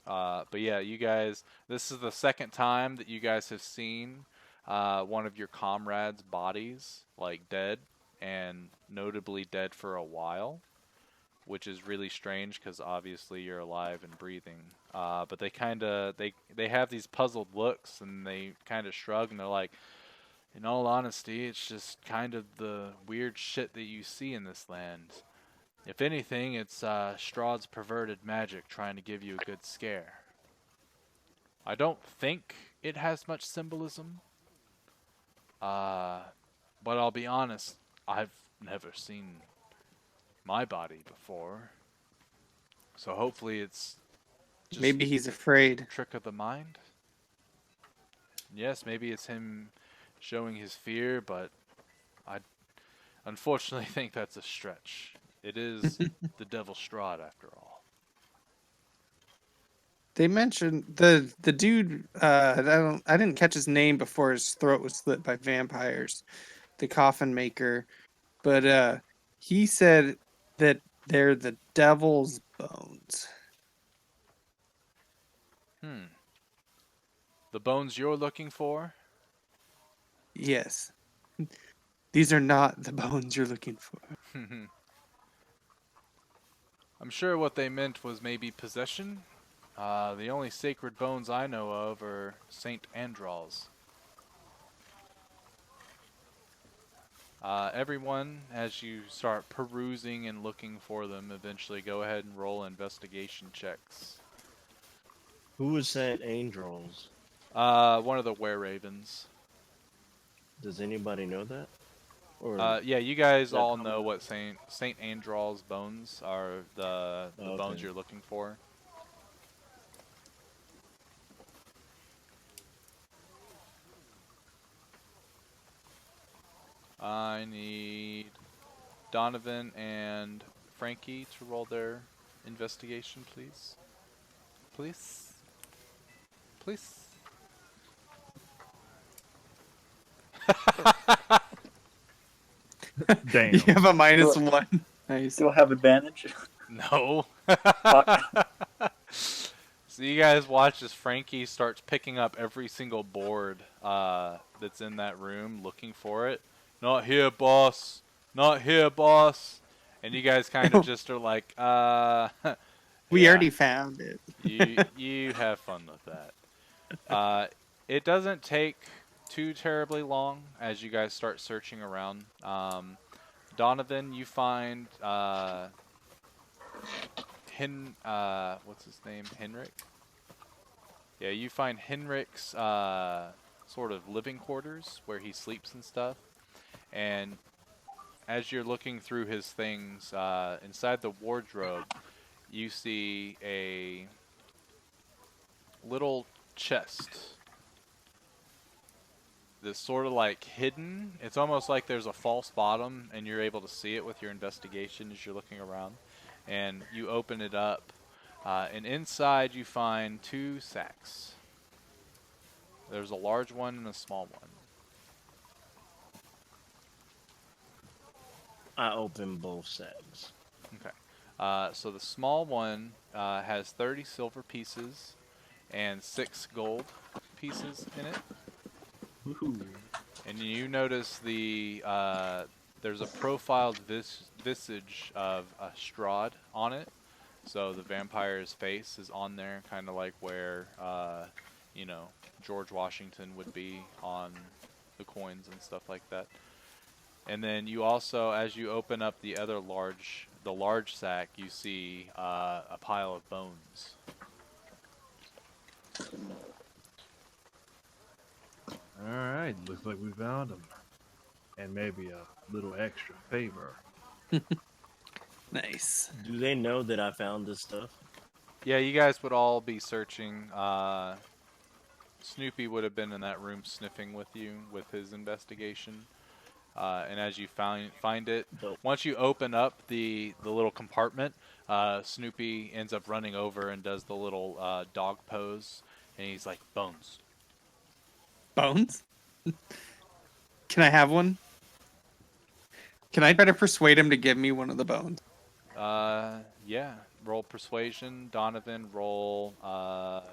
but yeah, you guys, this is the second time that you guys have seen one of your comrades' bodies, like, dead, and notably dead for a while, which is really strange because obviously you're alive and breathing. But they kind of, they have these puzzled looks, and they kind of shrug, and they're like, in all honesty, it's just kind of the weird shit that you see in this land. If anything, it's Strahd's perverted magic trying to give you a good scare. I don't think it has much symbolism. But I'll be honest, I've never seen my body before. So hopefully it's just Maybe he's afraid. a trick of the mind. Yes, maybe it's him showing his fear, but I unfortunately think that's a stretch. It is the Devil Strahd after all. They mentioned the dude. I didn't catch his name before his throat was slit by vampires. The coffin maker, but he said that they're the devil's bones. The bones you're looking for? Yes. These are not the bones you're looking for. I'm sure what they meant was maybe possession. The only sacred bones I know of are Saint Androl's. Everyone, as you start perusing and looking for them, eventually go ahead and roll investigation checks. Who was Saint Angels? One of the were-ravens. Does anybody know that? Or Yeah, you guys that all know common? what Saint Androl's bones are. The Oh, bones okay. you're looking for. I need Donovan and Frankie to roll their investigation, please. Please. Please. Damn. You have a minus Do 1. Nice. Do I have advantage? No. Fuck. So you guys watch as Frankie starts picking up every single board that's in that room, looking for it. Not here, boss. Not here, boss. And you guys kind of just are like, We yeah, already found it. you have fun with that. It doesn't take too terribly long as you guys start searching around. Donovan, you find what's his name? Henrik? Yeah, you find Henrik's sort of living quarters where he sleeps and stuff. And as you're looking through his things, inside the wardrobe, you see a little chest that's sort of like hidden. It's almost like there's a false bottom and you're able to see it with your investigation as you're looking around. And you open it up, and inside you find 2 sacks. There's a large one and a small one. I opened both sacks. Okay. So the small one has 30 silver pieces and 6 gold pieces in it. Woohoo. And you notice there's a profiled visage of a Strahd on it. So the vampire's face is on there, kind of like where, you know, George Washington would be on the coins and stuff like that. And then you also, as you open up the large sack, you see a pile of bones. All right, looks like we found them, and maybe a little extra favor. Nice. Do they know that I found this stuff? Yeah, you guys would all be searching. Snoopy would have been in that room sniffing with you with his investigation. And as you find it, Dope. once you open up the little compartment, Snoopy ends up running over and does the little dog pose, and he's like, bones. Bones? Can I have one? Can I try to persuade him to give me one of the bones? Yeah. Roll persuasion. Donovan, roll. I'll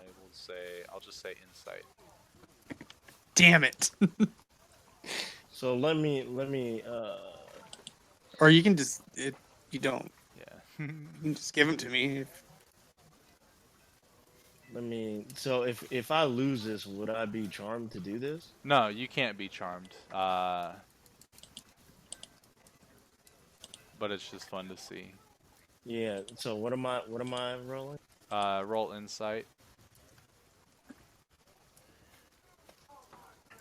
just say insight. Damn it. So let me Or you can just you don't. Yeah. You can just give them to me. so if I lose this, would I be charmed to do this? No, you can't be charmed. But it's just fun to see. Yeah, so what am I rolling? Roll insight.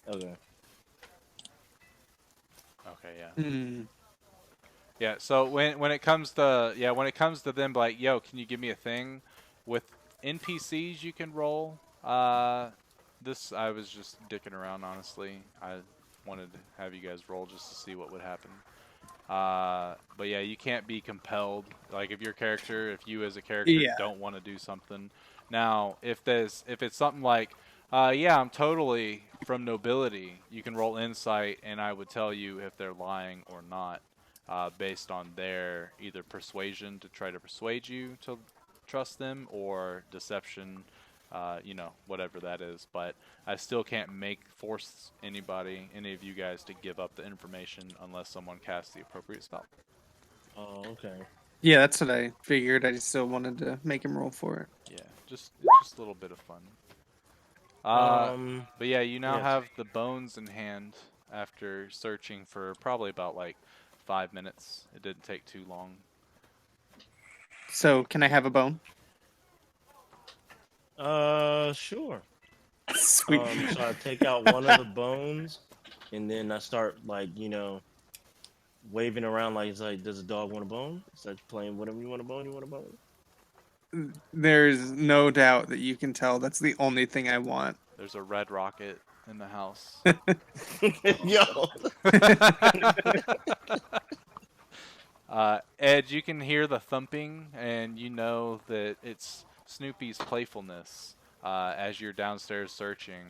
Okay. Okay, yeah. Hmm. Yeah, so when it comes to them like, yo, can you give me a thing? With NPCs you can roll. This I was just dicking around, honestly. I wanted to have you guys roll just to see what would happen. But yeah, you can't be compelled. Like if you as a character Yeah. don't want to do something. Now, if it's something like, yeah, I'm totally from nobility, you can roll insight, and I would tell you if they're lying or not, based on their either persuasion to try to persuade you to trust them, or deception you know, whatever that is. But I still can't force any of you guys to give up the information unless someone casts the appropriate spell. Oh, okay. Yeah, that's what I figured. I just still wanted to make him roll for it. Yeah, just a little bit of fun. But yeah, you now yes. have the bones in hand after searching for probably about like 5 minutes. It didn't take too long. So, can I have a bone? Sure. Sweet. So I take out one of the bones, and then I start like waving around like it's like, does a dog want a bone? Start playing whatever you want a bone. You want a bone? There's no doubt that you can tell that's the only thing I want. There's a red rocket in the house. Yo. Ed, you can hear the thumping, and you know that it's Snoopy's playfulness as you're downstairs searching.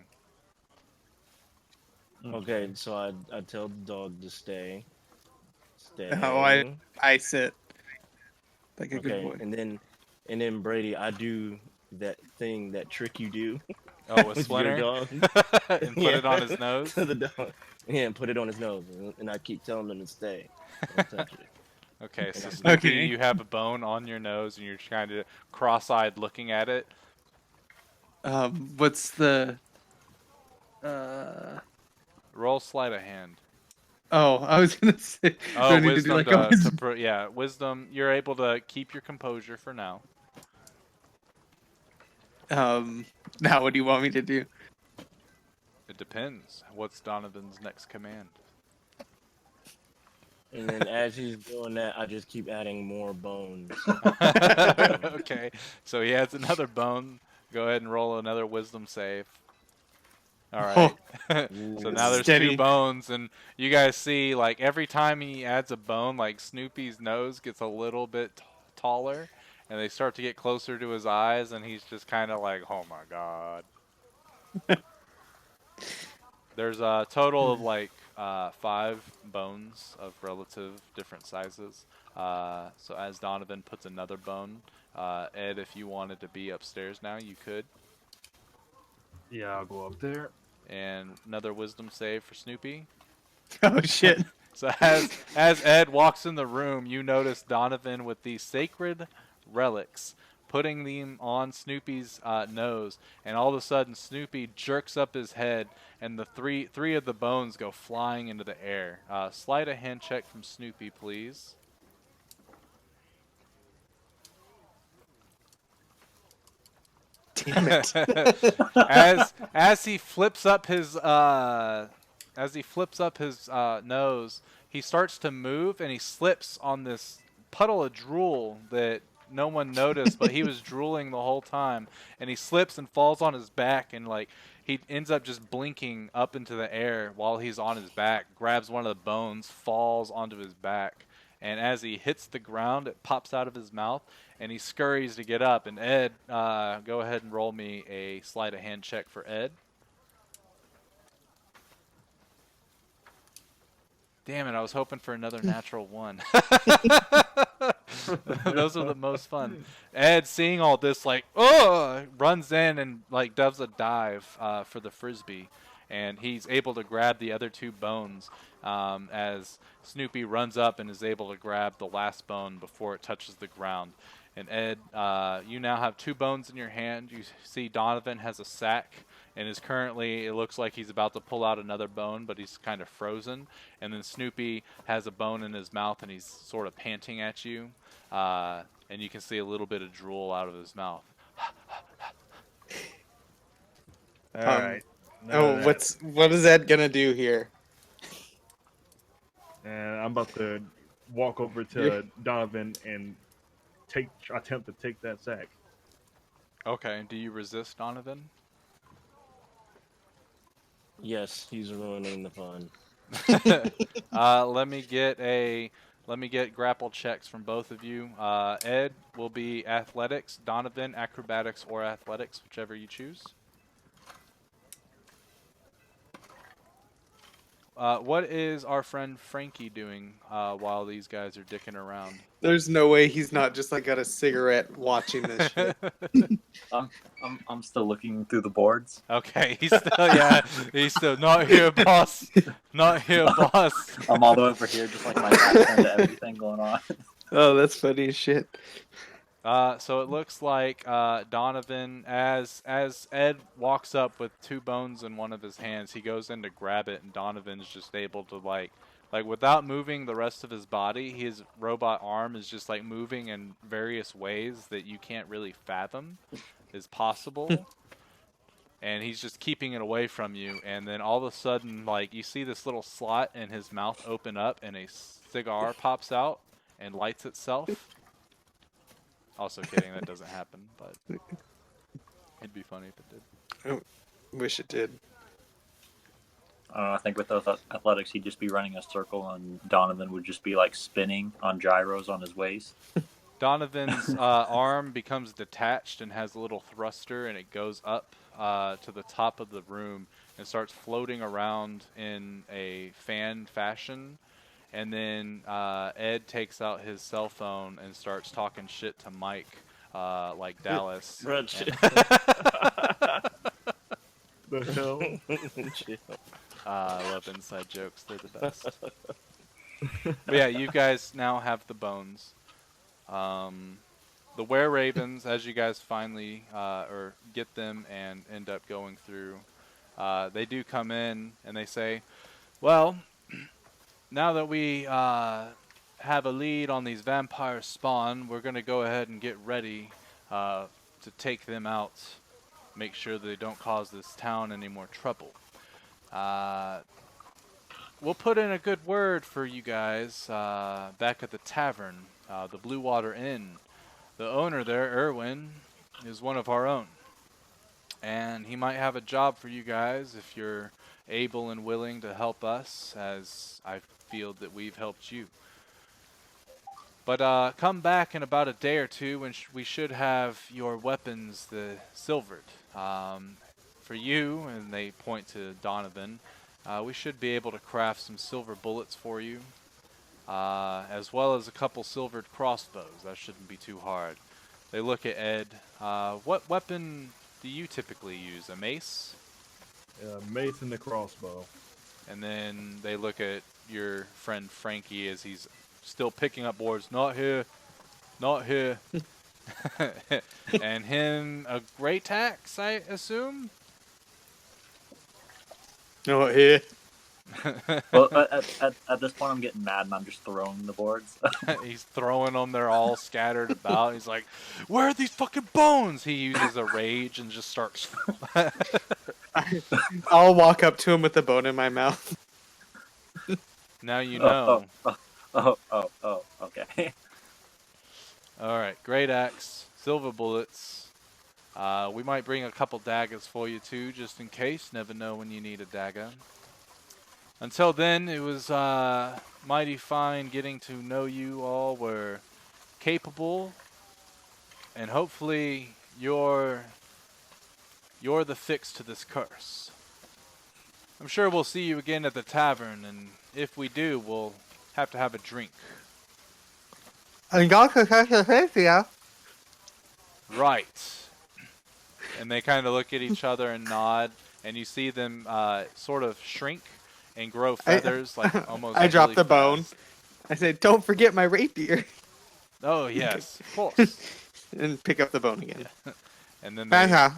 Okay, so I tell the dog to stay. Stay. Oh, I sit like a good Okay, boy. and then Brady, I do that thing, that trick you do Oh, with with your Splinter? dog. And put it on his nose? To the dog. Yeah, and put it on his nose, and I keep telling him to stay. Don't touch it. Okay, so Snoopy, Okay. you have a bone on your nose, and you're kind of cross-eyed looking at it. What's the? Roll sleight of hand. Oh, I was gonna say. Do Oh, I need to do wisdom like a yeah, wisdom. You're able to keep your composure for now. Now what do you want me to do? It depends. What's Donovan's next command? And then as he's doing that, I just keep adding more bones. Okay, so he adds another bone. Go ahead and roll another wisdom save. All right. So now there's Steady. 2 bones, and you guys see, like, every time he adds a bone, like, Snoopy's nose gets a little bit taller, and they start to get closer to his eyes, and he's just kind of like, oh my god. There's a total of, like, 5 bones of relative different sizes. So as Donovan puts another bone, Ed, if you wanted to be upstairs now, you could. Yeah, I'll go up there. And another wisdom save for Snoopy. Oh shit! So as Ed walks in the room, you notice Donovan with these sacred relics, putting them on Snoopy's nose, and all of a sudden Snoopy jerks up his head, and the three of the bones go flying into the air. Sleight of hand check from Snoopy, please. Damn it! as he flips up his nose, he starts to move, and he slips on this puddle of drool that no one noticed, but he was drooling the whole time, and he slips and falls on his back, and like he ends up just blinking up into the air while he's on his back, grabs one of the bones, falls onto his back, and as he hits the ground, it pops out of his mouth, and he scurries to get up. And Ed, go ahead and roll me a sleight of hand check for Ed. Damn it, I was hoping for another natural 1. Those are the most fun. Ed, seeing all this, like, runs in and like does a dive for the frisbee, and he's able to grab the other 2 bones as Snoopy runs up and is able to grab the last bone before it touches the ground. And Ed, you now have 2 bones in your hand. You see Donovan has a sack and is currently, it looks like he's about to pull out another bone, but he's kind of frozen. And then Snoopy has a bone in his mouth, and he's sort of panting at you. And you can see a little bit of drool out of his mouth. All right. What is Ed gonna do here? And I'm about to walk over to Donovan and attempt to take that sack. Okay, do you resist, Donovan? Yes, he's ruining the fun. Let me get grapple checks from both of you. Ed will be athletics, Donovan acrobatics or athletics, whichever you choose. what is our friend Frankie doing while these guys are dicking around? There's no way he's not just like got a cigarette watching this shit. I'm still looking through the boards. Okay, he's still not here, boss. Not here, boss. I'm all the way over here, just like my back turned to everything going on. Oh, that's funny as shit. So it looks like Donovan, as Ed walks up with 2 bones in one of his hands, he goes in to grab it, and Donovan's just able to like without moving the rest of his body, his robot arm is just like moving in various ways that you can't really fathom is possible. And he's just keeping it away from you, and then all of a sudden, like, you see this little slot in his mouth open up, and a cigar pops out and lights itself. Also kidding, that doesn't happen, but it'd be funny if it did. Wish it did. I think with those athletics, he'd just be running a circle, and Donovan would just be like spinning on gyros on his waist. Donovan's arm becomes detached and has a little thruster, and it goes up to the top of the room and starts floating around in a fan fashion. And then Ed takes out his cell phone and starts talking shit to Mike, like Dallas. Bro, shit. The hell? Chill. I love inside jokes. They're the best. But yeah, you guys now have the bones. The were-ravens, as you guys finally or get them and end up going through, they do come in and they say, well, now that we have a lead on these vampire spawn, we're going to go ahead and get ready to take them out. Make sure they don't cause this town any more trouble. We'll put in a good word for you guys back at the tavern, the Blue Water Inn. The owner there, Erwin, is one of our own. And he might have a job for you guys if you're able and willing to help us, as I feel that we've helped you. But come back in about a day or two when we should have your weapons silvered. For you, and they point to Donovan, we should be able to craft some silver bullets for you, as well as a couple silvered crossbows. That shouldn't be too hard. They look at Ed. What weapon do you typically use? A mace? Mace and the crossbow. And then they look at your friend Frankie as he's still picking up boards. Not here. Not here. And him a great axe, I assume? No, here. Well, at this point, I'm getting mad and I'm just throwing the boards. He's throwing them. They're all scattered about. He's like, where are these fucking bones? He uses a rage and just starts. I'll walk up to him with the bone in my mouth. Now you know. Okay. All right, great axe, silver bullets. We might bring a couple daggers for you too, just in case. Never know when you need a dagger. Until then, it was mighty fine getting to know you all. We're capable, and hopefully you're the fix to this curse. I'm sure we'll see you again at the tavern, and if we do, we'll have to have a drink. Right. And they kind of look at each other and nod, and you see them sort of shrink and grow feathers, like almost. I drop really the bone. fast. I say, "Don't forget my rapier," Oh yes, of course. and pick up the bone again. And then Bang.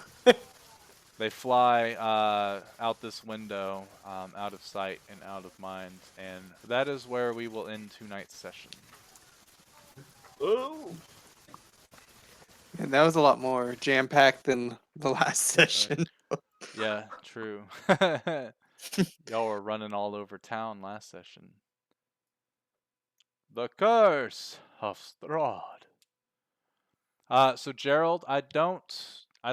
they fly out this window, out of sight and out of mind, and that is where we will end tonight's session. Oh. And that was a lot more jam-packed than the last session. Yeah, true. Y'all were running all over town last session. The Curse of Strahd. So Gerald, I don't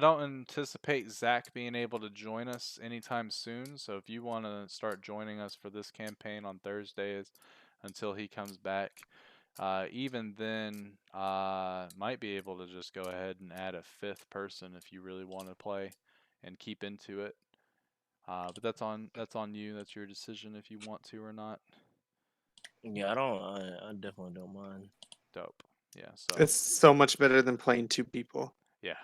anticipate Zach being able to join us anytime soon. So if you want to start joining us for this campaign on Thursdays until he comes back, even then, might be able to just go ahead and add a 5th person if you really want to play and keep into it. But that's on you. That's your decision if you want to or not. Yeah, I definitely don't mind. Dope. Yeah. So It's so much better than playing 2 people. yeah.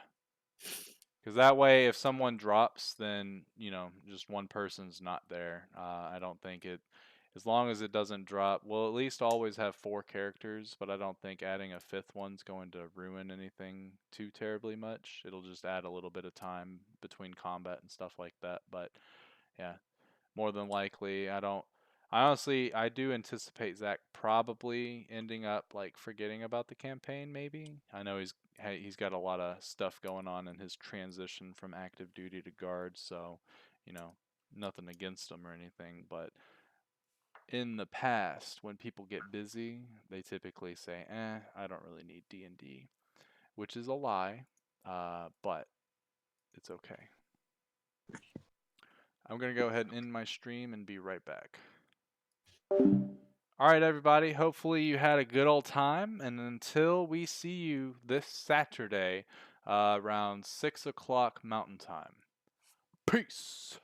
Because that way, if someone drops, then just one person's not there. I don't think it, as long as it doesn't drop. We'll at least always have 4 characters, but I don't think adding a 5th one's going to ruin anything too terribly much. It'll just add a little bit of time between combat and stuff like that. But yeah, more than likely, I do anticipate Zach probably ending up like forgetting about the campaign. Maybe I know he's got a lot of stuff going on in his transition from active duty to guard, so nothing against him or anything. But in the past, when people get busy, they typically say, I don't really need D&D," which is a lie, but it's okay. I'm gonna go ahead and end my stream and be right back. All right, everybody. Hopefully you had a good old time, and until we see you this Saturday, around 6 o'clock Mountain Time. Peace.